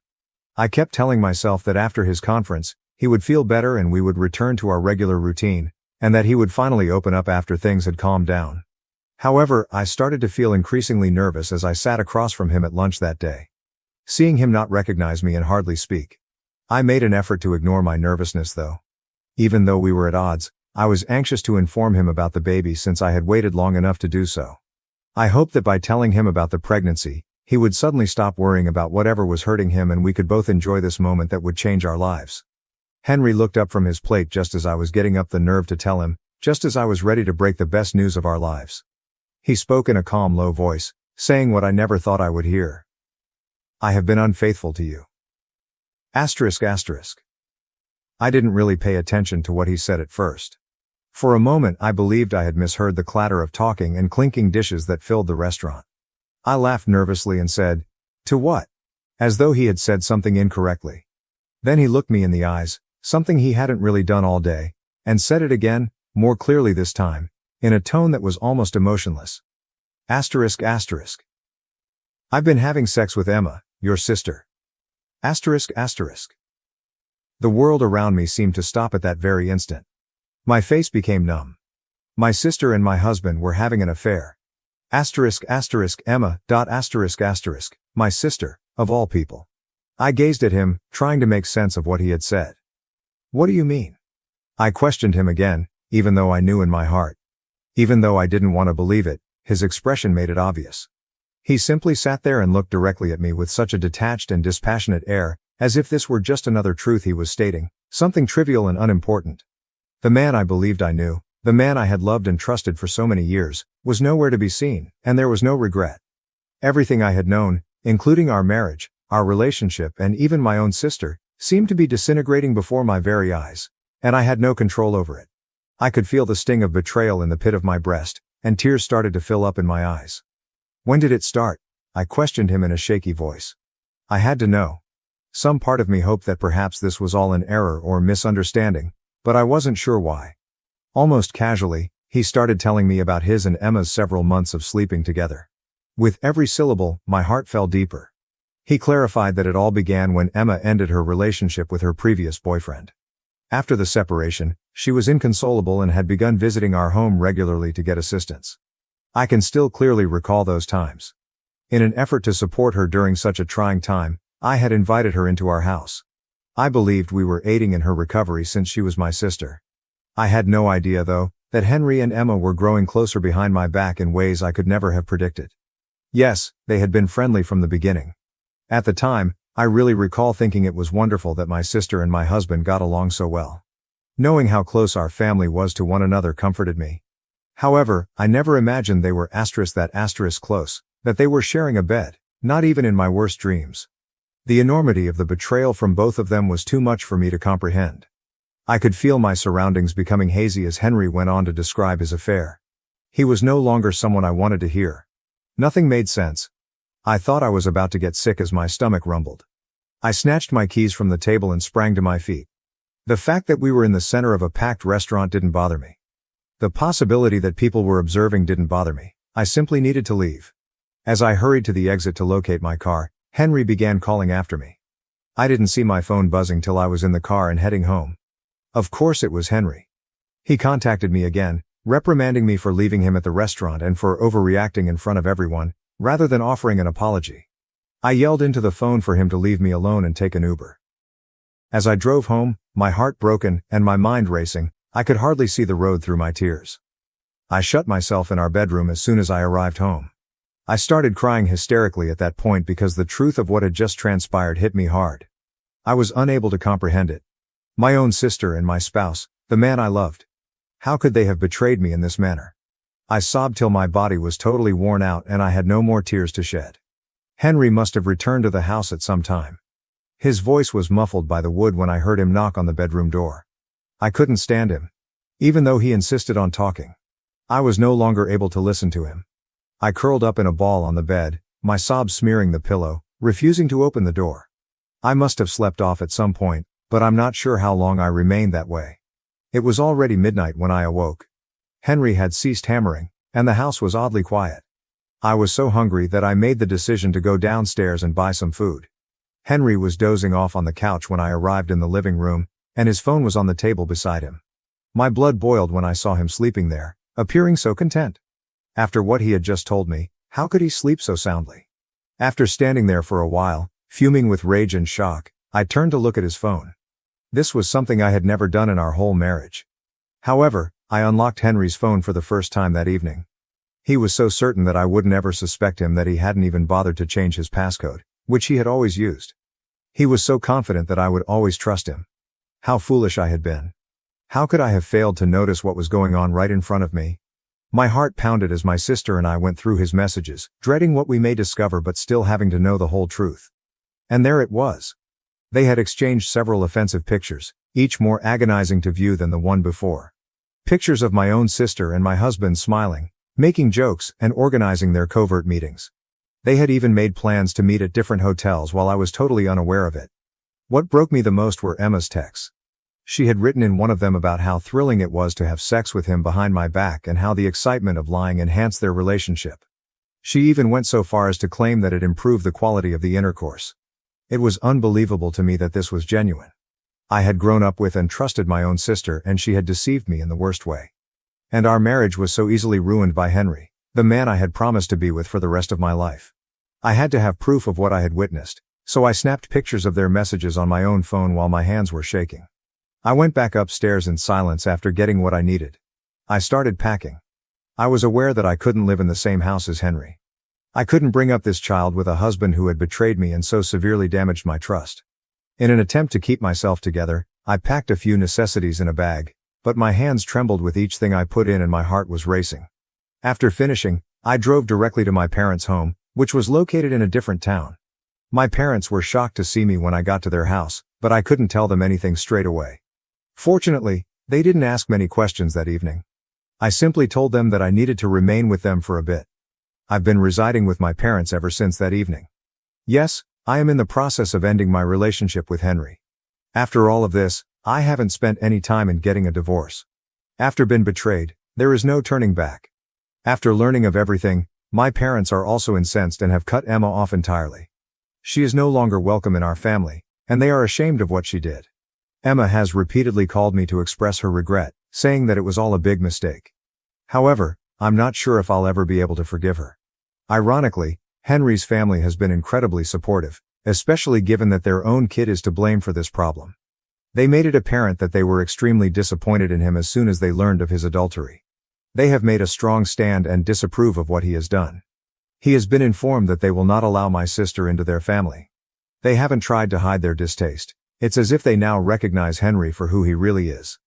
S1: I kept telling myself that after his conference, he would feel better and we would return to our regular routine, and that he would finally open up after things had calmed down. However, I started to feel increasingly nervous as I sat across from him at lunch that day. Seeing him not recognize me and hardly speak. I made an effort to ignore my nervousness though. Even though we were at odds, I was anxious to inform him about the baby since I had waited long enough to do so. I hoped that by telling him about the pregnancy, he would suddenly stop worrying about whatever was hurting him and we could both enjoy this moment that would change our lives. Henry looked up from his plate just as I was getting up the nerve to tell him, just as I was ready to break the best news of our lives. He spoke in a calm, low voice, saying what I never thought I would hear. I have been unfaithful to you. ***. I didn't really pay attention to what he said at first. For a moment I believed I had misheard the clatter of talking and clinking dishes that filled the restaurant. I laughed nervously and said, "To what?" As though he had said something incorrectly. Then he looked me in the eyes, something he hadn't really done all day, and said it again, more clearly this time, in a tone that was almost emotionless. Asterisk asterisk. I've been having sex with Emma, your sister. Asterisk asterisk. The world around me seemed to stop at that very instant. My face became numb. My sister and my husband were having an affair. Asterisk asterisk Emma. Asterisk asterisk. My sister, of all people. I gazed at him, trying to make sense of what he had said. What do you mean? I questioned him again, even though I knew in my heart. Even though I didn't want to believe it, his expression made it obvious. He simply sat there and looked directly at me with such a detached and dispassionate air, as if this were just another truth he was stating, something trivial and unimportant. The man I believed I knew, the man I had loved and trusted for so many years, was nowhere to be seen, and there was no regret. Everything I had known, including our marriage, our relationship, and even my own sister, seemed to be disintegrating before my very eyes, and I had no control over it. I could feel the sting of betrayal in the pit of my breast, and tears started to fill up in my eyes. When did it start? I questioned him in a shaky voice. I had to know. Some part of me hoped that perhaps this was all an error or misunderstanding, but I wasn't sure why. Almost casually, he started telling me about his and Emma's several months of sleeping together. With every syllable, my heart fell deeper. He clarified that it all began when Emma ended her relationship with her previous boyfriend. After the separation, she was inconsolable and had begun visiting our home regularly to get assistance. I can still clearly recall those times. In an effort to support her during such a trying time, I had invited her into our house. I believed we were aiding in her recovery since she was my sister. I had no idea, though, that Henry and Emma were growing closer behind my back in ways I could never have predicted. Yes, they had been friendly from the beginning. At the time, I really recall thinking it was wonderful that my sister and my husband got along so well. Knowing how close our family was to one another comforted me. However, I never imagined they were close, that they were sharing a bed, not even in my worst dreams. The enormity of the betrayal from both of them was too much for me to comprehend. I could feel my surroundings becoming hazy as Henry went on to describe his affair. He was no longer someone I wanted to hear. Nothing made sense. I thought I was about to get sick as my stomach rumbled. I snatched my keys from the table and sprang to my feet. The fact that we were in the center of a packed restaurant didn't bother me. The possibility that people were observing didn't bother me. I simply needed to leave. As I hurried to the exit to locate my car, Henry began calling after me. I didn't see my phone buzzing till I was in the car and heading home. Of course it was Henry. He contacted me again, reprimanding me for leaving him at the restaurant and for overreacting in front of everyone, rather than offering an apology. I yelled into the phone for him to leave me alone and take an Uber. As I drove home, my heart broken and my mind racing, I could hardly see the road through my tears. I shut myself in our bedroom as soon as I arrived home. I started crying hysterically at that point because the truth of what had just transpired hit me hard. I was unable to comprehend it. My own sister and my spouse, the man I loved. How could they have betrayed me in this manner? I sobbed till my body was totally worn out and I had no more tears to shed. Henry must have returned to the house at some time. His voice was muffled by the wood when I heard him knock on the bedroom door. I couldn't stand him. Even though he insisted on talking. I was no longer able to listen to him. I curled up in a ball on the bed, my sobs smearing the pillow, refusing to open the door. I must have slept off at some point, but I'm not sure how long I remained that way. It was already midnight when I awoke. Henry had ceased hammering, and the house was oddly quiet. I was so hungry that I made the decision to go downstairs and buy some food. Henry was dozing off on the couch when I arrived in the living room, and his phone was on the table beside him. My blood boiled when I saw him sleeping there, appearing so content. After what he had just told me, how could he sleep so soundly? After standing there for a while, fuming with rage and shock, I turned to look at his phone. This was something I had never done in our whole marriage. However, I unlocked Henry's phone for the first time that evening. He was so certain that I wouldn't ever suspect him that he hadn't even bothered to change his passcode, which he had always used. He was so confident that I would always trust him. How foolish I had been. How could I have failed to notice what was going on right in front of me? My heart pounded as my sister and I went through his messages, dreading what we may discover but still having to know the whole truth. And there it was. They had exchanged several offensive pictures, each more agonizing to view than the one before. Pictures of my own sister and my husband smiling, making jokes, and organizing their covert meetings. They had even made plans to meet at different hotels while I was totally unaware of it. What broke me the most were Emma's texts. She had written in one of them about how thrilling it was to have sex with him behind my back and how the excitement of lying enhanced their relationship. She even went so far as to claim that it improved the quality of the intercourse. It was unbelievable to me that this was genuine. I had grown up with and trusted my own sister, and she had deceived me in the worst way. And our marriage was so easily ruined by Henry, the man I had promised to be with for the rest of my life. I had to have proof of what I had witnessed, so I snapped pictures of their messages on my own phone while my hands were shaking. I went back upstairs in silence after getting what I needed. I started packing. I was aware that I couldn't live in the same house as Henry. I couldn't bring up this child with a husband who had betrayed me and so severely damaged my trust. In an attempt to keep myself together, I packed a few necessities in a bag, but my hands trembled with each thing I put in and my heart was racing. After finishing, I drove directly to my parents' home, which was located in a different town. My parents were shocked to see me when I got to their house, but I couldn't tell them anything straight away. Fortunately, they didn't ask many questions that evening. I simply told them that I needed to remain with them for a bit. I've been residing with my parents ever since that evening. Yes, I am in the process of ending my relationship with Henry. After all of this, I haven't spent any time in getting a divorce. After being betrayed, there is no turning back. After learning of everything, my parents are also incensed and have cut Emma off entirely. She is no longer welcome in our family, and they are ashamed of what she did. Emma has repeatedly called me to express her regret, saying that it was all a big mistake. However, I'm not sure if I'll ever be able to forgive her. Ironically, Henry's family has been incredibly supportive, especially given that their own kid is to blame for this problem. They made it apparent that they were extremely disappointed in him as soon as they learned of his adultery. They have made a strong stand and disapprove of what he has done. He has been informed that they will not allow my sister into their family. They haven't tried to hide their distaste. It's as if they now recognize Henry for who he really is.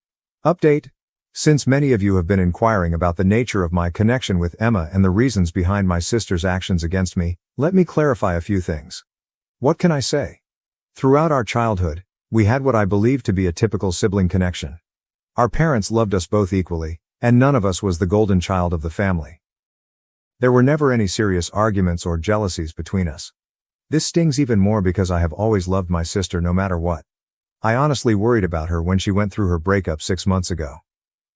S1: Update. Since many of you have been inquiring about the nature of my connection with Emma and the reasons behind my sister's actions against me, let me clarify a few things. What can I say? Throughout our childhood, we had what I believe to be a typical sibling connection. Our parents loved us both equally, and none of us was the golden child of the family. There were never any serious arguments or jealousies between us. This stings even more because I have always loved my sister no matter what. I honestly worried about her when she went through her breakup 6 months ago.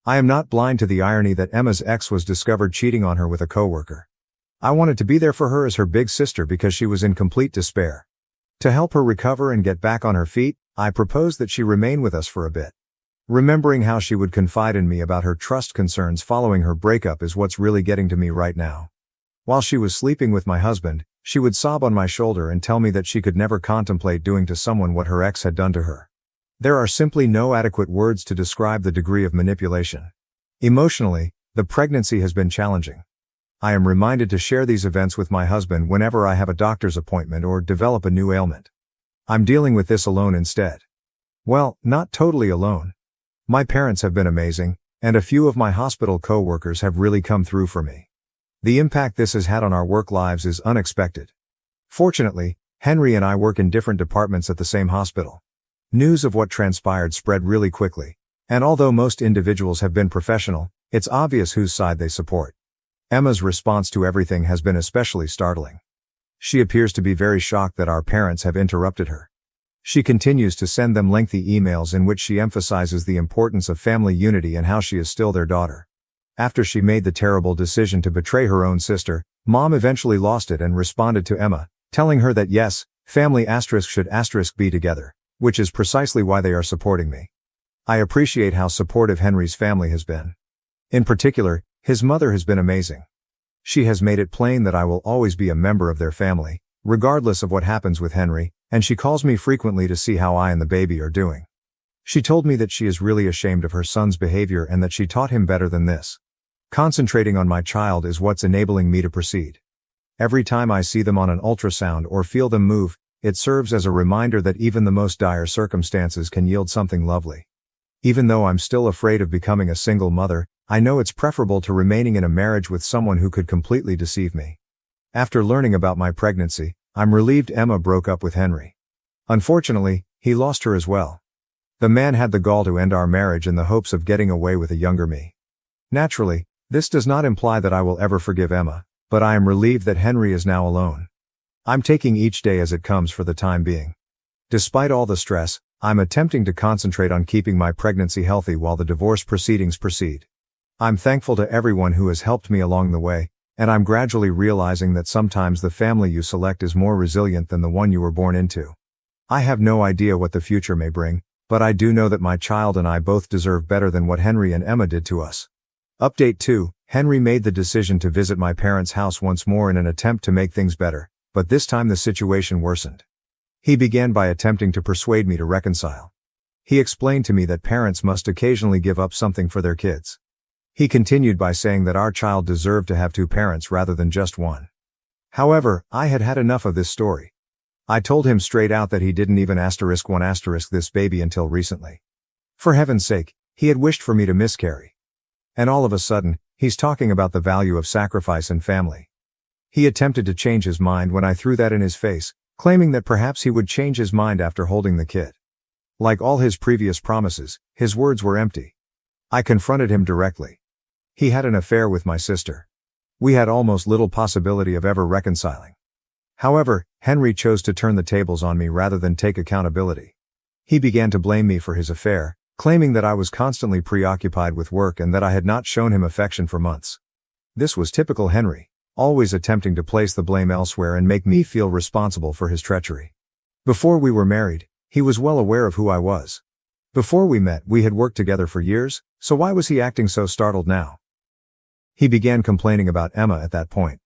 S1: I am not blind to the irony that Emma's ex was discovered cheating on her with a coworker. I wanted to be there for her as her big sister because she was in complete despair. To help her recover and get back on her feet, I proposed that she remain with us for a bit. Remembering how she would confide in me about her trust concerns following her breakup is what's really getting to me right now. While she was sleeping with my husband, she would sob on my shoulder and tell me that she could never contemplate doing to someone what her ex had done to her. There are simply no adequate words to describe the degree of manipulation. Emotionally, the pregnancy has been challenging. I am reminded to share these events with my husband whenever I have a doctor's appointment or develop a new ailment. I'm dealing with this alone instead. Well, not totally alone. My parents have been amazing, and a few of my hospital co-workers have really come through for me. The impact this has had on our work lives is unexpected. Fortunately, Henry and I work in different departments at the same hospital. News of what transpired spread really quickly, and although most individuals have been professional, it's obvious whose side they support. Emma's response to everything has been especially startling. She appears to be very shocked that our parents have interrupted her. She continues to send them lengthy emails in which she emphasizes the importance of family unity and how she is still their daughter. After she made the terrible decision to betray her own sister, Mom eventually lost it and responded to Emma, telling her that yes, family should be together, which is precisely why they are supporting me. I appreciate how supportive Henry's family has been. In particular, his mother has been amazing. She has made it plain that I will always be a member of their family, regardless of what happens with Henry, and she calls me frequently to see how I and the baby are doing. She told me that she is really ashamed of her son's behavior and that she taught him better than this. Concentrating on my child is what's enabling me to proceed. Every time I see them on an ultrasound or feel them move, it serves as a reminder that even the most dire circumstances can yield something lovely. Even though I'm still afraid of becoming a single mother, I know it's preferable to remaining in a marriage with someone who could completely deceive me. After learning about my pregnancy, I'm relieved Emma broke up with Henry. Unfortunately, he lost her as well. The man had the gall to end our marriage in the hopes of getting away with a younger me. Naturally, this does not imply that I will ever forgive Emma, but I am relieved that Henry is now alone. I'm taking each day as it comes for the time being. Despite all the stress, I'm attempting to concentrate on keeping my pregnancy healthy while the divorce proceedings proceed. I'm thankful to everyone who has helped me along the way, and I'm gradually realizing that sometimes the family you select is more resilient than the one you were born into. I have no idea what the future may bring, but I do know that my child and I both deserve better than what Henry and Emma did to us. Update 2. Henry made the decision to visit my parents' house once more in an attempt to make things better, but this time the situation worsened. He began by attempting to persuade me to reconcile. He explained to me that parents must occasionally give up something for their kids. He continued by saying that our child deserved to have two parents rather than just one. However, I had had enough of this story. I told him straight out that he didn't even *1* this baby until recently. For heaven's sake, he had wished for me to miscarry. And all of a sudden, he's talking about the value of sacrifice and family. He attempted to change his mind when I threw that in his face, claiming that perhaps he would change his mind after holding the kid. Like all his previous promises, his words were empty. I confronted him directly. He had an affair with my sister. We had almost little possibility of ever reconciling. However, Henry chose to turn the tables on me rather than take accountability. He began to blame me for his affair, claiming that I was constantly preoccupied with work and that I had not shown him affection for months. This was typical Henry, always attempting to place the blame elsewhere and make me feel responsible for his treachery. Before we were married, he was well aware of who I was. Before we met, we had worked together for years, so why was he acting so startled now? He began complaining about Emma at that point.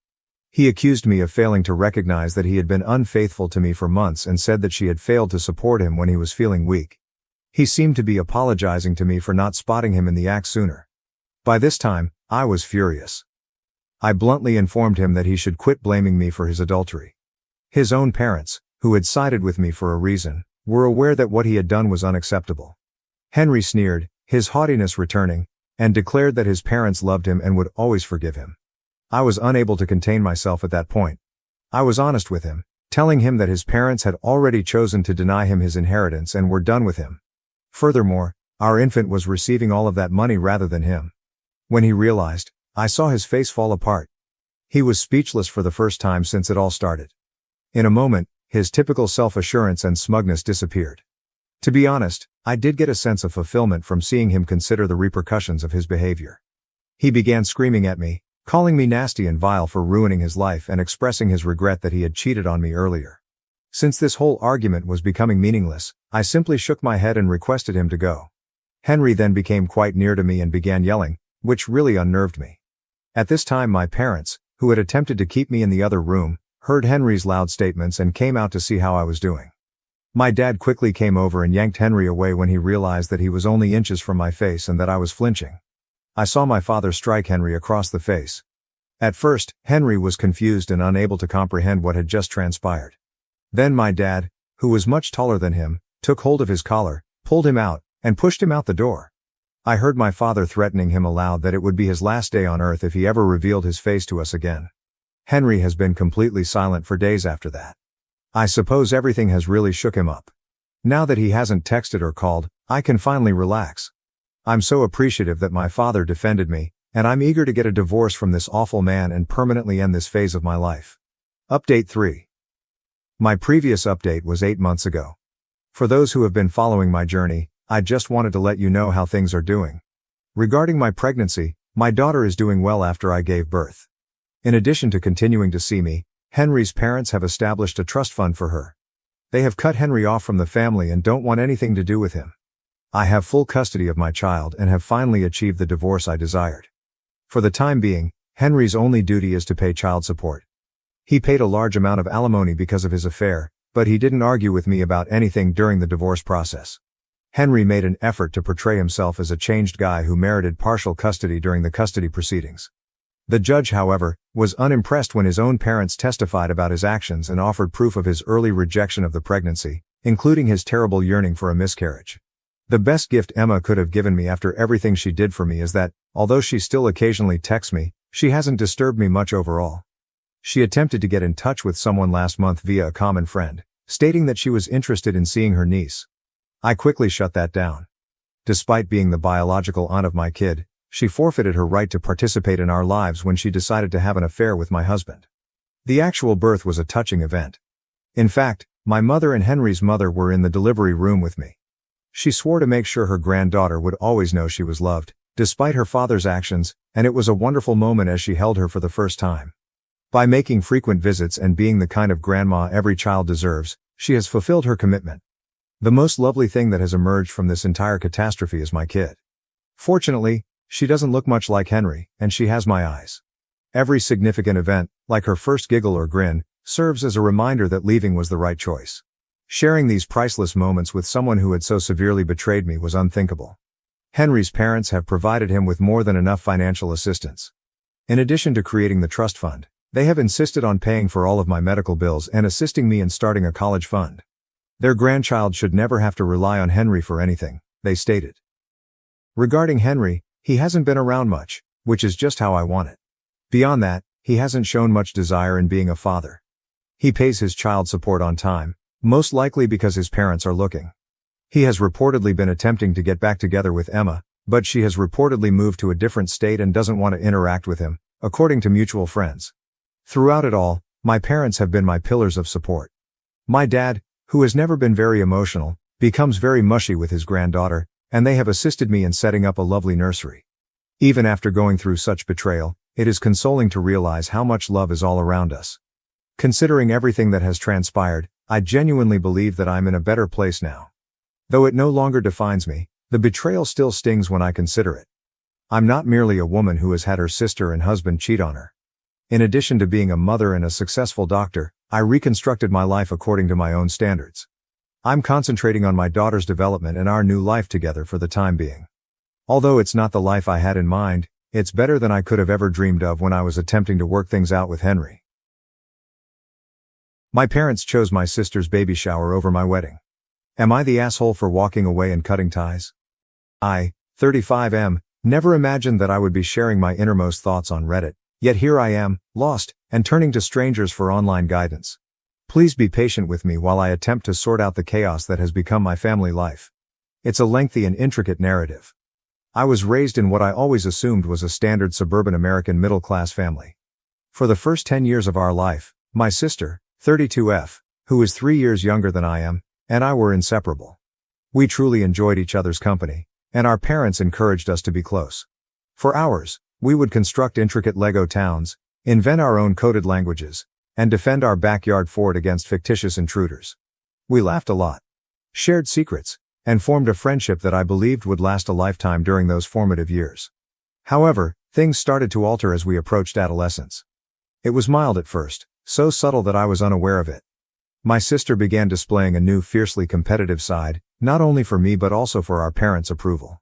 S1: He accused me of failing to recognize that he had been unfaithful to me for months and said that she had failed to support him when he was feeling weak. He seemed to be apologizing to me for not spotting him in the act sooner. By this time, I was furious. I bluntly informed him that he should quit blaming me for his adultery. His own parents, who had sided with me for a reason, were aware that what he had done was unacceptable. Henry sneered, his haughtiness returning, and declared that his parents loved him and would always forgive him. I was unable to contain myself at that point. I was honest with him, telling him that his parents had already chosen to deny him his inheritance and were done with him. Furthermore, our infant was receiving all of that money rather than him. When he realized, I saw his face fall apart. He was speechless for the first time since it all started. In a moment, his typical self-assurance and smugness disappeared. To be honest, I did get a sense of fulfillment from seeing him consider the repercussions of his behavior. He began screaming at me, calling me nasty and vile for ruining his life and expressing his regret that he had cheated on me earlier. Since this whole argument was becoming meaningless, I simply shook my head and requested him to go. Henry then became quite near to me and began yelling, which really unnerved me. At this time my parents, who had attempted to keep me in the other room, heard Henry's loud statements and came out to see how I was doing. My dad quickly came over and yanked Henry away when he realized that he was only inches from my face and that I was flinching. I saw my father strike Henry across the face. At first, Henry was confused and unable to comprehend what had just transpired. Then my dad, who was much taller than him, took hold of his collar, pulled him out, and pushed him out the door. I heard my father threatening him aloud that it would be his last day on earth if he ever revealed his face to us again. Henry has been completely silent for days after that. I suppose everything has really shook him up. Now that he hasn't texted or called, I can finally relax. I'm so appreciative that my father defended me, and I'm eager to get a divorce from this awful man and permanently end this phase of my life. Update 3. My previous update was 8 months ago. For those who have been following my journey, I just wanted to let you know how things are doing. Regarding my pregnancy, my daughter is doing well after I gave birth. In addition to continuing to see me, Henry's parents have established a trust fund for her. They have cut Henry off from the family and don't want anything to do with him. I have full custody of my child and have finally achieved the divorce I desired. For the time being, Henry's only duty is to pay child support. He paid a large amount of alimony because of his affair, but he didn't argue with me about anything during the divorce process. Henry made an effort to portray himself as a changed guy who merited partial custody during the custody proceedings. The judge, however, was unimpressed when his own parents testified about his actions and offered proof of his early rejection of the pregnancy, including his terrible yearning for a miscarriage. The best gift Emma could have given me after everything she did for me is that, although she still occasionally texts me, she hasn't disturbed me much overall. She attempted to get in touch with someone last month via a common friend, stating that she was interested in seeing her niece. I quickly shut that down. Despite being the biological aunt of my kid, she forfeited her right to participate in our lives when she decided to have an affair with my husband. The actual birth was a touching event. In fact, my mother and Henry's mother were in the delivery room with me. She swore to make sure her granddaughter would always know she was loved, despite her father's actions, and it was a wonderful moment as she held her for the first time. By making frequent visits and being the kind of grandma every child deserves, she has fulfilled her commitment. The most lovely thing that has emerged from this entire catastrophe is my kid. Fortunately, she doesn't look much like Henry, and she has my eyes. Every significant event, like her first giggle or grin, serves as a reminder that leaving was the right choice. Sharing these priceless moments with someone who had so severely betrayed me was unthinkable. Henry's parents have provided him with more than enough financial assistance. In addition to creating the trust fund, they have insisted on paying for all of my medical bills and assisting me in starting a college fund. Their grandchild should never have to rely on Henry for anything, they stated. Regarding Henry, he hasn't been around much, which is just how I want it. Beyond that, he hasn't shown much desire in being a father. He pays his child support on time, most likely because his parents are looking. He has reportedly been attempting to get back together with Emma, but she has reportedly moved to a different state and doesn't want to interact with him, according to mutual friends. Throughout it all, my parents have been my pillars of support. My dad, who has never been very emotional, becomes very mushy with his granddaughter, and they have assisted me in setting up a lovely nursery. Even after going through such betrayal, it is consoling to realize how much love is all around us. Considering everything that has transpired, I genuinely believe that I'm in a better place now. Though it no longer defines me, the betrayal still stings when I consider it. I'm not merely a woman who has had her sister and husband cheat on her. In addition to being a mother and a successful doctor, I reconstructed my life according to my own standards. I'm concentrating on my daughter's development and our new life together for the time being. Although it's not the life I had in mind, it's better than I could have ever dreamed of when I was attempting to work things out with Henry. My parents chose my sister's baby shower over my wedding. Am I the asshole for walking away and cutting ties? I, 35M, never imagined that I would be sharing my innermost thoughts on Reddit, yet here I am, lost, and turning to strangers for online guidance. Please be patient with me while I attempt to sort out the chaos that has become my family life. It's a lengthy and intricate narrative. I was raised in what I always assumed was a standard suburban American middle-class family. For the first 10 years of our life, my sister, 32F, who is 3 years younger than I am, and I were inseparable. We truly enjoyed each other's company, and our parents encouraged us to be close. For hours, we would construct intricate Lego towns, invent our own coded languages, and defend our backyard fort against fictitious intruders. We laughed a lot, shared secrets, and formed a friendship that I believed would last a lifetime during those formative years. However, things started to alter as we approached adolescence. It was mild at first, so subtle that I was unaware of it. My sister began displaying a new fiercely competitive side, not only for me but also for our parents' approval.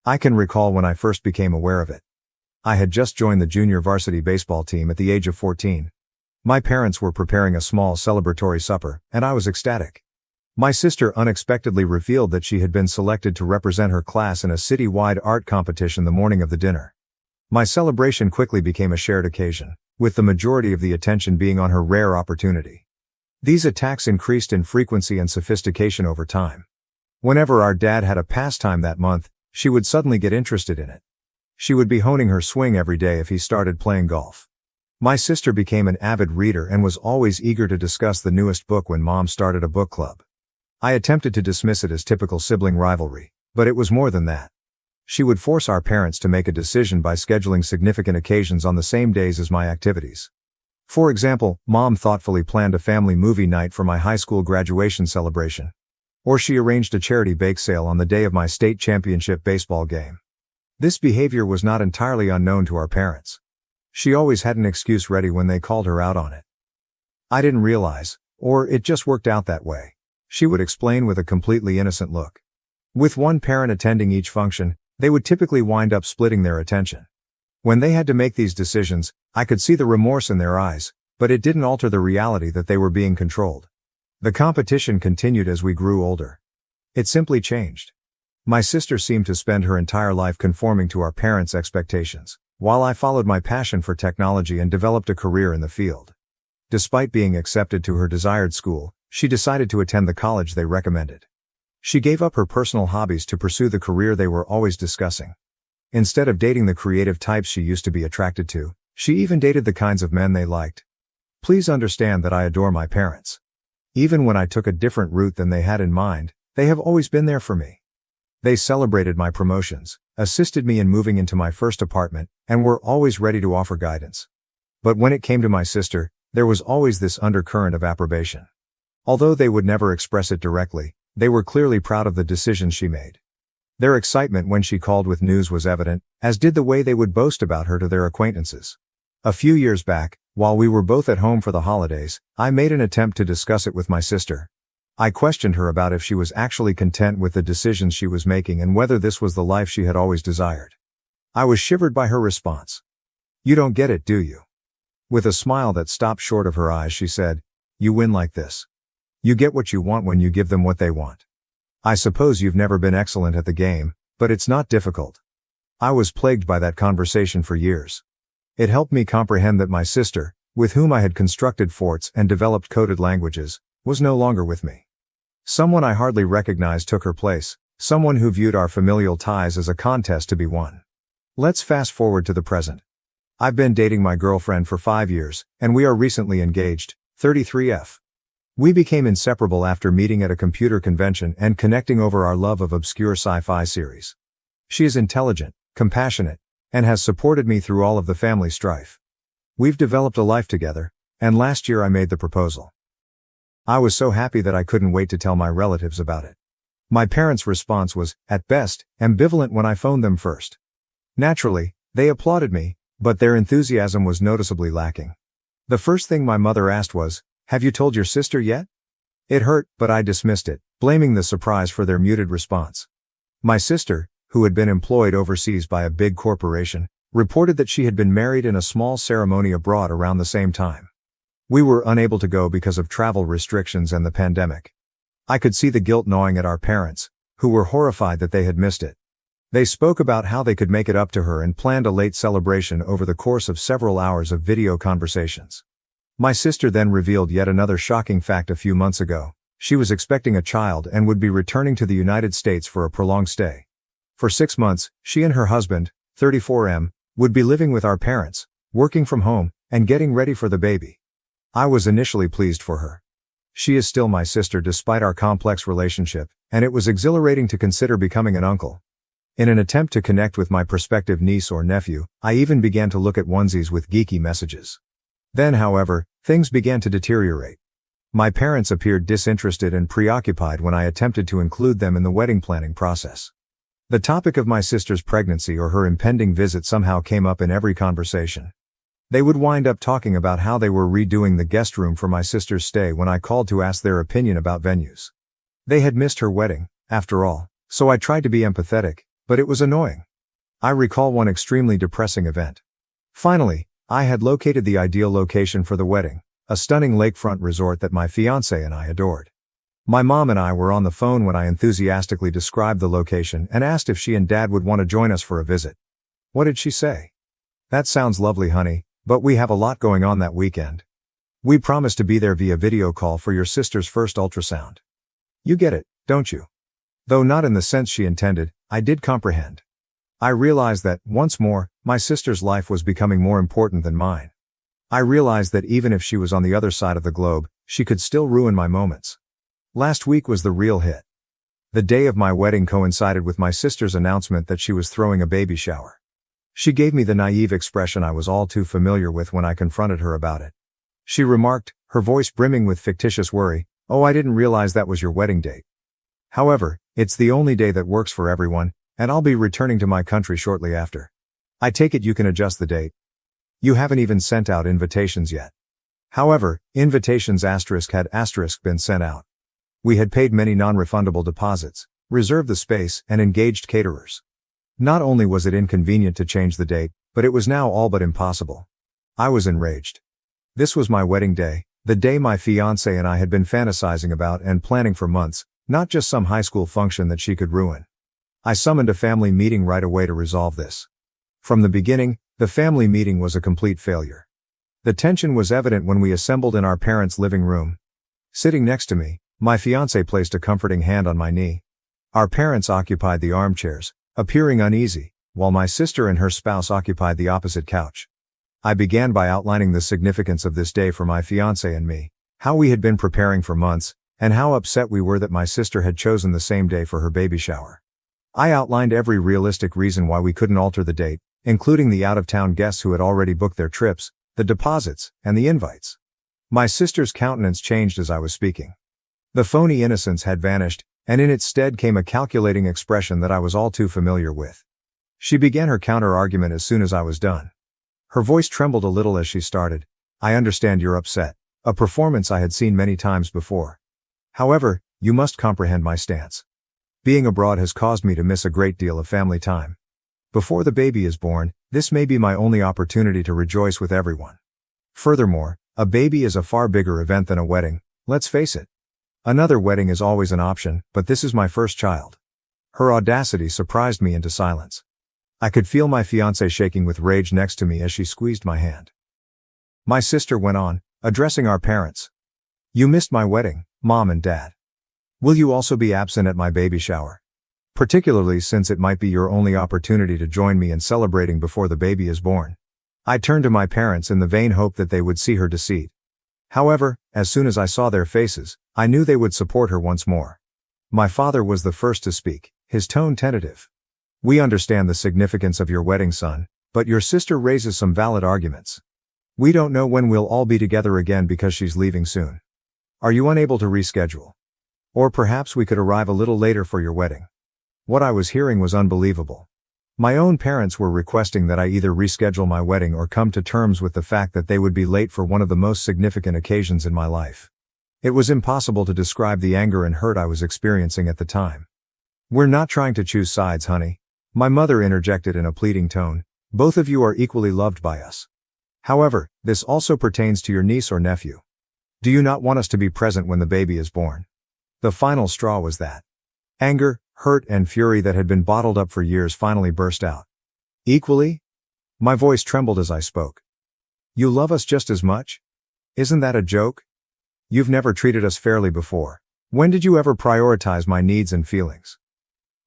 S1: I can recall when I first became aware of it. I had just joined the junior varsity baseball team at the age of 14. My parents were preparing a small celebratory supper, and I was ecstatic. My sister unexpectedly revealed that she had been selected to represent her class in a city-wide art competition the morning of the dinner. My celebration quickly became a shared occasion, with the majority of the attention being on her rare opportunity. These attacks increased in frequency and sophistication over time. Whenever our dad had a pastime that month, she would suddenly get interested in it. She would be honing her swing every day if he started playing golf. My sister became an avid reader and was always eager to discuss the newest book when Mom started a book club. I attempted to dismiss it as typical sibling rivalry, but it was more than that. She would force our parents to make a decision by scheduling significant occasions on the same days as my activities. For example, Mom thoughtfully planned a family movie night for my high school graduation celebration. Or she arranged a charity bake sale on the day of my state championship baseball game. This behavior was not entirely unknown to our parents. She always had an excuse ready when they called her out on it. I didn't realize, or it just worked out that way, she would explain with a completely innocent look. With one parent attending each function, they would typically wind up splitting their attention. When they had to make these decisions, I could see the remorse in their eyes, but it didn't alter the reality that they were being controlled. The competition continued as we grew older. It simply changed. My sister seemed to spend her entire life conforming to our parents' expectations, while I followed my passion for technology and developed a career in the field. Despite being accepted to her desired school, she decided to attend the college they recommended. She gave up her personal hobbies to pursue the career they were always discussing. Instead of dating the creative types she used to be attracted to, she even dated the kinds of men they liked. Please understand that I adore my parents. Even when I took a different route than they had in mind, they have always been there for me. They celebrated my promotions, assisted me in moving into my first apartment, and were always ready to offer guidance. But when it came to my sister, there was always this undercurrent of approbation. Although they would never express it directly, they were clearly proud of the decisions she made. Their excitement when she called with news was evident, as did the way they would boast about her to their acquaintances. A few years back, while we were both at home for the holidays, I made an attempt to discuss it with my sister. I questioned her about if she was actually content with the decisions she was making and whether this was the life she had always desired. I was shivered by her response. "You don't get it, do you?" With a smile that stopped short of her eyes, she said, "You win like this. You get what you want when you give them what they want. I suppose you've never been excellent at the game, but it's not difficult." I was plagued by that conversation for years. It helped me comprehend that my sister, with whom I had constructed forts and developed coded languages, was no longer with me. Someone I hardly recognized took her place, someone who viewed our familial ties as a contest to be won. Let's fast forward to the present. I've been dating my girlfriend for 5 years, and we are recently engaged, 33F. We became inseparable after meeting at a computer convention and connecting over our love of obscure sci-fi series. She is intelligent, compassionate, and has supported me through all of the family strife. We've developed a life together, and last year I made the proposal. I was so happy that I couldn't wait to tell my relatives about it. My parents' response was, at best, ambivalent when I phoned them first. Naturally, they applauded me, but their enthusiasm was noticeably lacking. The first thing my mother asked was, "Have you told your sister yet?" It hurt, but I dismissed it, blaming the surprise for their muted response. My sister, who had been employed overseas by a big corporation, reported that she had been married in a small ceremony abroad around the same time. We were unable to go because of travel restrictions and the pandemic. I could see the guilt gnawing at our parents, who were horrified that they had missed it. They spoke about how they could make it up to her and planned a late celebration over the course of several hours of video conversations. My sister then revealed yet another shocking fact a few months ago. She was expecting a child and would be returning to the United States for a prolonged stay. For 6 months, she and her husband, 34M, would be living with our parents, working from home, and getting ready for the baby. I was initially pleased for her. She is still my sister despite our complex relationship, and it was exhilarating to consider becoming an uncle. In an attempt to connect with my prospective niece or nephew, I even began to look at onesies with geeky messages. Then, however, things began to deteriorate. My parents appeared disinterested and preoccupied when I attempted to include them in the wedding planning process. The topic of my sister's pregnancy or her impending visit somehow came up in every conversation. They would wind up talking about how they were redoing the guest room for my sister's stay when I called to ask their opinion about venues. They had missed her wedding, after all, so I tried to be empathetic, but it was annoying. I recall one extremely depressing event. Finally, I had located the ideal location for the wedding, a stunning lakefront resort that my fiancé and I adored. My mom and I were on the phone when I enthusiastically described the location and asked if she and Dad would want to join us for a visit. What did she say? "That sounds lovely, honey, but we have a lot going on that weekend. We promised to be there via video call for your sister's first ultrasound." You get it, don't you? Though not in the sense she intended, I did comprehend. I realized that, once more, my sister's life was becoming more important than mine. I realized that even if she was on the other side of the globe, she could still ruin my moments. Last week was the real hit. The day of my wedding coincided with my sister's announcement that she was throwing a baby shower. She gave me the naive expression I was all too familiar with when I confronted her about it. She remarked, her voice brimming with fictitious worry, "Oh, I didn't realize that was your wedding date. However, it's the only day that works for everyone, and I'll be returning to my country shortly after. I take it you can adjust the date. You haven't even sent out invitations yet." However, invitations had been sent out. We had paid many non-refundable deposits, reserved the space, and engaged caterers. Not only was it inconvenient to change the date, but it was now all but impossible. I was enraged. This was my wedding day, the day my fiancé and I had been fantasizing about and planning for months, not just some high school function that she could ruin. I summoned a family meeting right away to resolve this. From the beginning, the family meeting was a complete failure. The tension was evident when we assembled in our parents' living room. Sitting next to me, my fiancé placed a comforting hand on my knee, Our parents occupied the armchairs, appearing uneasy, while my sister and her spouse occupied the opposite couch. I began by outlining the significance of this day for my fiancé and me, how we had been preparing for months, and how upset we were that my sister had chosen the same day for her baby shower. I outlined every realistic reason why we couldn't alter the date, including the out-of-town guests who had already booked their trips, the deposits, and the invites. My sister's countenance changed as I was speaking. The phony innocence had vanished, and in its stead came a calculating expression that I was all too familiar with. She began her counter-argument as soon as I was done. Her voice trembled a little as she started. "I understand you're upset," a performance I had seen many times before. "However, you must comprehend my stance. Being abroad has caused me to miss a great deal of family time. Before the baby is born, this may be my only opportunity to rejoice with everyone. Furthermore, a baby is a far bigger event than a wedding, let's face it. Another wedding is always an option, but this is my first child." Her audacity surprised me into silence. I could feel my fiancé shaking with rage next to me as she squeezed my hand. My sister went on, addressing our parents. "You missed my wedding, Mom and Dad. Will you also be absent at my baby shower? Particularly since it might be your only opportunity to join me in celebrating before the baby is born." I turned to my parents in the vain hope that they would see her deceit. However, as soon as I saw their faces, I knew they would support her once more. My father was the first to speak, his tone tentative. "We understand the significance of your wedding, son, but your sister raises some valid arguments. We don't know when we'll all be together again because she's leaving soon. Are you unable to reschedule? Or perhaps we could arrive a little later for your wedding." What I was hearing was unbelievable. My own parents were requesting that I either reschedule my wedding or come to terms with the fact that they would be late for one of the most significant occasions in my life. It was impossible to describe the anger and hurt I was experiencing at the time. "We're not trying to choose sides, honey," my mother interjected in a pleading tone. "Both of you are equally loved by us. However, this also pertains to your niece or nephew. Do you not want us to be present when the baby is born?" The final straw was that. Anger, hurt, and fury that had been bottled up for years finally burst out. "Equally?" My voice trembled as I spoke. "You love us just as much? Isn't that a joke? You've never treated us fairly before. When did you ever prioritize my needs and feelings?"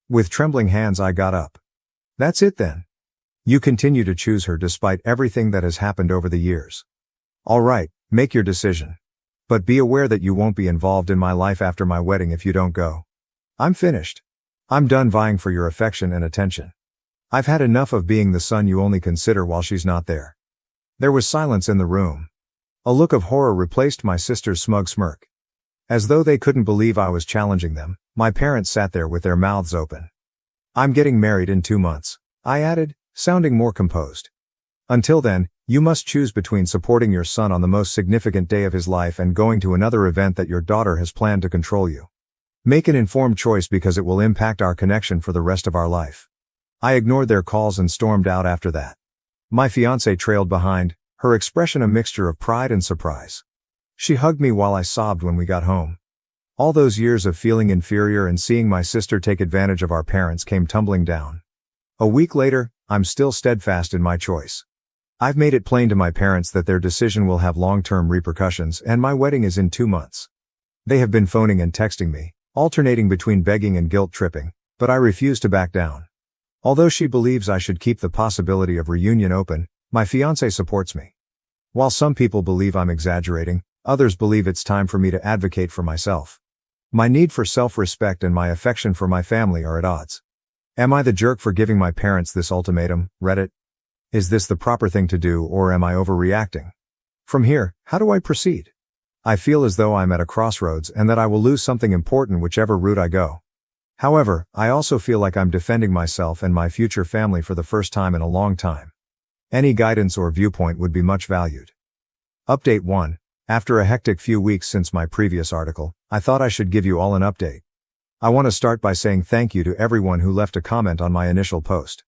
S1: With trembling hands I got up. "That's it then. You continue to choose her despite everything that has happened over the years. All right, make your decision. But be aware that you won't be involved in my life after my wedding if you don't go. I'm finished. I'm done vying for your affection and attention. I've had enough of being the son you only consider while she's not there." There was silence in the room. A look of horror replaced my sister's smug smirk. As though they couldn't believe I was challenging them, my parents sat there with their mouths open. "I'm getting married in 2 months, I added, sounding more composed. Until then, you must choose between supporting your son on the most significant day of his life and going to another event that your daughter has planned to control you. Make an informed choice because it will impact our connection for the rest of our life." I ignored their calls and stormed out after that. My fiancée trailed behind, her expression a mixture of pride and surprise. She hugged me while I sobbed when we got home. All those years of feeling inferior and seeing my sister take advantage of our parents came tumbling down. A week later, I'm still steadfast in my choice. I've made it plain to my parents that their decision will have long-term repercussions and my wedding is in 2 months. They have been phoning and texting me, alternating between begging and guilt-tripping, but I refuse to back down. Although she believes I should keep the possibility of reunion open, my fiancé supports me. While some people believe I'm exaggerating, others believe it's time for me to advocate for myself. My need for self-respect and my affection for my family are at odds. Am I the jerk for giving my parents this ultimatum, Reddit? Is this the proper thing to do or am I overreacting? From here, how do I proceed? I feel as though I'm at a crossroads and that I will lose something important whichever route I go. However, I also feel like I'm defending myself and my future family for the first time in a long time. Any guidance or viewpoint would be much valued. Update 1. After a hectic few weeks since my previous article, I thought I should give you all an update. I want to start by saying thank you to everyone who left a comment on my initial post.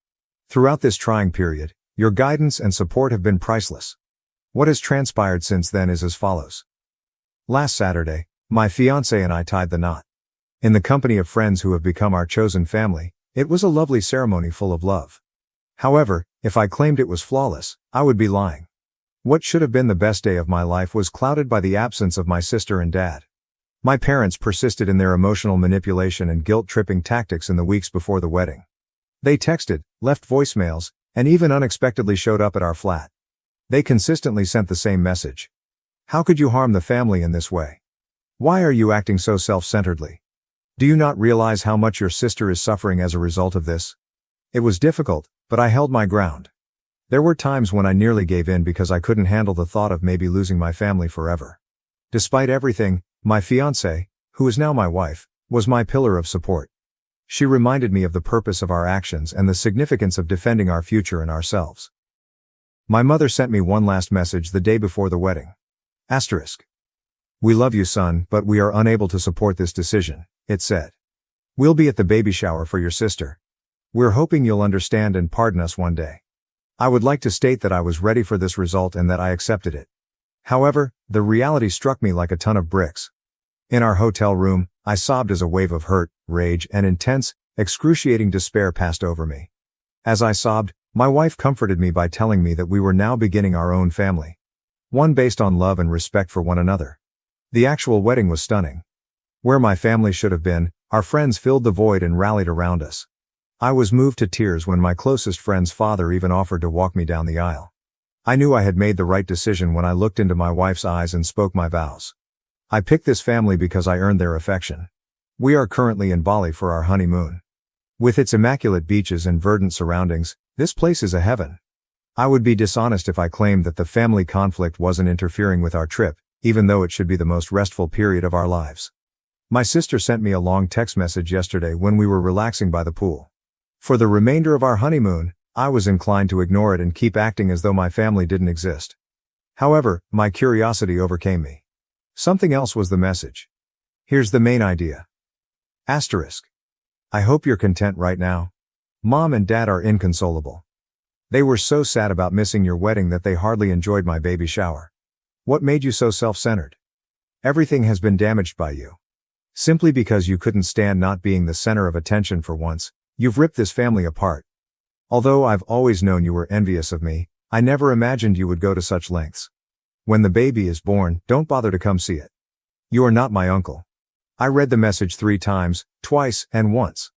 S1: Throughout this trying period, your guidance and support have been priceless. What has transpired since then is as follows. Last Saturday, my fiancé and I tied the knot. In the company of friends who have become our chosen family, it was a lovely ceremony full of love. However, if I claimed it was flawless, I would be lying. What should have been the best day of my life was clouded by the absence of my sister and dad. My parents persisted in their emotional manipulation and guilt-tripping tactics in the weeks before the wedding. They texted, left voicemails, and even unexpectedly showed up at our flat. They consistently sent the same message. How could you harm the family in this way? Why are you acting so self-centeredly? Do you not realize how much your sister is suffering as a result of this? It was difficult, but I held my ground. There were times when I nearly gave in because I couldn't handle the thought of maybe losing my family forever. Despite everything, my fiancée, who is now my wife, was my pillar of support. She reminded me of the purpose of our actions and the significance of defending our future and ourselves. My mother sent me one last message the day before the wedding. Asterisk. We love you, son, but we are unable to support this decision, it said. We'll be at the baby shower for your sister. We're hoping you'll understand and pardon us one day. I would like to state that I was ready for this result and that I accepted it. However, the reality struck me like a ton of bricks. In our hotel room, I sobbed as a wave of hurt, rage, and intense, excruciating despair passed over me. As I sobbed, my wife comforted me by telling me that we were now beginning our own family. One based on love and respect for one another. The actual wedding was stunning. Where my family should have been, our friends filled the void and rallied around us. I was moved to tears when my closest friend's father even offered to walk me down the aisle. I knew I had made the right decision when I looked into my wife's eyes and spoke my vows. I picked this family because I earned their affection. We are currently in Bali for our honeymoon. With its immaculate beaches and verdant surroundings, this place is a heaven. I would be dishonest if I claimed that the family conflict wasn't interfering with our trip, even though it should be the most restful period of our lives. My sister sent me a long text message yesterday when we were relaxing by the pool. For the remainder of our honeymoon, I was inclined to ignore it and keep acting as though my family didn't exist. However, my curiosity overcame me. Something else was the message. Here's the main idea. Asterisk. I hope you're content right now. Mom and Dad are inconsolable. They were so sad about missing your wedding that they hardly enjoyed my baby shower. What made you so self-centered? Everything has been damaged by you. Simply because you couldn't stand not being the center of attention for once, you've ripped this family apart. Although I've always known you were envious of me, I never imagined you would go to such lengths. When the baby is born, don't bother to come see it. You are not my uncle. I read the message 3 times, twice, and once.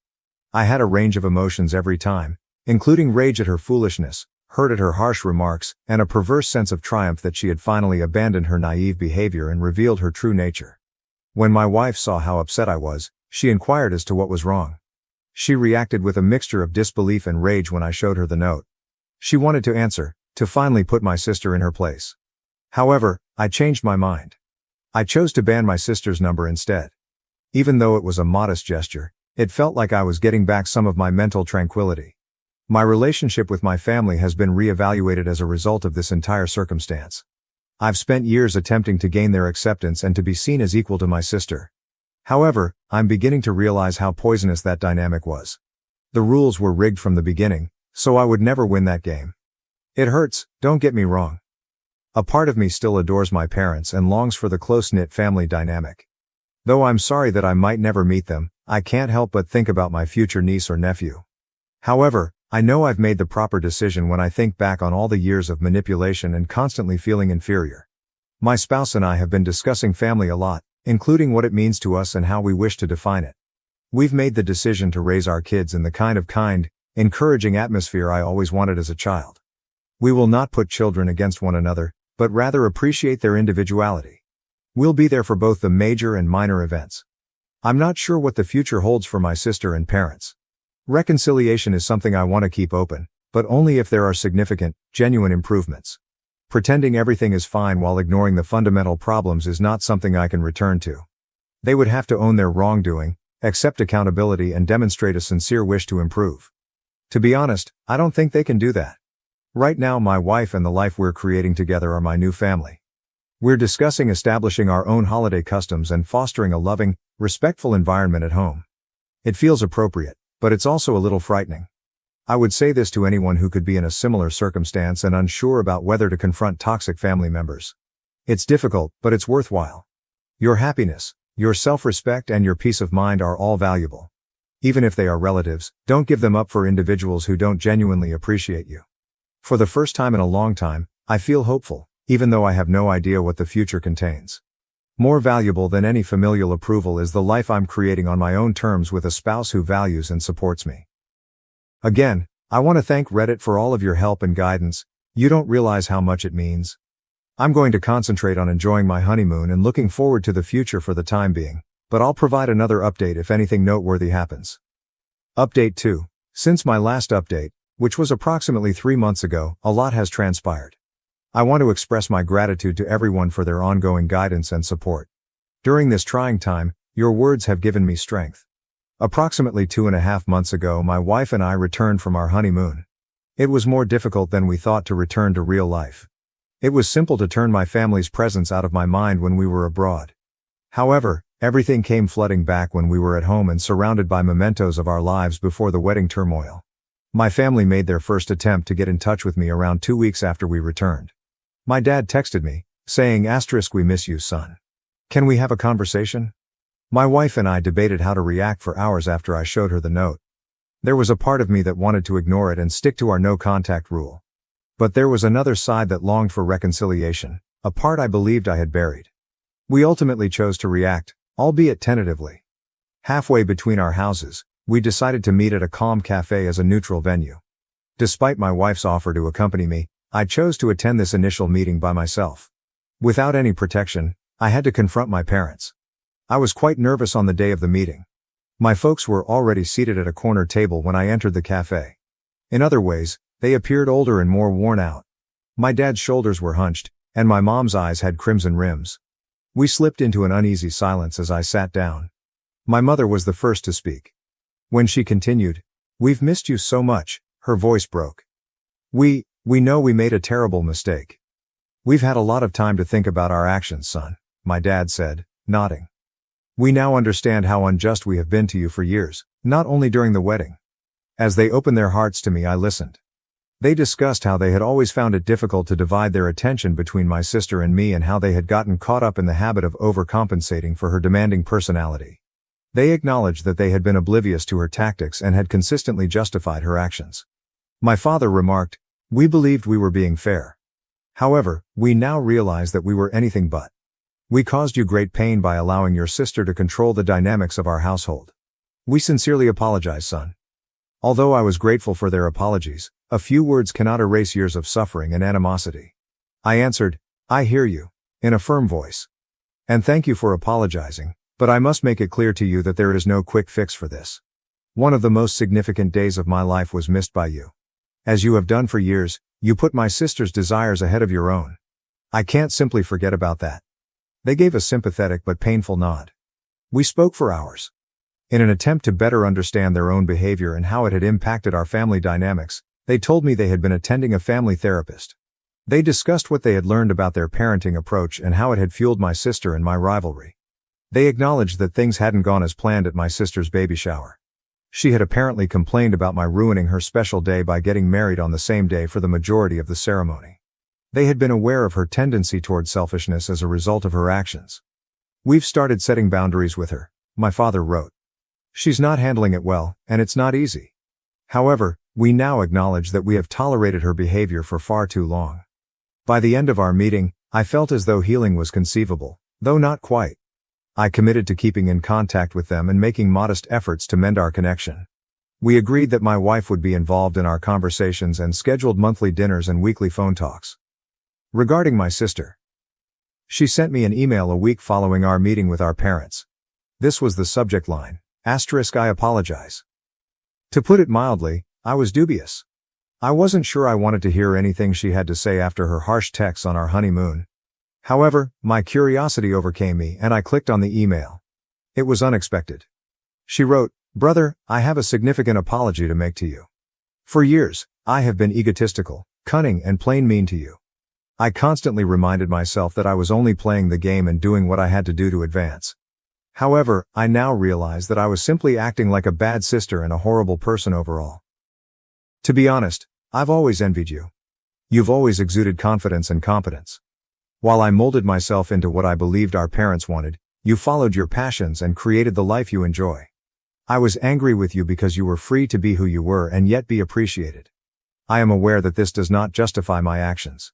S1: I had a range of emotions every time, including rage at her foolishness, hurt at her harsh remarks, and a perverse sense of triumph that she had finally abandoned her naive behavior and revealed her true nature. When my wife saw how upset I was, she inquired as to what was wrong. She reacted with a mixture of disbelief and rage when I showed her the note. She wanted to answer, to finally put my sister in her place. However, I changed my mind. I chose to ban my sister's number instead. Even though it was a modest gesture, it felt like I was getting back some of my mental tranquility. My relationship with my family has been reevaluated as a result of this entire circumstance. I've spent years attempting to gain their acceptance and to be seen as equal to my sister. However, I'm beginning to realize how poisonous that dynamic was. The rules were rigged from the beginning, so I would never win that game. It hurts, don't get me wrong. A part of me still adores my parents and longs for the close-knit family dynamic. Though I'm sorry that I might never meet them, I can't help but think about my future niece or nephew. However, I know I've made the proper decision when I think back on all the years of manipulation and constantly feeling inferior. My spouse and I have been discussing family a lot, including what it means to us and how we wish to define it. We've made the decision to raise our kids in the kind, encouraging atmosphere I always wanted as a child. We will not put children against one another, but rather appreciate their individuality. We'll be there for both the major and minor events. I'm not sure what the future holds for my sister and parents. Reconciliation is something I want to keep open, but only if there are significant, genuine improvements. Pretending everything is fine while ignoring the fundamental problems is not something I can return to. They would have to own their wrongdoing, accept accountability, and demonstrate a sincere wish to improve. To be honest, I don't think they can do that. Right now, my wife and the life we're creating together are my new family. We're discussing establishing our own holiday customs and fostering a loving, respectful environment at home. It feels appropriate, but it's also a little frightening. I would say this to anyone who could be in a similar circumstance and unsure about whether to confront toxic family members. It's difficult, but it's worthwhile. Your happiness, your self-respect, and your peace of mind are all valuable. Even if they are relatives, don't give them up for individuals who don't genuinely appreciate you. For the first time in a long time, I feel hopeful, even though I have no idea what the future contains. More valuable than any familial approval is the life I'm creating on my own terms with a spouse who values and supports me. Again, I want to thank Reddit for all of your help and guidance. You don't realize how much it means. I'm going to concentrate on enjoying my honeymoon and looking forward to the future for the time being, but I'll provide another update if anything noteworthy happens. Update 2. Since my last update, which was approximately 3 months ago, a lot has transpired. I want to express my gratitude to everyone for their ongoing guidance and support. During this trying time, your words have given me strength. Approximately 2.5 months ago, my wife and I returned from our honeymoon. It was more difficult than we thought to return to real life. It was simple to turn my family's presence out of my mind when we were abroad. However, everything came flooding back when we were at home and surrounded by mementos of our lives before the wedding turmoil. My family made their first attempt to get in touch with me around 2 weeks after we returned. My dad texted me, saying, "We miss you, son. Can we have a conversation?" My wife and I debated how to react for hours after I showed her the note. There was a part of me that wanted to ignore it and stick to our no-contact rule. But there was another side that longed for reconciliation, a part I believed I had buried. We ultimately chose to react, albeit tentatively. Halfway between our houses, we decided to meet at a calm cafe as a neutral venue. Despite my wife's offer to accompany me, I chose to attend this initial meeting by myself. Without any protection, I had to confront my parents. I was quite nervous on the day of the meeting. My folks were already seated at a corner table when I entered the cafe. In other ways, they appeared older and more worn out. My dad's shoulders were hunched, and my mom's eyes had crimson rims. We slipped into an uneasy silence as I sat down. My mother was the first to speak. When she continued, "We've missed you so much," her voice broke. We know we made a terrible mistake. We've had a lot of time to think about our actions, son," my dad said, nodding. "We now understand how unjust we have been to you for years, not only during the wedding." As they opened their hearts to me, I listened. They discussed how they had always found it difficult to divide their attention between my sister and me and how they had gotten caught up in the habit of overcompensating for her demanding personality. They acknowledged that they had been oblivious to her tactics and had consistently justified her actions. My father remarked, "We believed we were being fair. However, we now realize that we were anything but. We caused you great pain by allowing your sister to control the dynamics of our household. We sincerely apologize, son." Although I was grateful for their apologies, a few words cannot erase years of suffering and animosity. I answered, "I hear you," in a firm voice. "And thank you for apologizing, but I must make it clear to you that there is no quick fix for this. One of the most significant days of my life was missed by you. As you have done for years, you put my sister's desires ahead of your own. I can't simply forget about that." They gave a sympathetic but painful nod. We spoke for hours. In an attempt to better understand their own behavior and how it had impacted our family dynamics, they told me they had been attending a family therapist. They discussed what they had learned about their parenting approach and how it had fueled my sister and my rivalry. They acknowledged that things hadn't gone as planned at my sister's baby shower. She had apparently complained about my ruining her special day by getting married on the same day for the majority of the ceremony. They had been aware of her tendency toward selfishness as a result of her actions. "We've started setting boundaries with her," my father wrote. "She's not handling it well, and it's not easy. However, we now acknowledge that we have tolerated her behavior for far too long." By the end of our meeting, I felt as though healing was conceivable, though not quite. I committed to keeping in contact with them and making modest efforts to mend our connection. We agreed that my wife would be involved in our conversations and scheduled monthly dinners and weekly phone talks. Regarding my sister, she sent me an email a week following our meeting with our parents. This was the subject line, "I apologize." To put it mildly, I was dubious. I wasn't sure I wanted to hear anything she had to say after her harsh texts on our honeymoon. However, my curiosity overcame me and I clicked on the email. It was unexpected. She wrote, "Brother, I have a significant apology to make to you. For years, I have been egotistical, cunning, and plain mean to you. I constantly reminded myself that I was only playing the game and doing what I had to do to advance. However, I now realize that I was simply acting like a bad sister and a horrible person overall. To be honest, I've always envied you. You've always exuded confidence and competence. While I molded myself into what I believed our parents wanted, you followed your passions and created the life you enjoy. I was angry with you because you were free to be who you were and yet be appreciated. I am aware that this does not justify my actions.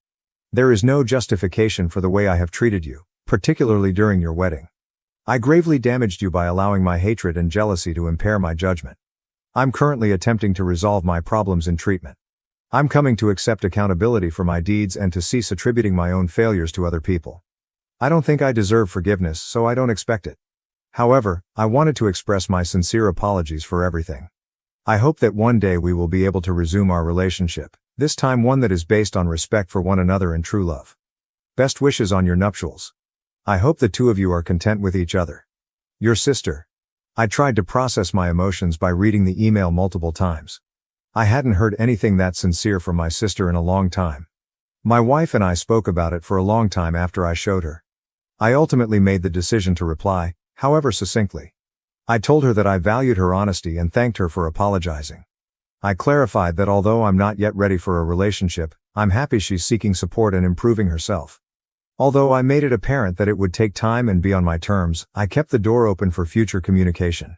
S1: There is no justification for the way I have treated you, particularly during your wedding. I gravely damaged you by allowing my hatred and jealousy to impair my judgment. I'm currently attempting to resolve my problems in treatment. I'm coming to accept accountability for my deeds and to cease attributing my own failures to other people. I don't think I deserve forgiveness, so I don't expect it. However, I wanted to express my sincere apologies for everything. I hope that one day we will be able to resume our relationship, this time one that is based on respect for one another and true love. Best wishes on your nuptials. I hope the two of you are content with each other. Your sister. I tried to process my emotions by reading the email multiple times. I hadn't heard anything that sincere from my sister in a long time. My wife and I spoke about it for a long time after I showed her. I ultimately made the decision to reply, however succinctly. I told her that I valued her honesty and thanked her for apologizing. I clarified that although I'm not yet ready for a relationship, I'm happy she's seeking support and improving herself. Although I made it apparent that it would take time and be on my terms, I kept the door open for future communication.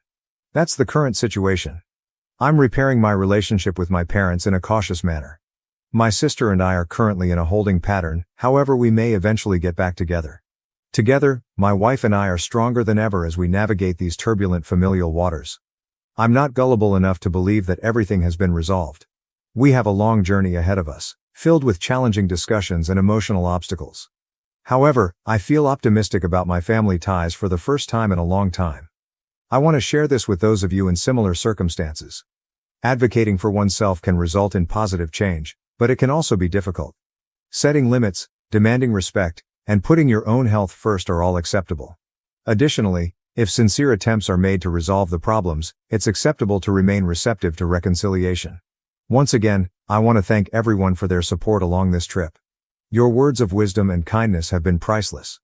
S1: That's the current situation. I'm repairing my relationship with my parents in a cautious manner. My sister and I are currently in a holding pattern, however we may eventually get back together. Together, my wife and I are stronger than ever as we navigate these turbulent familial waters. I'm not gullible enough to believe that everything has been resolved. We have a long journey ahead of us, filled with challenging discussions and emotional obstacles. However, I feel optimistic about my family ties for the first time in a long time. I want to share this with those of you in similar circumstances. Advocating for oneself can result in positive change, but it can also be difficult. Setting limits, demanding respect, and putting your own health first are all acceptable. Additionally, if sincere attempts are made to resolve the problems, it's acceptable to remain receptive to reconciliation. Once again, I want to thank everyone for their support along this trip. Your words of wisdom and kindness have been priceless.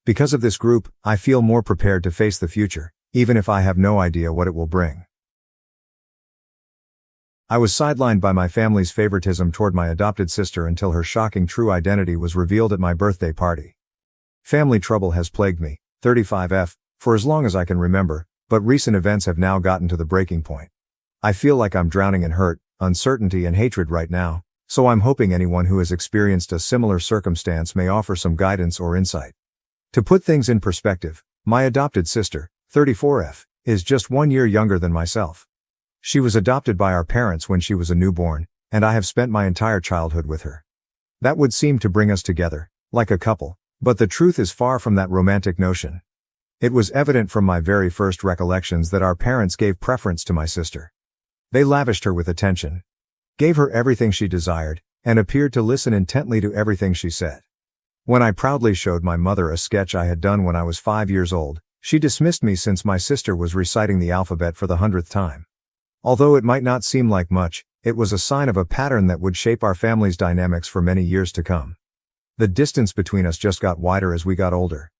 S1: Because of this group, I feel more prepared to face the future, even if I have no idea what it will bring. I was sidelined by my family's favoritism toward my adopted sister until her shocking true identity was revealed at my birthday party. Family trouble has plagued me, 35F, for as long as I can remember, but recent events have now gotten to the breaking point. I feel like I'm drowning in hurt, uncertainty and hatred right now, so I'm hoping anyone who has experienced a similar circumstance may offer some guidance or insight. To put things in perspective, my adopted sister, 34F, is just 1 year younger than myself. She was adopted by our parents when she was a newborn, and I have spent my entire childhood with her. That would seem to bring us together, like a couple, but the truth is far from that romantic notion. It was evident from my very first recollections that our parents gave preference to my sister. They lavished her with attention, gave her everything she desired, and appeared to listen intently to everything she said. When I proudly showed my mother a sketch I had done when I was 5 years old, she dismissed me since my sister was reciting the alphabet for the 100th time. Although it might not seem like much, it was a sign of a pattern that would shape our family's dynamics for many years to come. The distance between us just got wider as we got older.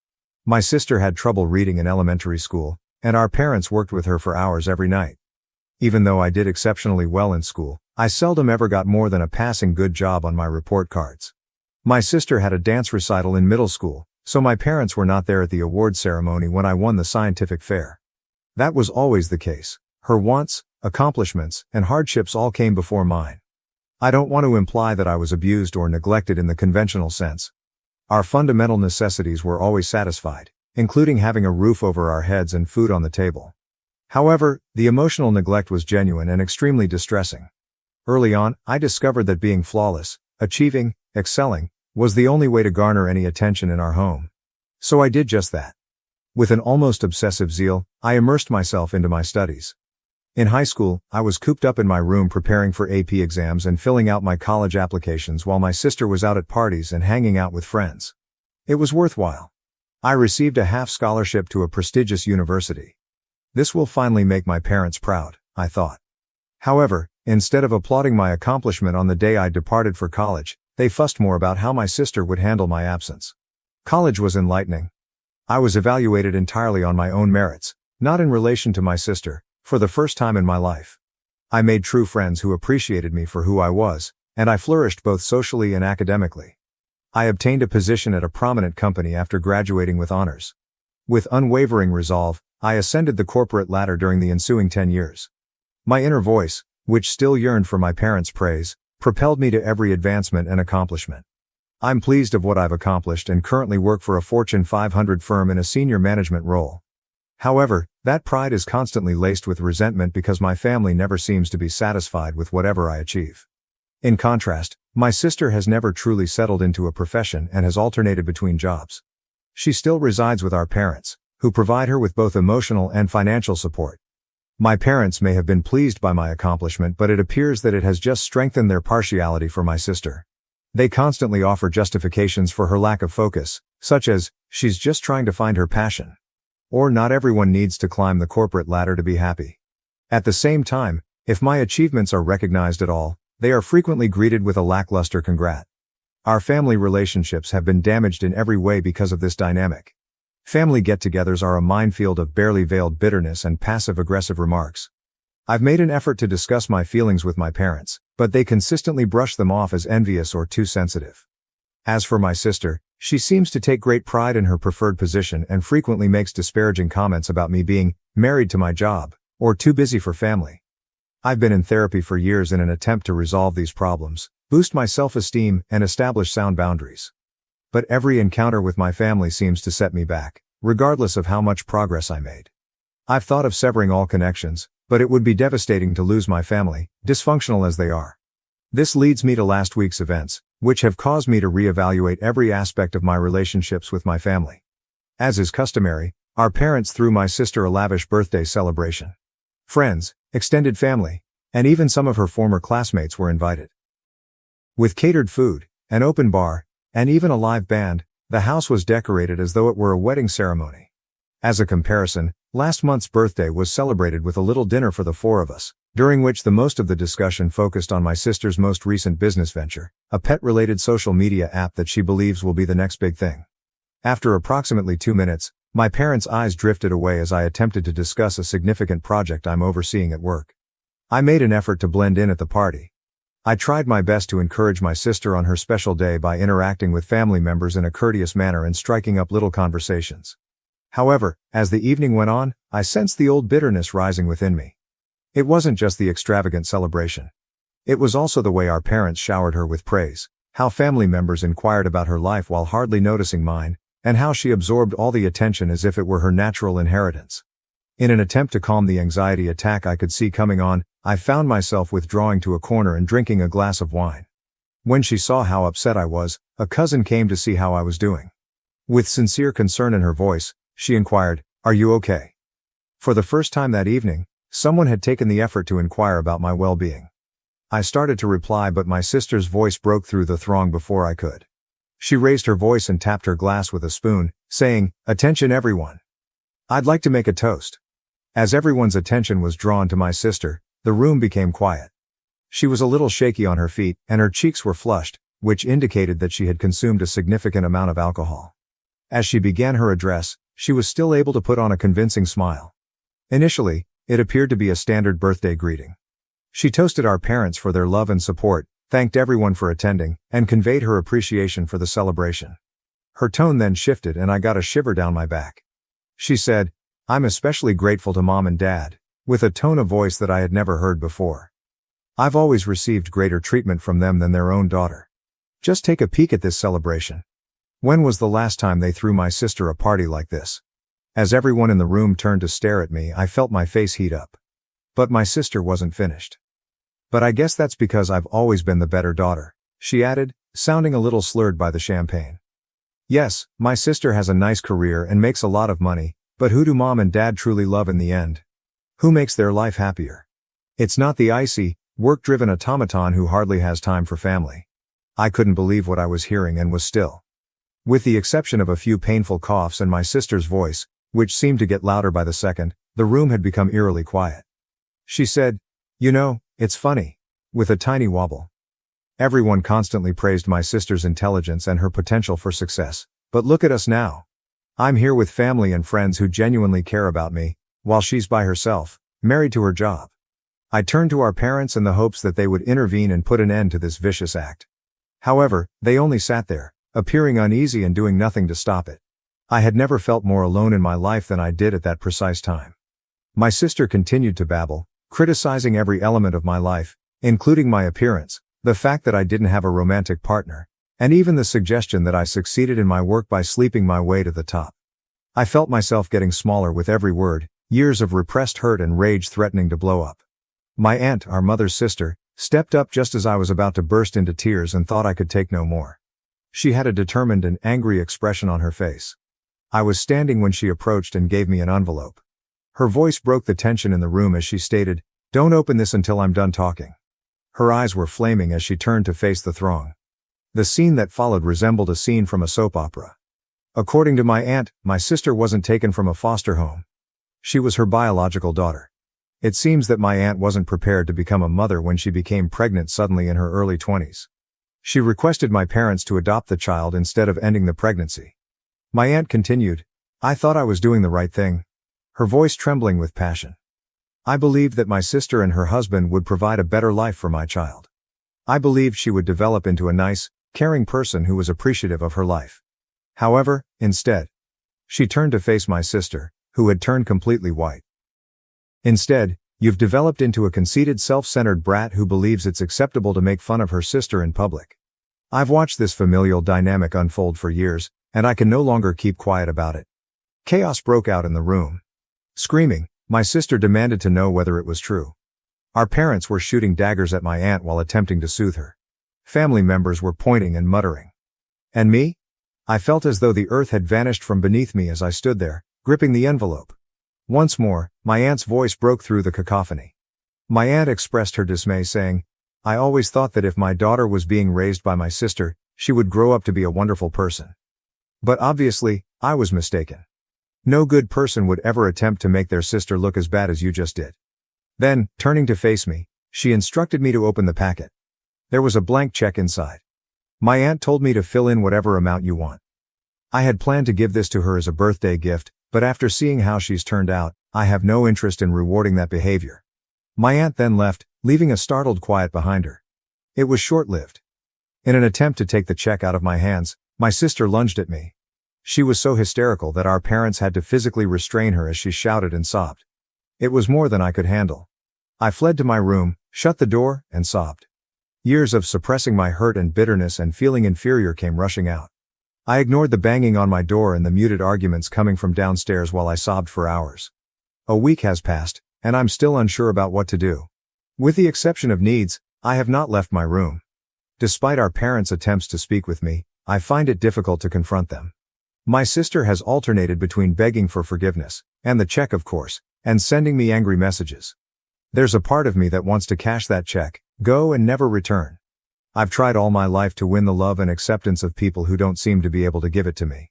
S1: My sister had trouble reading in elementary school, and our parents worked with her for hours every night. Even though I did exceptionally well in school, I seldom ever got more than a passing good job on my report cards. My sister had a dance recital in middle school, so my parents were not there at the award ceremony when I won the scientific fair. That was always the case. Her wants, accomplishments, and hardships all came before mine. I don't want to imply that I was abused or neglected in the conventional sense. Our fundamental necessities were always satisfied, including having a roof over our heads and food on the table. However, the emotional neglect was genuine and extremely distressing. Early on, I discovered that being flawless, achieving, excelling, was the only way to garner any attention in our home. So I did just that. With an almost obsessive zeal, I immersed myself into my studies. In high school, I was cooped up in my room preparing for AP exams and filling out my college applications while my sister was out at parties and hanging out with friends. It was worthwhile. I received a half scholarship to a prestigious university. This will finally make my parents proud, I thought. However, instead of applauding my accomplishment on the day I departed for college, they fussed more about how my sister would handle my absence. College was enlightening. I was evaluated entirely on my own merits, not in relation to my sister, for the first time in my life. I made true friends who appreciated me for who I was, and I flourished both socially and academically. I obtained a position at a prominent company after graduating with honors. With unwavering resolve, I ascended the corporate ladder during the ensuing 10 years. My inner voice, which still yearned for my parents' praise, propelled me to every advancement and accomplishment. I'm pleased of what I've accomplished and currently work for a Fortune 500 firm in a senior management role. However, that pride is constantly laced with resentment because my family never seems to be satisfied with whatever I achieve. In contrast, my sister has never truly settled into a profession and has alternated between jobs. She still resides with our parents, who provide her with both emotional and financial support. My parents may have been pleased by my accomplishment, but it appears that it has just strengthened their partiality for my sister. They constantly offer justifications for her lack of focus, such as, she's just trying to find her passion. Or not everyone needs to climb the corporate ladder to be happy. At the same time, if my achievements are recognized at all, they are frequently greeted with a lackluster congrat. Our family relationships have been damaged in every way because of this dynamic. Family get-togethers are a minefield of barely veiled bitterness and passive-aggressive remarks. I've made an effort to discuss my feelings with my parents, but they consistently brush them off as envious or too sensitive. As for my sister, she seems to take great pride in her preferred position and frequently makes disparaging comments about me being married to my job or too busy for family. I've been in therapy for years in an attempt to resolve these problems, boost my self-esteem, and establish sound boundaries. But every encounter with my family seems to set me back, regardless of how much progress I made. I've thought of severing all connections, but it would be devastating to lose my family, dysfunctional as they are. This leads me to last week's events, which have caused me to reevaluate every aspect of my relationships with my family. As is customary, our parents threw my sister a lavish birthday celebration. Friends, extended family, and even some of her former classmates were invited. With catered food, an open bar, and even a live band, the house was decorated as though it were a wedding ceremony. As a comparison, last month's birthday was celebrated with a little dinner for the four of us, during which the most of the discussion focused on my sister's most recent business venture, a pet-related social media app that she believes will be the next big thing. After approximately 2 minutes, my parents' eyes drifted away as I attempted to discuss a significant project I'm overseeing at work. I made an effort to blend in at the party. I tried my best to encourage my sister on her special day by interacting with family members in a courteous manner and striking up little conversations. However, as the evening went on, I sensed the old bitterness rising within me. It wasn't just the extravagant celebration. It was also the way our parents showered her with praise, how family members inquired about her life while hardly noticing mine, and how she absorbed all the attention as if it were her natural inheritance. In an attempt to calm the anxiety attack I could see coming on, I found myself withdrawing to a corner and drinking a glass of wine. When she saw how upset I was, a cousin came to see how I was doing. With sincere concern in her voice, she inquired, "Are you okay?" For the first time that evening, someone had taken the effort to inquire about my well-being. I started to reply, but my sister's voice broke through the throng before I could. She raised her voice and tapped her glass with a spoon, saying, "Attention everyone. I'd like to make a toast." As everyone's attention was drawn to my sister, the room became quiet. She was a little shaky on her feet, and her cheeks were flushed, which indicated that she had consumed a significant amount of alcohol. As she began her address, she was still able to put on a convincing smile. Initially, it appeared to be a standard birthday greeting. She toasted our parents for their love and support, thanked everyone for attending, and conveyed her appreciation for the celebration. Her tone then shifted and I got a shiver down my back. She said, "I'm especially grateful to Mom and Dad," with a tone of voice that I had never heard before. I've always received greater treatment from them than their own daughter. Just take a peek at this celebration. When was the last time they threw my sister a party like this? As everyone in the room turned to stare at me, I felt my face heat up. But my sister wasn't finished. "But I guess that's because I've always been the better daughter," she added, sounding a little slurred by the champagne. "Yes, my sister has a nice career and makes a lot of money, but who do Mom and Dad truly love in the end? Who makes their life happier? It's not the icy, work-driven automaton who hardly has time for family." I couldn't believe what I was hearing and was still. With the exception of a few painful coughs and my sister's voice, which seemed to get louder by the second, the room had become eerily quiet. She said, "You know, it's funny," with a tiny wobble. Everyone constantly praised my sister's intelligence and her potential for success, but look at us now. I'm here with family and friends who genuinely care about me, while she's by herself, married to her job. I turned to our parents in the hopes that they would intervene and put an end to this vicious act. However, they only sat there, appearing uneasy and doing nothing to stop it. I had never felt more alone in my life than I did at that precise time. My sister continued to babble, criticizing every element of my life, including my appearance, the fact that I didn't have a romantic partner, And even the suggestion that I succeeded in my work by sleeping my way to the top. I felt myself getting smaller with every word, years of repressed hurt and rage threatening to blow up. My aunt, our mother's sister, stepped up just as I was about to burst into tears and thought I could take no more. She had a determined and angry expression on her face. I was standing when she approached and gave me an envelope. Her voice broke the tension in the room as she stated, "Don't open this until I'm done talking." Her eyes were flaming as she turned to face the throng. The scene that followed resembled a scene from a soap opera. According to my aunt, my sister wasn't taken from a foster home. She was her biological daughter. It seems that my aunt wasn't prepared to become a mother when she became pregnant suddenly in her early 20s. She requested my parents to adopt the child instead of ending the pregnancy. My aunt continued, "I thought I was doing the right thing," her voice trembling with passion. "I believed that my sister and her husband would provide a better life for my child. I believed she would develop into a nice, caring person who was appreciative of her life. However, instead, she turned to face my sister, who had turned completely white. Instead, you've developed into a conceited, self-centered brat who believes it's acceptable to make fun of her sister in public. I've watched this familial dynamic unfold for years, and I can no longer keep quiet about it." Chaos broke out in the room. Screaming, my sister demanded to know whether it was true. Our parents were shooting daggers at my aunt while attempting to soothe her. Family members were pointing and muttering. And me? I felt as though the earth had vanished from beneath me as I stood there, gripping the envelope. Once more, my aunt's voice broke through the cacophony. My aunt expressed her dismay saying, "I always thought that if my daughter was being raised by my sister, she would grow up to be a wonderful person. But obviously, I was mistaken. No good person would ever attempt to make their sister look as bad as you just did." Then, turning to face me, she instructed me to open the packet. There was a blank check inside. My aunt told me to fill in whatever amount you want. I had planned to give this to her as a birthday gift, but after seeing how she's turned out, I have no interest in rewarding that behavior. My aunt then left, leaving a startled quiet behind her. It was short-lived. In an attempt to take the check out of my hands, my sister lunged at me. She was so hysterical that our parents had to physically restrain her as she shouted and sobbed. It was more than I could handle. I fled to my room, shut the door, and sobbed. Years of suppressing my hurt and bitterness and feeling inferior came rushing out. I ignored the banging on my door and the muted arguments coming from downstairs while I sobbed for hours. A week has passed, and I'm still unsure about what to do. With the exception of needs, I have not left my room. Despite our parents' attempts to speak with me, I find it difficult to confront them. My sister has alternated between begging for forgiveness, and the check of course, and sending me angry messages. There's a part of me that wants to cash that check, go and never return. I've tried all my life to win the love and acceptance of people who don't seem to be able to give it to me.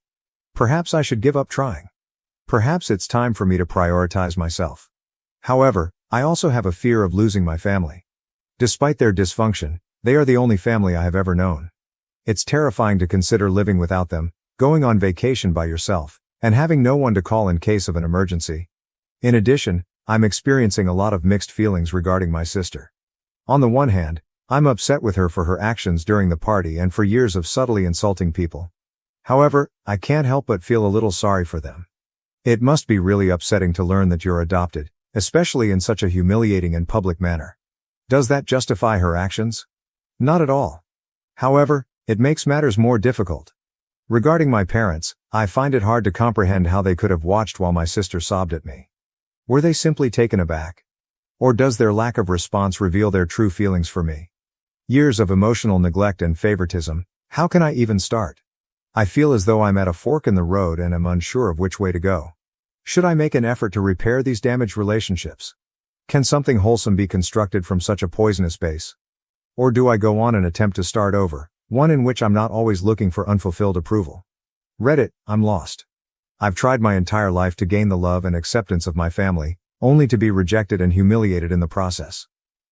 S1: Perhaps I should give up trying. Perhaps it's time for me to prioritize myself. However, I also have a fear of losing my family. Despite their dysfunction, they are the only family I have ever known. It's terrifying to consider living without them, going on vacation by yourself, and having no one to call in case of an emergency. In addition, I'm experiencing a lot of mixed feelings regarding my sister. On the one hand, I'm upset with her for her actions during the party and for years of subtly insulting people. However, I can't help but feel a little sorry for them. It must be really upsetting to learn that you're adopted, especially in such a humiliating and public manner. Does that justify her actions? Not at all. However, it makes matters more difficult. Regarding my parents, I find it hard to comprehend how they could have watched while my sister sobbed at me. Were they simply taken aback? Or does their lack of response reveal their true feelings for me? Years of emotional neglect and favoritism, how can I even start? I feel as though I'm at a fork in the road and am unsure of which way to go. Should I make an effort to repair these damaged relationships? Can something wholesome be constructed from such a poisonous base? Or do I go on and attempt to start over, one in which I'm not always looking for unfulfilled approval? Reddit, I'm lost. I've tried my entire life to gain the love and acceptance of my family, only to be rejected and humiliated in the process.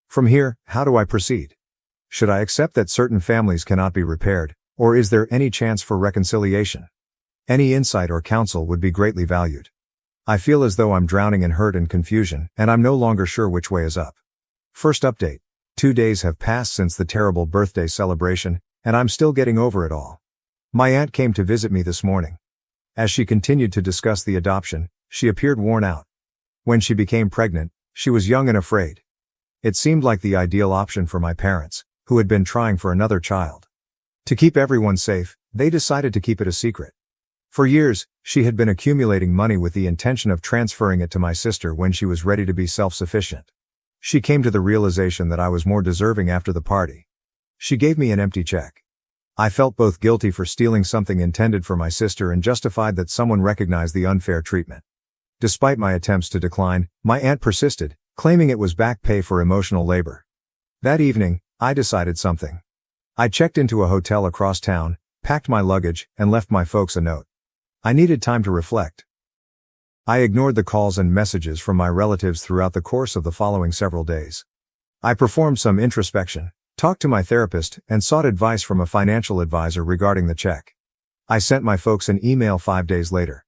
S1: From here, how do I proceed? Should I accept that certain families cannot be repaired, or is there any chance for reconciliation? Any insight or counsel would be greatly valued. I feel as though I'm drowning in hurt and confusion, and I'm no longer sure which way is up. First update. 2 days have passed since the terrible birthday celebration, and I'm still getting over it all. My aunt came to visit me this morning. As she continued to discuss the adoption, she appeared worn out. When she became pregnant, she was young and afraid. It seemed like the ideal option for my parents, who had been trying for another child. To keep everyone safe, they decided to keep it a secret. For years, she had been accumulating money with the intention of transferring it to my sister when she was ready to be self-sufficient. She came to the realization that I was more deserving after the party. She gave me an empty check. I felt both guilty for stealing something intended for my sister and justified that someone recognized the unfair treatment. Despite my attempts to decline, my aunt persisted, claiming it was back pay for emotional labor. That evening, I decided something. I checked into a hotel across town, packed my luggage, and left my folks a note. I needed time to reflect. I ignored the calls and messages from my relatives throughout the course of the following several days. I performed some introspection, talked to my therapist, and sought advice from a financial advisor regarding the check. I sent my folks an email 5 days later.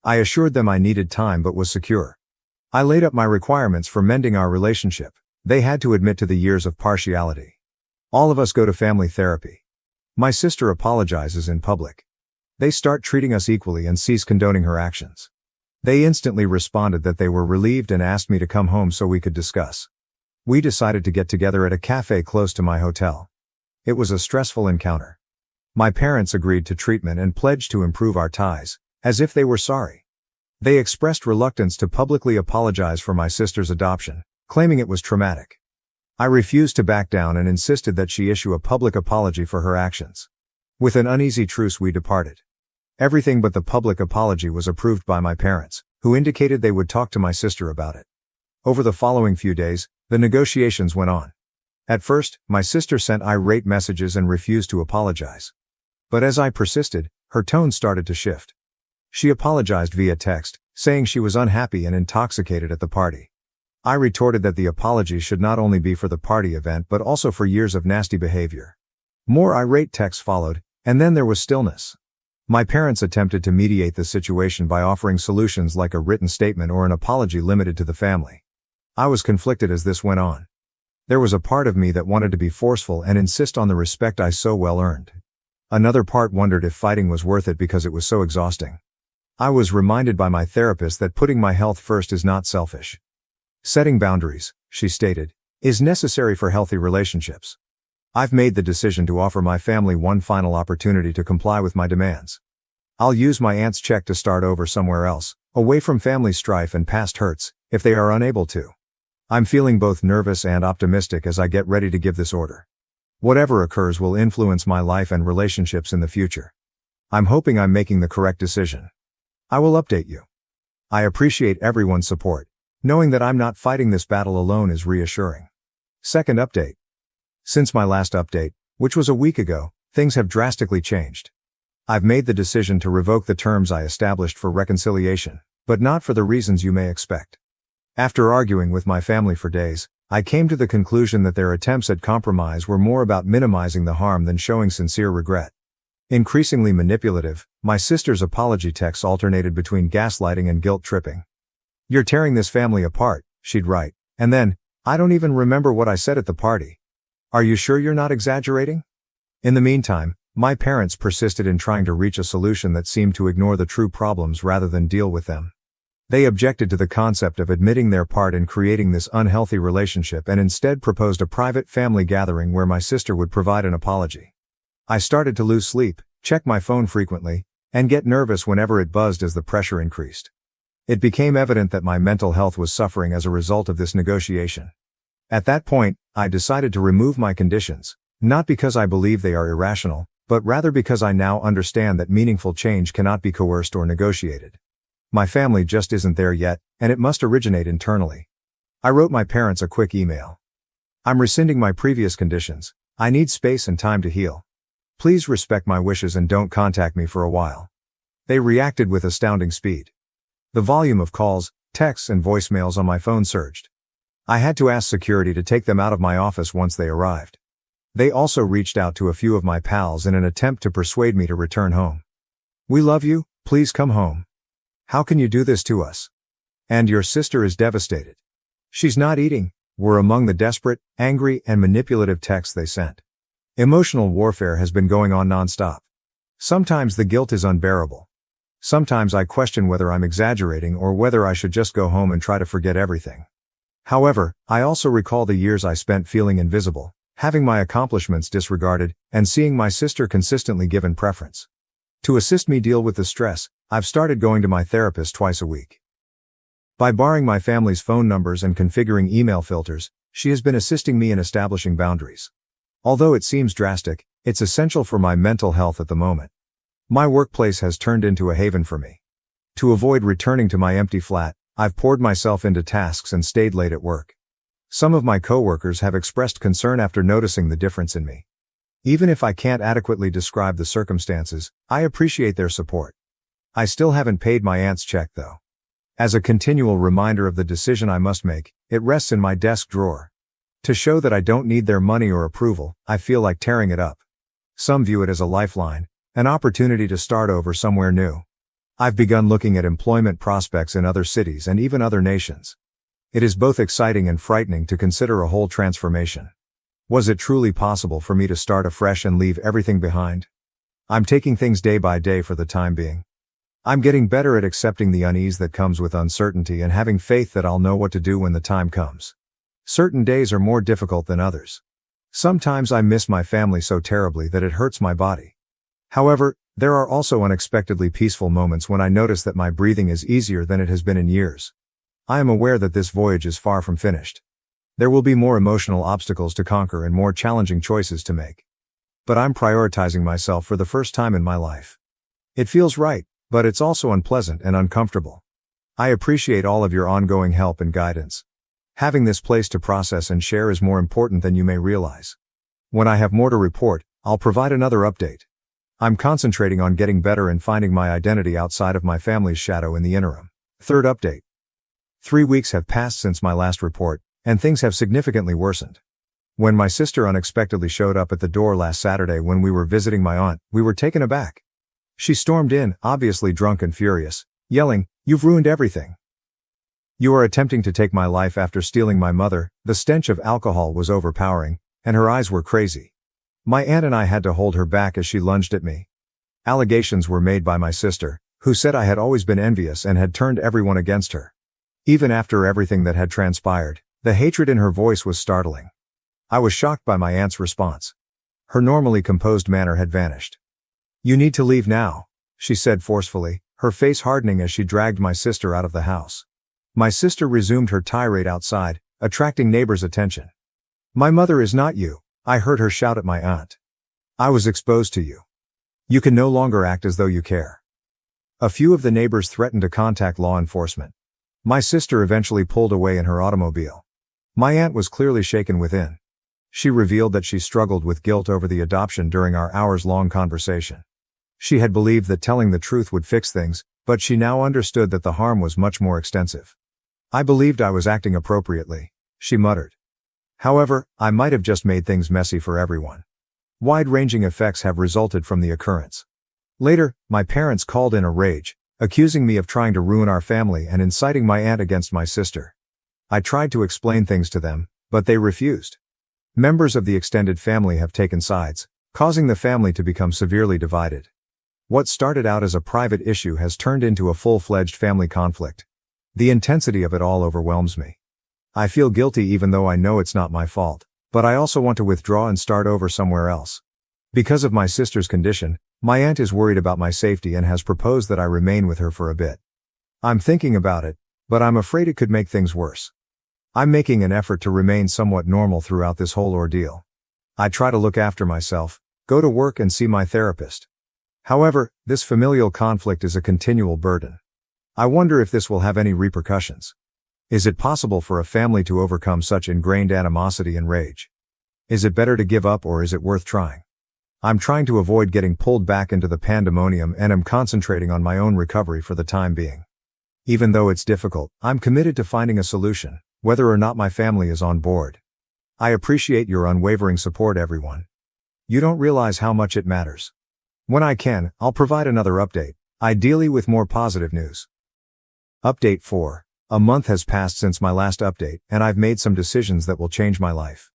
S1: I assured them I needed time but was secure. I laid up my requirements for mending our relationship. They had to admit to the years of partiality. All of us go to family therapy. My sister apologizes in public. They start treating us equally and cease condoning her actions. They instantly responded that they were relieved and asked me to come home so we could discuss. We decided to get together at a cafe close to my hotel. It was a stressful encounter. My parents agreed to treatment and pledged to improve our ties, as if they were sorry. They expressed reluctance to publicly apologize for my sister's adoption, claiming it was traumatic. I refused to back down and insisted that she issue a public apology for her actions. With an uneasy truce we departed. Everything but the public apology was approved by my parents, who indicated they would talk to my sister about it. Over the following few days, the negotiations went on. At first, my sister sent irate messages and refused to apologize. But as I persisted, her tone started to shift. She apologized via text, saying she was unhappy and intoxicated at the party. I retorted that the apology should not only be for the party event but also for years of nasty behavior. More irate texts followed, and then there was stillness. My parents attempted to mediate the situation by offering solutions like a written statement or an apology limited to the family. I was conflicted as this went on. There was a part of me that wanted to be forceful and insist on the respect I so well earned. Another part wondered if fighting was worth it because it was so exhausting. I was reminded by my therapist that putting my health first is not selfish. Setting boundaries, she stated, is necessary for healthy relationships. I've made the decision to offer my family one final opportunity to comply with my demands. I'll use my aunt's check to start over somewhere else, away from family strife and past hurts, if they are unable to. I'm feeling both nervous and optimistic as I get ready to give this order. Whatever occurs will influence my life and relationships in the future. I'm hoping I'm making the correct decision. I will update you. I appreciate everyone's support. Knowing that I'm not fighting this battle alone is reassuring. Second update. Since my last update, which was a week ago, things have drastically changed. I've made the decision to revoke the terms I established for reconciliation, but not for the reasons you may expect. After arguing with my family for days, I came to the conclusion that their attempts at compromise were more about minimizing the harm than showing sincere regret. Increasingly manipulative, my sister's apology texts alternated between gaslighting and guilt tripping. "You're tearing this family apart," she'd write, and then, "I don't even remember what I said at the party. Are you sure you're not exaggerating?" In the meantime, my parents persisted in trying to reach a solution that seemed to ignore the true problems rather than deal with them. They objected to the concept of admitting their part in creating this unhealthy relationship and instead proposed a private family gathering where my sister would provide an apology. I started to lose sleep, check my phone frequently, and get nervous whenever it buzzed as the pressure increased. It became evident that my mental health was suffering as a result of this negotiation. At that point, I decided to remove my conditions, not because I believe they are irrational, but rather because I now understand that meaningful change cannot be coerced or negotiated. My family just isn't there yet, and it must originate internally. I wrote my parents a quick email. "I'm rescinding my previous conditions. I need space and time to heal. Please respect my wishes and don't contact me for a while." They reacted with astounding speed. The volume of calls, texts, and voicemails on my phone surged. I had to ask security to take them out of my office once they arrived. They also reached out to a few of my pals in an attempt to persuade me to return home. "We love you, please come home. How can you do this to us? And your sister is devastated. She's not eating," were among the desperate, angry, and manipulative texts they sent. Emotional warfare has been going on nonstop. Sometimes the guilt is unbearable. Sometimes I question whether I'm exaggerating or whether I should just go home and try to forget everything. However, I also recall the years I spent feeling invisible, having my accomplishments disregarded, and seeing my sister consistently given preference. To assist me deal with the stress, I've started going to my therapist twice a week. By borrowing my family's phone numbers and configuring email filters, she has been assisting me in establishing boundaries. Although it seems drastic, it's essential for my mental health at the moment. My workplace has turned into a haven for me. To avoid returning to my empty flat, I've poured myself into tasks and stayed late at work. Some of my coworkers have expressed concern after noticing the difference in me. Even if I can't adequately describe the circumstances, I appreciate their support. I still haven't paid my aunt's check though. As a continual reminder of the decision I must make, it rests in my desk drawer. To show that I don't need their money or approval, I feel like tearing it up. Some view it as a lifeline, an opportunity to start over somewhere new. I've begun looking at employment prospects in other cities and even other nations. It is both exciting and frightening to consider a whole transformation. Was it truly possible for me to start afresh and leave everything behind? I'm taking things day by day for the time being. I'm getting better at accepting the unease that comes with uncertainty and having faith that I'll know what to do when the time comes. Certain days are more difficult than others. Sometimes I miss my family so terribly that it hurts my body. However, there are also unexpectedly peaceful moments when I notice that my breathing is easier than it has been in years. I am aware that this voyage is far from finished. There will be more emotional obstacles to conquer and more challenging choices to make. But I'm prioritizing myself for the first time in my life. It feels right, but it's also unpleasant and uncomfortable. I appreciate all of your ongoing help and guidance. Having this place to process and share is more important than you may realize. When I have more to report, I'll provide another update. I'm concentrating on getting better and finding my identity outside of my family's shadow in the interim. Third update. 3 weeks have passed since my last report, and things have significantly worsened. When my sister unexpectedly showed up at the door last Saturday when we were visiting my aunt, we were taken aback. She stormed in, obviously drunk and furious, yelling, "You've ruined everything. You are attempting to take my life after stealing my mother." The stench of alcohol was overpowering, and her eyes were crazy. My aunt and I had to hold her back as she lunged at me. Allegations were made by my sister, who said I had always been envious and had turned everyone against her. Even after everything that had transpired, the hatred in her voice was startling. I was shocked by my aunt's response. Her normally composed manner had vanished. "You need to leave now," she said forcefully, her face hardening as she dragged my sister out of the house. My sister resumed her tirade outside, attracting neighbors' attention. "My mother is not you," I heard her shout at my aunt. "I was exposed to you. You can no longer act as though you care." A few of the neighbors threatened to contact law enforcement. My sister eventually pulled away in her automobile. My aunt was clearly shaken within. She revealed that she struggled with guilt over the adoption during our hours-long conversation. She had believed that telling the truth would fix things, but she now understood that the harm was much more extensive. "I believed I was acting appropriately," she muttered. "However, I might have just made things messy for everyone. Wide-ranging effects have resulted from the occurrence." Later, my parents called in a rage, accusing me of trying to ruin our family and inciting my aunt against my sister. I tried to explain things to them, but they refused. Members of the extended family have taken sides, causing the family to become severely divided. What started out as a private issue has turned into a full-fledged family conflict. The intensity of it all overwhelms me. I feel guilty even though I know it's not my fault, but I also want to withdraw and start over somewhere else. Because of my sister's condition, my aunt is worried about my safety and has proposed that I remain with her for a bit. I'm thinking about it, but I'm afraid it could make things worse. I'm making an effort to remain somewhat normal throughout this whole ordeal. I try to look after myself, go to work and see my therapist. However, this familial conflict is a continual burden. I wonder if this will have any repercussions. Is it possible for a family to overcome such ingrained animosity and rage? Is it better to give up or is it worth trying? I'm trying to avoid getting pulled back into the pandemonium and am concentrating on my own recovery for the time being. Even though it's difficult, I'm committed to finding a solution, whether or not my family is on board. I appreciate your unwavering support, everyone. You don't realize how much it matters. When I can, I'll provide another update, ideally with more positive news. Update 4. A month has passed since my last update, and I've made some decisions that will change my life.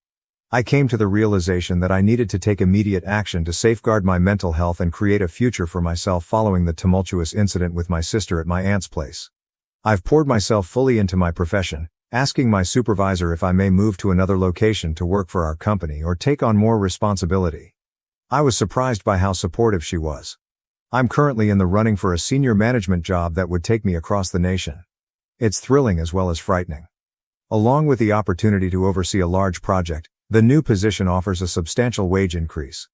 S1: I came to the realization that I needed to take immediate action to safeguard my mental health and create a future for myself following the tumultuous incident with my sister at my aunt's place. I've poured myself fully into my profession, asking my supervisor if I may move to another location to work for our company or take on more responsibility. I was surprised by how supportive she was. I'm currently in the running for a senior management job that would take me across the nation. It's thrilling as well as frightening. Along with the opportunity to oversee a large project, the new position offers a substantial wage increase.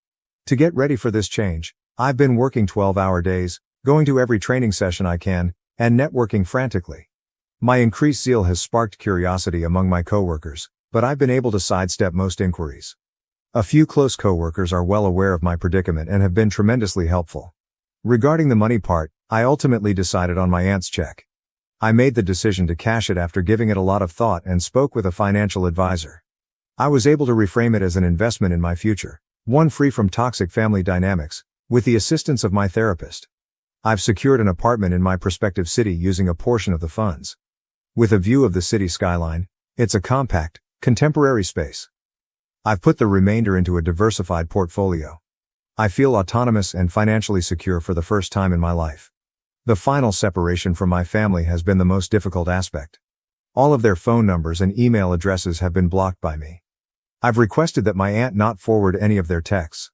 S1: To get ready for this change, I've been working 12-hour days, going to every training session I can, and networking frantically. My increased zeal has sparked curiosity among my coworkers, but I've been able to sidestep most inquiries. A few close coworkers are well aware of my predicament and have been tremendously helpful. Regarding the money part, I ultimately decided on my aunt's check. I made the decision to cash it after giving it a lot of thought and spoke with a financial advisor. I was able to reframe it as an investment in my future, one free from toxic family dynamics, with the assistance of my therapist. I've secured an apartment in my prospective city using a portion of the funds. With a view of the city skyline, it's a compact, contemporary space. I've put the remainder into a diversified portfolio. I feel autonomous and financially secure for the first time in my life. The final separation from my family has been the most difficult aspect. All of their phone numbers and email addresses have been blocked by me. I've requested that my aunt not forward any of their texts.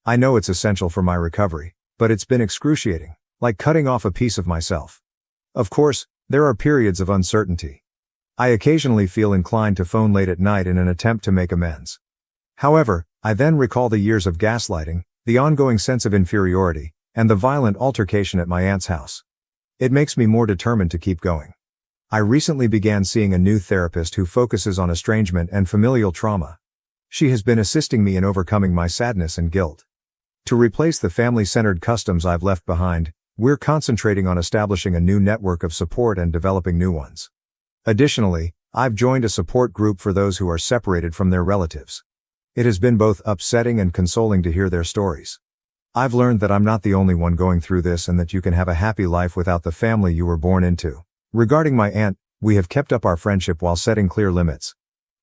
S1: I know it's essential for my recovery, but it's been excruciating, like cutting off a piece of myself. Of course, there are periods of uncertainty. I occasionally feel inclined to phone late at night in an attempt to make amends. However, I then recall the years of gaslighting, the ongoing sense of inferiority, and the violent altercation at my aunt's house. It makes me more determined to keep going. I recently began seeing a new therapist who focuses on estrangement and familial trauma. She has been assisting me in overcoming my sadness and guilt. To replace the family-centered customs I've left behind, we're concentrating on establishing a new network of support and developing new ones. Additionally, I've joined a support group for those who are separated from their relatives. It has been both upsetting and consoling to hear their stories. I've learned that I'm not the only one going through this and that you can have a happy life without the family you were born into. Regarding my aunt, we have kept up our friendship while setting clear limits.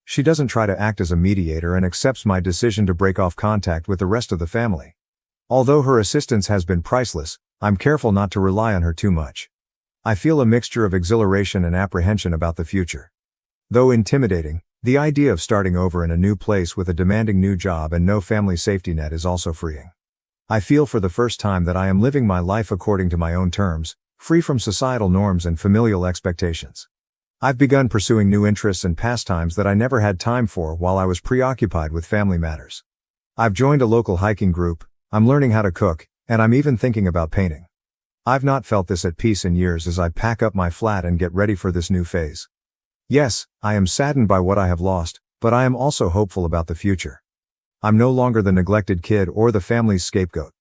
S1: She doesn't try to act as a mediator and accepts my decision to break off contact with the rest of the family. Although her assistance has been priceless, I'm careful not to rely on her too much. I feel a mixture of exhilaration and apprehension about the future. Though intimidating, the idea of starting over in a new place with a demanding new job and no family safety net is also freeing. I feel for the first time that I am living my life according to my own terms, free from societal norms and familial expectations. I've begun pursuing new interests and pastimes that I never had time for while I was preoccupied with family matters. I've joined a local hiking group, I'm learning how to cook, and I'm even thinking about painting. I've not felt this at peace in years as I pack up my flat and get ready for this new phase. Yes, I am saddened by what I have lost, but I am also hopeful about the future. I'm no longer the neglected kid or the family's scapegoat.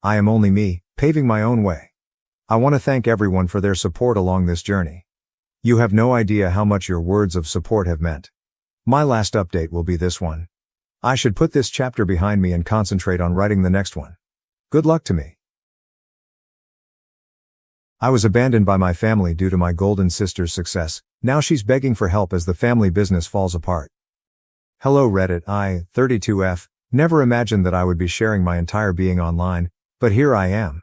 S1: I am only me, paving my own way. I want to thank everyone for their support along this journey. You have no idea how much your words of support have meant. My last update will be this one. I should put this chapter behind me and concentrate on writing the next one. Good luck to me. I was abandoned by my family due to my golden sister's success. Now she's begging for help as the family business falls apart. Hello Reddit, I, 32F, never imagined that I would be sharing my entire being online, but here I am.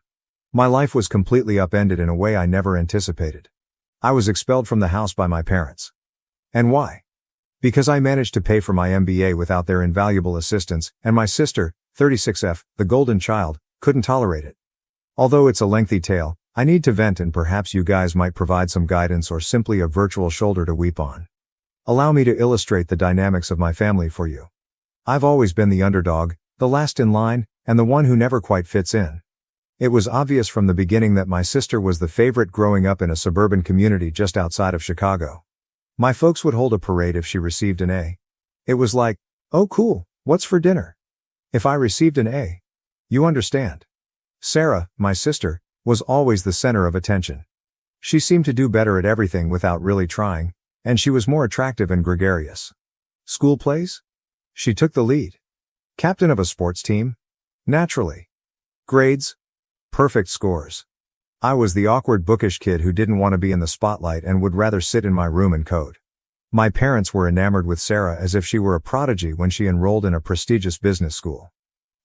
S1: My life was completely upended in a way I never anticipated. I was expelled from the house by my parents. And why? Because I managed to pay for my MBA without their invaluable assistance, and my sister, 36F, the golden child, couldn't tolerate it. Although it's a lengthy tale, I need to vent and perhaps you guys might provide some guidance or simply a virtual shoulder to weep on. Allow me to illustrate the dynamics of my family for you. I've always been the underdog, the last in line, and the one who never quite fits in. It was obvious from the beginning that my sister was the favorite growing up in a suburban community just outside of Chicago. My folks would hold a parade if she received an A. It was like, oh cool, what's for dinner? If I received an A. You understand. Sarah, my sister, was always the center of attention. She seemed to do better at everything without really trying, and she was more attractive and gregarious. School plays? She took the lead. Captain of a sports team? Naturally. Grades? Perfect scores. I was the awkward bookish kid who didn't want to be in the spotlight and would rather sit in my room and code. My parents were enamored with Sarah as if she were a prodigy when she enrolled in a prestigious business school.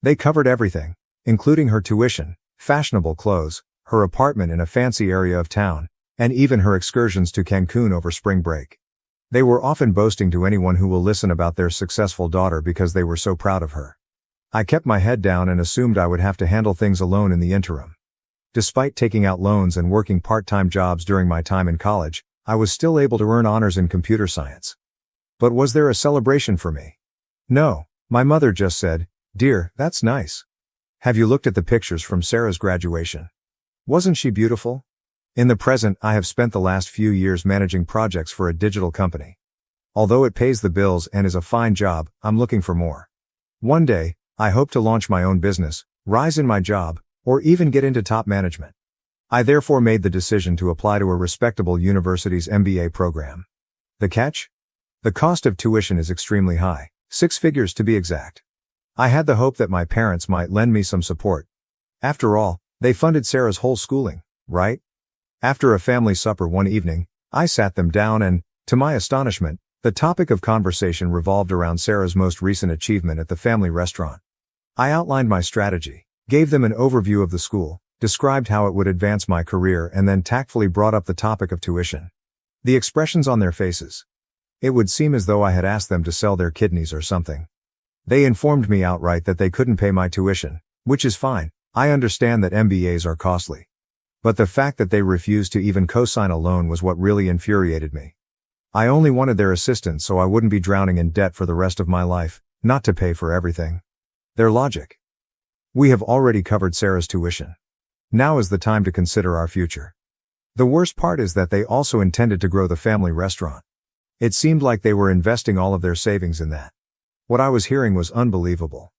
S1: They covered everything, including her tuition, fashionable clothes, her apartment in a fancy area of town, and even her excursions to Cancun over spring break. They were often boasting to anyone who will listen about their successful daughter because they were so proud of her. I kept my head down and assumed I would have to handle things alone in the interim. Despite taking out loans and working part-time jobs during my time in college, I was still able to earn honors in computer science. But was there a celebration for me? No, my mother just said, "Dear, that's nice. Have you looked at the pictures from Sarah's graduation? Wasn't she beautiful?" In the present, I have spent the last few years managing projects for a digital company. Although it pays the bills and is a fine job, I'm looking for more. One day, I hope to launch my own business, rise in my job, or even get into top management. I therefore made the decision to apply to a respectable university's MBA program. The catch? The cost of tuition is extremely high, 6 figures to be exact. I had the hope that my parents might lend me some support. After all, they funded Sarah's whole schooling, right? After a family supper one evening, I sat them down and, to my astonishment, the topic of conversation revolved around Sarah's most recent achievement at the family restaurant. I outlined my strategy, gave them an overview of the school, described how it would advance my career, and then tactfully brought up the topic of tuition. The expressions on their faces. It would seem as though I had asked them to sell their kidneys or something. They informed me outright that they couldn't pay my tuition, which is fine. I understand that MBAs are costly. But the fact that they refused to even co-sign a loan was what really infuriated me. I only wanted their assistance so I wouldn't be drowning in debt for the rest of my life, not to pay for everything. Their logic. We have already covered Sarah's tuition. Now is the time to consider our future. The worst part is that they also intended to grow the family restaurant. It seemed like they were investing all of their savings in that. What I was hearing was unbelievable.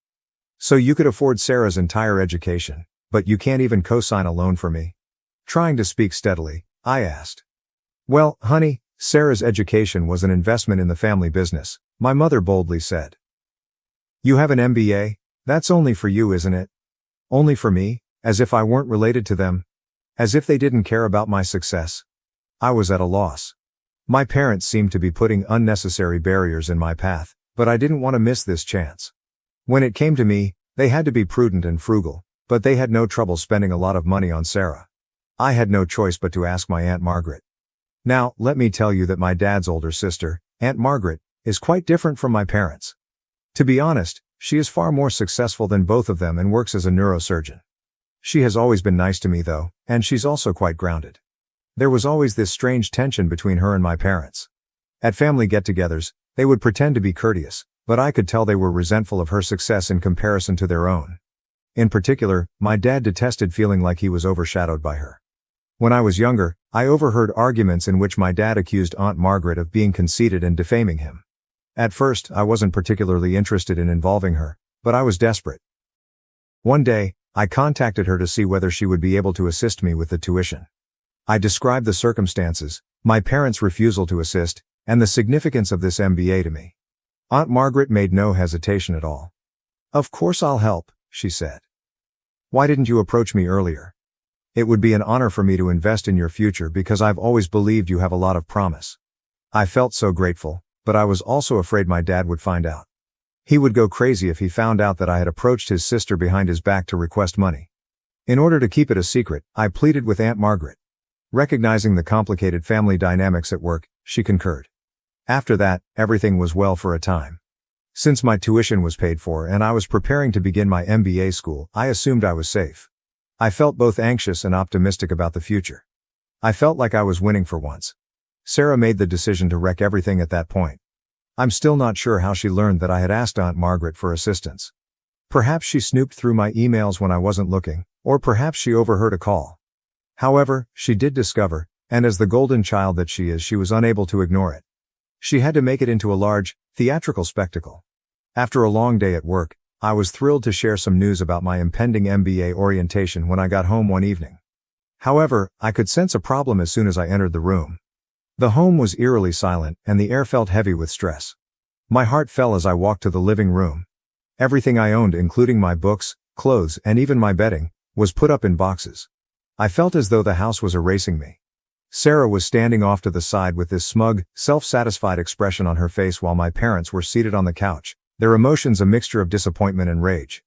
S1: So you could afford Sarah's entire education, but you can't even co-sign a loan for me? Trying to speak steadily, I asked. Well, honey, Sarah's education was an investment in the family business, my mother boldly said. You have an MBA? That's only for you, isn't it? Only for me, as if I weren't related to them? As if they didn't care about my success? I was at a loss. My parents seemed to be putting unnecessary barriers in my path, but I didn't want to miss this chance. When it came to me, they had to be prudent and frugal, but they had no trouble spending a lot of money on Sarah. I had no choice but to ask my Aunt Margaret. Now, let me tell you that my dad's older sister, Aunt Margaret, is quite different from my parents. To be honest, she is far more successful than both of them and works as a neurosurgeon. She has always been nice to me though, and she's also quite grounded. There was always this strange tension between her and my parents. At family get-togethers, they would pretend to be courteous, but I could tell they were resentful of her success in comparison to their own. In particular, my dad detested feeling like he was overshadowed by her. When I was younger, I overheard arguments in which my dad accused Aunt Margaret of being conceited and defaming him. At first, I wasn't particularly interested in involving her, but I was desperate. One day, I contacted her to see whether she would be able to assist me with the tuition. I described the circumstances, my parents' refusal to assist, and the significance of this MBA to me. Aunt Margaret made no hesitation at all. Of course I'll help, she said. Why didn't you approach me earlier? It would be an honor for me to invest in your future because I've always believed you have a lot of promise. I felt so grateful, but I was also afraid my dad would find out. He would go crazy if he found out that I had approached his sister behind his back to request money. In order to keep it a secret, I pleaded with Aunt Margaret. Recognizing the complicated family dynamics at work, she concurred. After that, everything was well for a time. Since my tuition was paid for and I was preparing to begin my MBA school, I assumed I was safe. I felt both anxious and optimistic about the future. I felt like I was winning for once. Sarah made the decision to wreck everything at that point. I'm still not sure how she learned that I had asked Aunt Margaret for assistance. Perhaps she snooped through my emails when I wasn't looking, or perhaps she overheard a call. However, she did discover, and as the golden child that she is, she was unable to ignore it. She had to make it into a large, theatrical spectacle. After a long day at work, I was thrilled to share some news about my impending MBA orientation when I got home one evening. However, I could sense a problem as soon as I entered the room. The home was eerily silent, and the air felt heavy with stress. My heart fell as I walked to the living room. Everything I owned, including my books, clothes, and even my bedding, was put up in boxes. I felt as though the house was erasing me. Sarah was standing off to the side with this smug, self-satisfied expression on her face while my parents were seated on the couch, their emotions a mixture of disappointment and rage.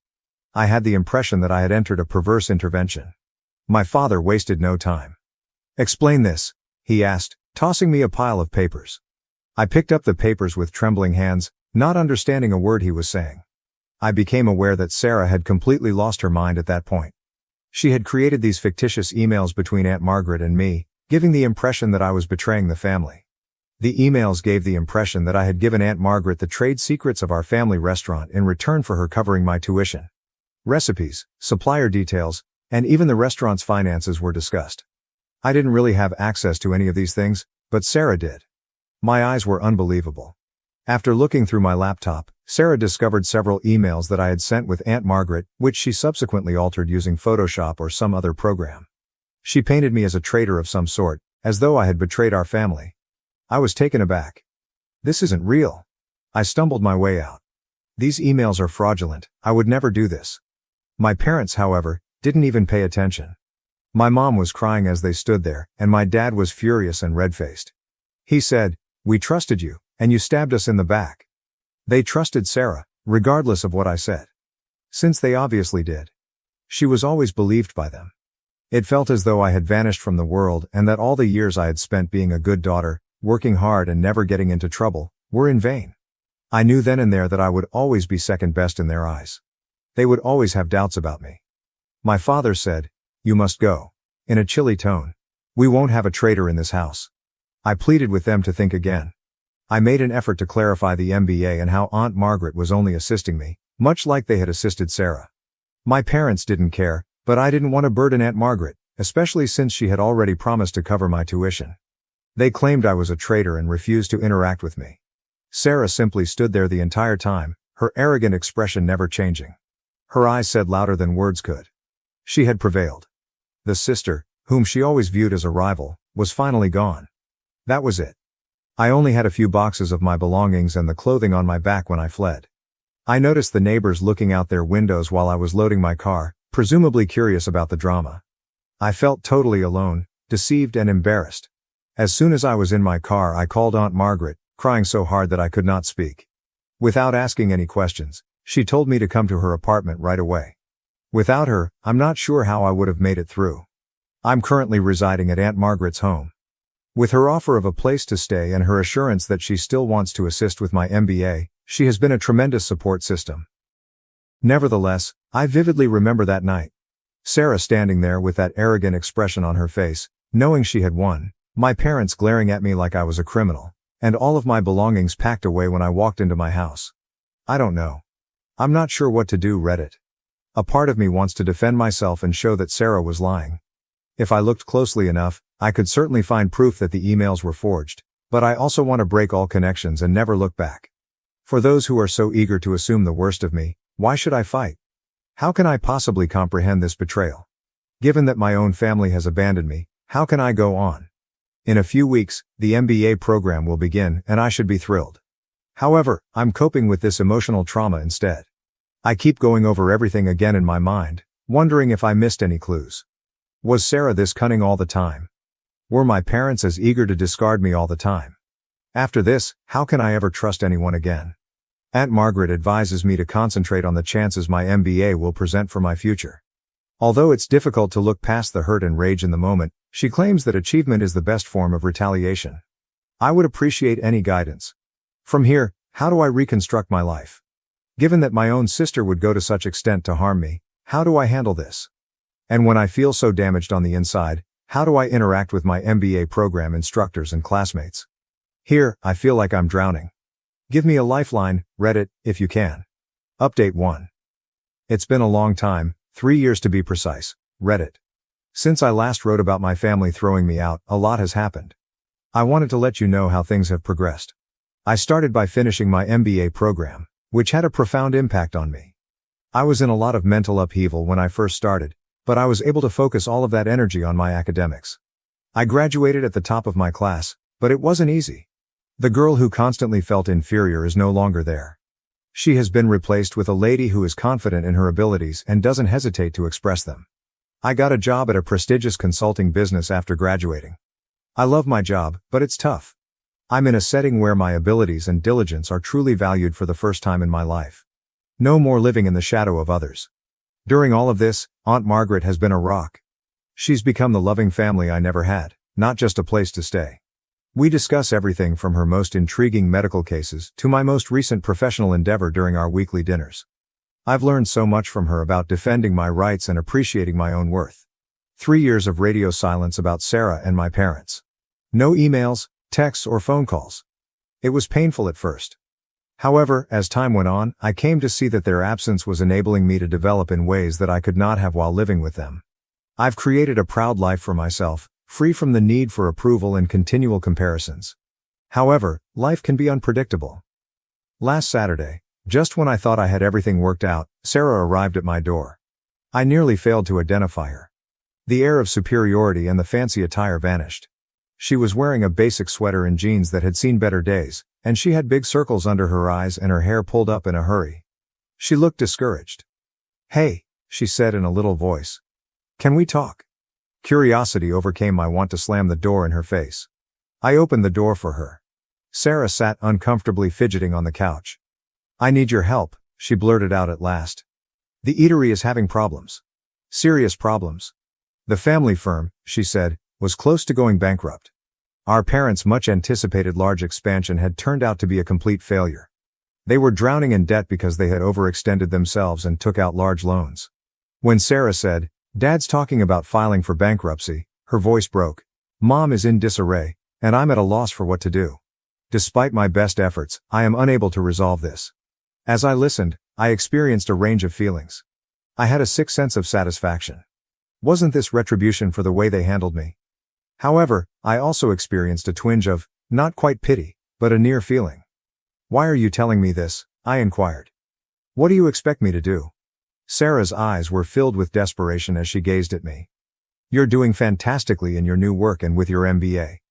S1: I had the impression that I had entered a perverse intervention. My father wasted no time. "Explain this," he asked, tossing me a pile of papers. I picked up the papers with trembling hands, not understanding a word he was saying. I became aware that Sarah had completely lost her mind at that point. She had created these fictitious emails between Aunt Margaret and me, giving the impression that I was betraying the family. The emails gave the impression that I had given Aunt Margaret the trade secrets of our family restaurant in return for her covering my tuition. Recipes, supplier details, and even the restaurant's finances were discussed. I didn't really have access to any of these things, but Sarah did. My eyes were unbelievable. After looking through my laptop, Sarah discovered several emails that I had sent with Aunt Margaret, which she subsequently altered using Photoshop or some other program. She painted me as a traitor of some sort, as though I had betrayed our family. I was taken aback. This isn't real. I stumbled my way out. These emails are fraudulent. I would never do this. My parents, however, didn't even pay attention. My mom was crying as they stood there, and my dad was furious and red-faced. He said, "We trusted you, and you stabbed us in the back." They trusted Sarah, regardless of what I said. Since they obviously did. She was always believed by them. It felt as though I had vanished from the world and that all the years I had spent being a good daughter, working hard and never getting into trouble, were in vain. I knew then and there that I would always be second best in their eyes. They would always have doubts about me. My father said, "You must go," in a chilly tone. "We won't have a traitor in this house." I pleaded with them to think again. I made an effort to clarify the MBA and how Aunt Margaret was only assisting me, much like they had assisted Sarah. My parents didn't care, but I didn't want to burden Aunt Margaret, especially since she had already promised to cover my tuition. They claimed I was a traitor and refused to interact with me. Sarah simply stood there the entire time, her arrogant expression never changing. Her eyes said louder than words could. She had prevailed. The sister, whom she always viewed as a rival, was finally gone. That was it. I only had a few boxes of my belongings and the clothing on my back when I fled. I noticed the neighbors looking out their windows while I was loading my car, presumably curious about the drama. I felt totally alone, deceived and embarrassed. As soon as I was in my car, I called Aunt Margaret, crying so hard that I could not speak. Without asking any questions, she told me to come to her apartment right away. Without her, I'm not sure how I would have made it through. I'm currently residing at Aunt Margaret's home. With her offer of a place to stay and her assurance that she still wants to assist with my MBA, she has been a tremendous support system. Nevertheless, I vividly remember that night. Sarah standing there with that arrogant expression on her face, knowing she had won, my parents glaring at me like I was a criminal, and all of my belongings packed away when I walked into my house. I don't know. I'm not sure what to do, Reddit. A part of me wants to defend myself and show that Sarah was lying. If I looked closely enough, I could certainly find proof that the emails were forged, but I also want to break all connections and never look back. For those who are so eager to assume the worst of me, why should I fight? How can I possibly comprehend this betrayal? Given that my own family has abandoned me, how can I go on? In a few weeks, the MBA program will begin and I should be thrilled. However, I'm coping with this emotional trauma instead. I keep going over everything again in my mind, wondering if I missed any clues. Was Sarah this cunning all the time? Were my parents as eager to discard me all the time? After this, how can I ever trust anyone again? Aunt Margaret advises me to concentrate on the chances my MBA will present for my future. Although it's difficult to look past the hurt and rage in the moment, she claims that achievement is the best form of retaliation. I would appreciate any guidance. From here, how do I reconstruct my life? Given that my own sister would go to such extent to harm me, how do I handle this? And when I feel so damaged on the inside, how do I interact with my MBA program instructors and classmates? Here, I feel like I'm drowning. Give me a lifeline, Reddit, if you can. Update 1. It's been a long time, 3 years to be precise, Reddit. Since I last wrote about my family throwing me out, a lot has happened. I wanted to let you know how things have progressed. I started by finishing my MBA program, which had a profound impact on me. I was in a lot of mental upheaval when I first started, but I was able to focus all of that energy on my academics. I graduated at the top of my class, but it wasn't easy. The girl who constantly felt inferior is no longer there. She has been replaced with a lady who is confident in her abilities and doesn't hesitate to express them. I got a job at a prestigious consulting business after graduating. I love my job, but it's tough. I'm in a setting where my abilities and diligence are truly valued for the first time in my life. No more living in the shadow of others. During all of this, Aunt Margaret has been a rock. She's become the loving family I never had, not just a place to stay. We discuss everything from her most intriguing medical cases to my most recent professional endeavor during our weekly dinners. I've learned so much from her about defending my rights and appreciating my own worth. 3 years of radio silence about Sarah and my parents. No emails, texts, or phone calls. It was painful at first. However, as time went on, I came to see that their absence was enabling me to develop in ways that I could not have while living with them. I've created a proud life for myself, free from the need for approval and continual comparisons. However, life can be unpredictable. Last Saturday, just when I thought I had everything worked out, Sarah arrived at my door. I nearly failed to identify her. The air of superiority and the fancy attire vanished. She was wearing a basic sweater and jeans that had seen better days, and she had big circles under her eyes and her hair pulled up in a hurry. She looked discouraged. "Hey," she said in a little voice. "Can we talk?" Curiosity overcame my want to slam the door in her face. I opened the door for her. Sarah sat uncomfortably fidgeting on the couch. "I need your help," she blurted out at last. "The eatery is having problems. Serious problems. The family firm," she said, "was close to going bankrupt. Our parents' much anticipated large expansion had turned out to be a complete failure. They were drowning in debt because they had overextended themselves and took out large loans." When Sarah said, "Dad's talking about filing for bankruptcy," her voice broke. "Mom is in disarray, and I'm at a loss for what to do. Despite my best efforts, I am unable to resolve this." As I listened, I experienced a range of feelings. I had a sick sense of satisfaction. Wasn't this retribution for the way they handled me? However, I also experienced a twinge of, not quite pity, but a near feeling. "Why are you telling me this?" I inquired. "What do you expect me to do?" Sarah's eyes were filled with desperation as she gazed at me. "You're doing fantastically in your new work and with your MBA.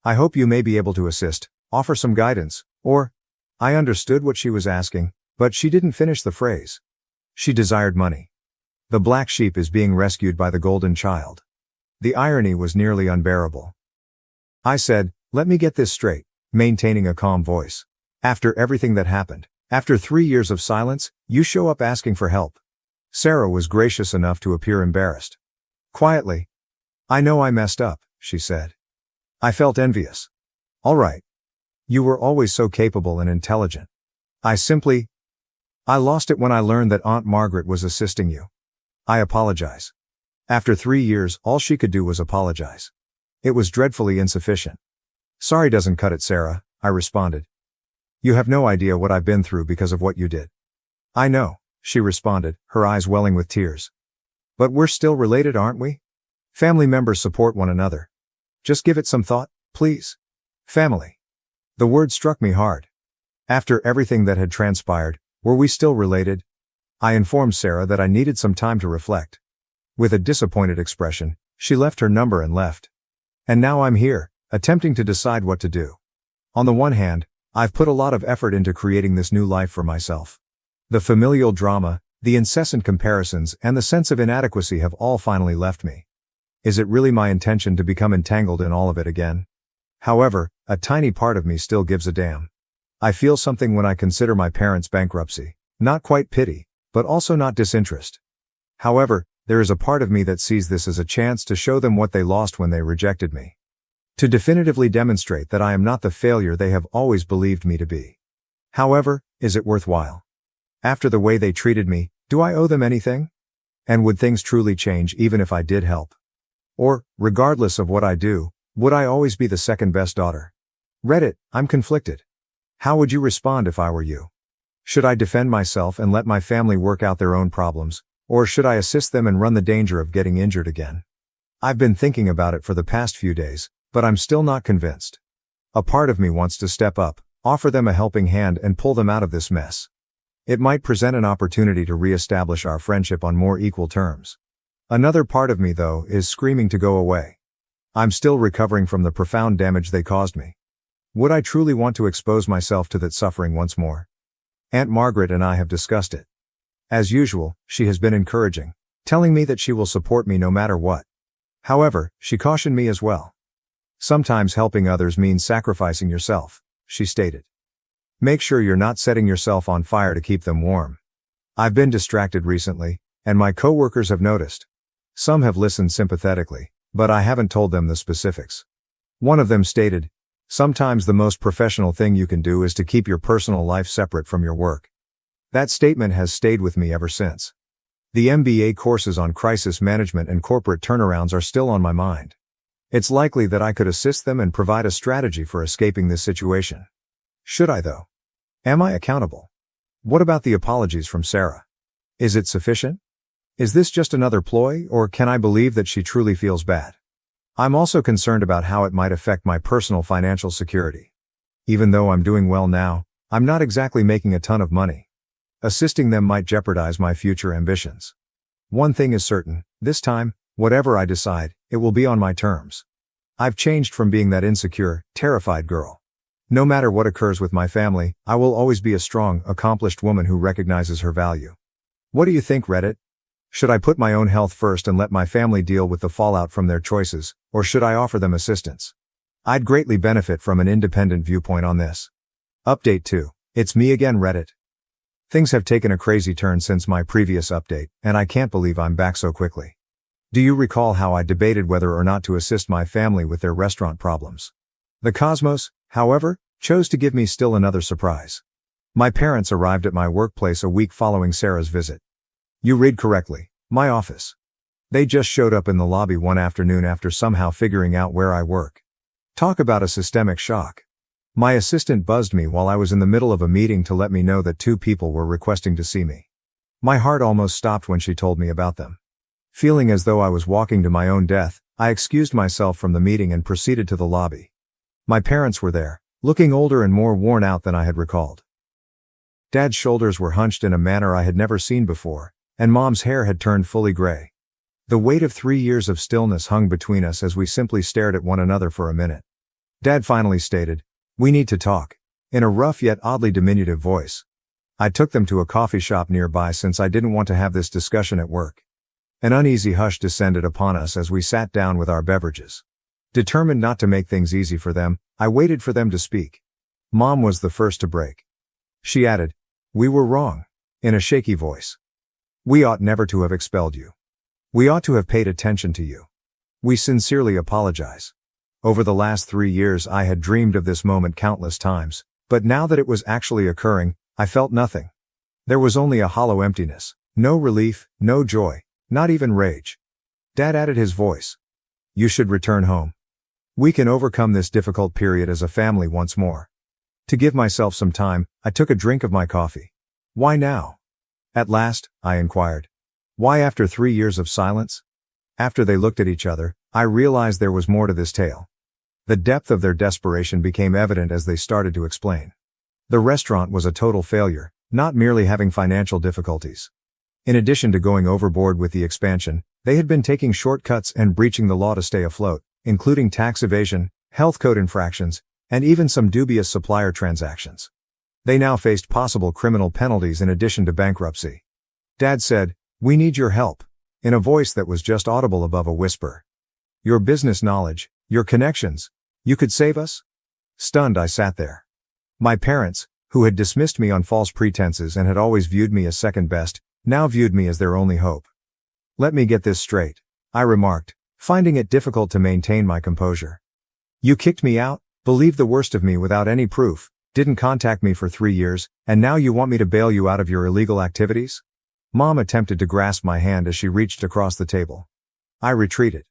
S1: I hope you may be able to assist, offer some guidance, or—" I understood what she was asking, but she didn't finish the phrase. She desired money. The black sheep is being rescued by the golden child. The irony was nearly unbearable. I said, "Let me get this straight," maintaining a calm voice. "After everything that happened, after 3 years of silence, you show up asking for help." Sarah was gracious enough to appear embarrassed. Quietly, "I know I messed up," she said. I felt envious. "All right. You were always so capable and intelligent. I lost it when I learned that Aunt Margaret was assisting you. I apologize." After 3 years, all she could do was apologize. It was dreadfully insufficient. "Sorry doesn't cut it, Sarah," I responded. "You have no idea what I've been through because of what you did." "I know," she responded, her eyes welling with tears. "But we're still related, aren't we? Family members support one another. Just give it some thought, please. Family." The word struck me hard. After everything that had transpired, were we still related? I informed Sarah that I needed some time to reflect. With a disappointed expression, she left her number and left. And now I'm here, attempting to decide what to do. On the one hand, I've put a lot of effort into creating this new life for myself. The familial drama, the incessant comparisons, and the sense of inadequacy have all finally left me. Is it really my intention to become entangled in all of it again? However, a tiny part of me still gives a damn. I feel something when I consider my parents' bankruptcy, not quite pity, but also not disinterest. However, there is a part of me that sees this as a chance to show them what they lost when they rejected me. To definitively demonstrate that I am not the failure they have always believed me to be. However, is it worthwhile? After the way they treated me, do I owe them anything? And would things truly change even if I did help? Or, regardless of what I do, would I always be the second best daughter? Reddit, I'm conflicted. How would you respond if I were you? Should I defend myself and let my family work out their own problems, or should I assist them and run the danger of getting injured again? I've been thinking about it for the past few days, but I'm still not convinced. A part of me wants to step up, offer them a helping hand and pull them out of this mess. It might present an opportunity to re-establish our friendship on more equal terms. Another part of me, though, is screaming to go away. I'm still recovering from the profound damage they caused me. Would I truly want to expose myself to that suffering once more? Aunt Margaret and I have discussed it. As usual, she has been encouraging, telling me that she will support me no matter what. However, she cautioned me as well. Sometimes helping others means sacrificing yourself, she stated. Make sure you're not setting yourself on fire to keep them warm. I've been distracted recently, and my coworkers have noticed. Some have listened sympathetically, but I haven't told them the specifics. One of them stated, Sometimes the most professional thing you can do is to keep your personal life separate from your work. That statement has stayed with me ever since. The MBA courses on crisis management and corporate turnarounds are still on my mind. It's likely that I could assist them and provide a strategy for escaping this situation. Should I though? Am I accountable? What about the apologies from Sarah? Is it sufficient? Is this just another ploy, or can I believe that she truly feels bad? I'm also concerned about how it might affect my personal financial security. Even though I'm doing well now, I'm not exactly making a ton of money. Assisting them might jeopardize my future ambitions. One thing is certain, this time, whatever I decide, it will be on my terms. I've changed from being that insecure, terrified girl. No matter what occurs with my family, I will always be a strong, accomplished woman who recognizes her value. What do you think, Reddit? Should I put my own health first and let my family deal with the fallout from their choices, or should I offer them assistance? I'd greatly benefit from an independent viewpoint on this. Update 2. It's me again, Reddit. Things have taken a crazy turn since my previous update, and I can't believe I'm back so quickly. Do you recall how I debated whether or not to assist my family with their restaurant problems? The cosmos, however, chose to give me still another surprise. My parents arrived at my workplace a week following Sarah's visit. You read correctly, my office. They just showed up in the lobby one afternoon after somehow figuring out where I work. Talk about a systemic shock. My assistant buzzed me while I was in the middle of a meeting to let me know that 2 people were requesting to see me. My heart almost stopped when she told me about them. Feeling as though I was walking to my own death, I excused myself from the meeting and proceeded to the lobby. My parents were there, looking older and more worn out than I had recalled. Dad's shoulders were hunched in a manner I had never seen before, and Mom's hair had turned fully gray. The weight of 3 years of stillness hung between us as we simply stared at one another for a minute. Dad finally stated, "We need to talk," in a rough yet oddly diminutive voice. I took them to a coffee shop nearby since I didn't want to have this discussion at work. An uneasy hush descended upon us as we sat down with our beverages. Determined not to make things easy for them, I waited for them to speak. Mom was the first to break. She added, "We were wrong," in a shaky voice. "We ought never to have expelled you. We ought to have paid attention to you. We sincerely apologize. Over the last 3 years I had dreamed of this moment countless times, but now that it was actually occurring, I felt nothing. There was only a hollow emptiness, no relief, no joy, not even rage." Dad added his voice. "You should return home. We can overcome this difficult period as a family once more." To give myself some time, I took a drink of my coffee. "Why now? At last?" I inquired. "Why after 3 years of silence?" After they looked at each other, I realized there was more to this tale. The depth of their desperation became evident as they started to explain. The restaurant was a total failure, not merely having financial difficulties. In addition to going overboard with the expansion, they had been taking shortcuts and breaching the law to stay afloat, including tax evasion, health code infractions, and even some dubious supplier transactions. They now faced possible criminal penalties in addition to bankruptcy. Dad said, "We need your help," in a voice that was just audible above a whisper. "Your business knowledge, your connections, you could save us?" Stunned, I sat there. My parents, who had dismissed me on false pretenses and had always viewed me as second best, now viewed me as their only hope. "Let me get this straight," I remarked, finding it difficult to maintain my composure. "You kicked me out, believed the worst of me without any proof, didn't contact me for 3 years, and now you want me to bail you out of your illegal activities?" Mom attempted to grasp my hand as she reached across the table. I retreated.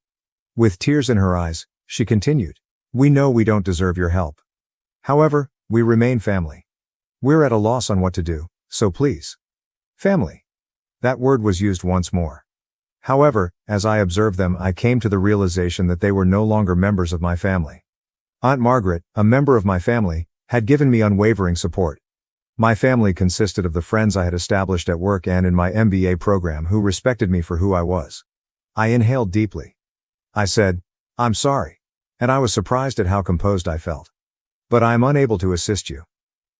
S1: With tears in her eyes, she continued, "We know we don't deserve your help. However, we remain family. We're at a loss on what to do, so please." Family. That word was used once more. However, as I observed them, I came to the realization that they were no longer members of my family. Aunt Margaret, a member of my family, had given me unwavering support. My family consisted of the friends I had established at work and in my MBA program who respected me for who I was. I inhaled deeply. I said, "I'm sorry," and I was surprised at how composed I felt. "But I am unable to assist you.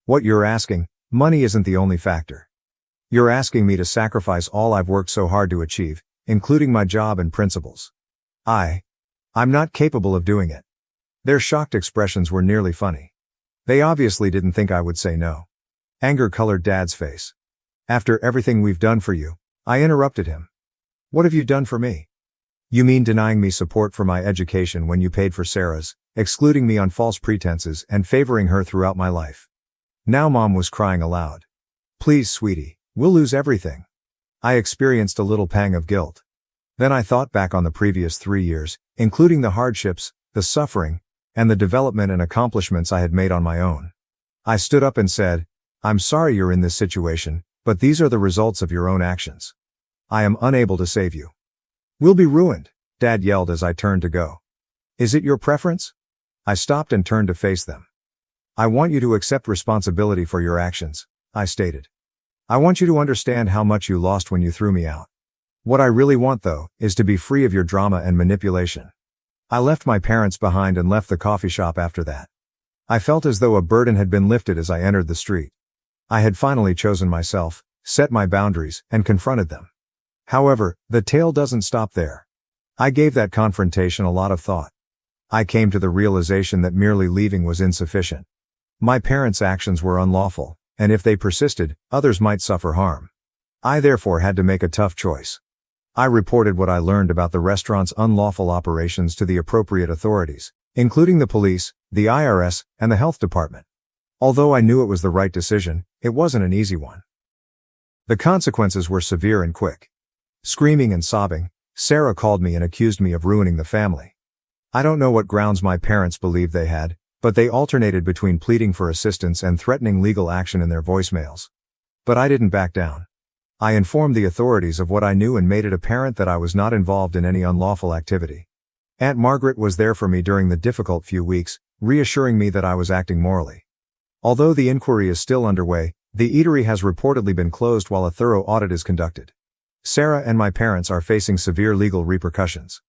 S1: What you're asking, money isn't the only factor. You're asking me to sacrifice all I've worked so hard to achieve, including my job and principles. I'm not capable of doing it." Their shocked expressions were nearly funny. They obviously didn't think I would say no. Anger colored Dad's face. "After everything we've done for you," I interrupted him. "What have you done for me?" "You mean denying me support for my education when you paid for Sarah's, excluding me on false pretenses and favoring her throughout my life. Now Mom was crying aloud. Please, sweetie, we'll lose everything. I experienced a little pang of guilt. Then I thought back on the previous 3 years, including the hardships, the suffering, and the development and accomplishments I had made on my own. I stood up and said, I'm sorry you're in this situation, but these are the results of your own actions. I am unable to save you. We'll be ruined, Dad yelled as I turned to go. Is it your preference? I stopped and turned to face them. I want you to accept responsibility for your actions, I stated. I want you to understand how much you lost when you threw me out. What I really want, though, is to be free of your drama and manipulation. I left my parents behind and left the coffee shop after that. I felt as though a burden had been lifted as I entered the street. I had finally chosen myself, set my boundaries, and confronted them. However, the tale doesn't stop there. I gave that confrontation a lot of thought. I came to the realization that merely leaving was insufficient. My parents' actions were unlawful, and if they persisted, others might suffer harm. I therefore had to make a tough choice. I reported what I learned about the restaurant's unlawful operations to the appropriate authorities, including the police, the IRS, and the health department. Although I knew it was the right decision, it wasn't an easy one. The consequences were severe and quick. Screaming and sobbing, Sarah called me and accused me of ruining the family. I don't know what grounds my parents believed they had, but they alternated between pleading for assistance and threatening legal action in their voicemails. But I didn't back down. I informed the authorities of what I knew and made it apparent that I was not involved in any unlawful activity. Aunt Margaret was there for me during the difficult few weeks, reassuring me that I was acting morally. Although the inquiry is still underway, the eatery has reportedly been closed while a thorough audit is conducted. Sarah and my parents are facing severe legal repercussions.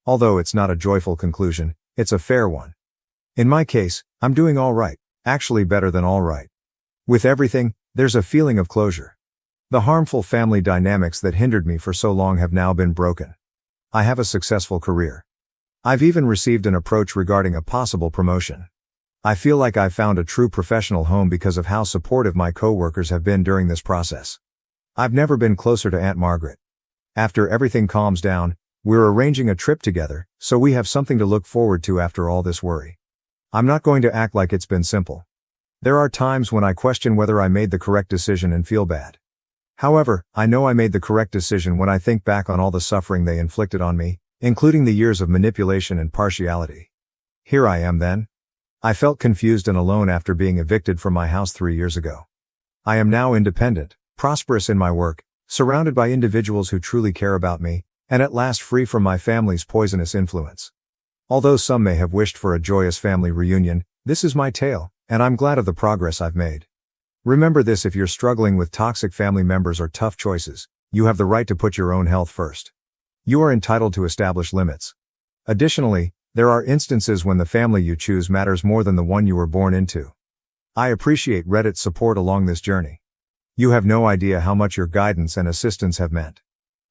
S1: Although it's not a joyful conclusion, it's a fair one. In my case, I'm doing all right, actually better than all right. With everything, there's a feeling of closure. The harmful family dynamics that hindered me for so long have now been broken. I have a successful career. I've even received an approach regarding a possible promotion. I feel like I've found a true professional home because of how supportive my coworkers have been during this process. I've never been closer to Aunt Margaret. After everything calms down, we're arranging a trip together, so we have something to look forward to after all this worry. I'm not going to act like it's been simple. There are times when I question whether I made the correct decision and feel bad. However, I know I made the correct decision when I think back on all the suffering they inflicted on me, including the years of manipulation and partiality. Here I am then. I felt confused and alone after being evicted from my house 3 years ago. I am now independent, prosperous in my work, surrounded by individuals who truly care about me, and at last free from my family's poisonous influence. Although some may have wished for a joyous family reunion, this is my tale, and I'm glad of the progress I've made. Remember this: if you're struggling with toxic family members or tough choices, you have the right to put your own health first. You are entitled to establish limits. Additionally, there are instances when the family you choose matters more than the one you were born into. I appreciate Reddit's support along this journey. You have no idea how much your guidance and assistance have meant.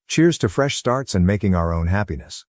S1: Cheers to fresh starts and making our own happiness.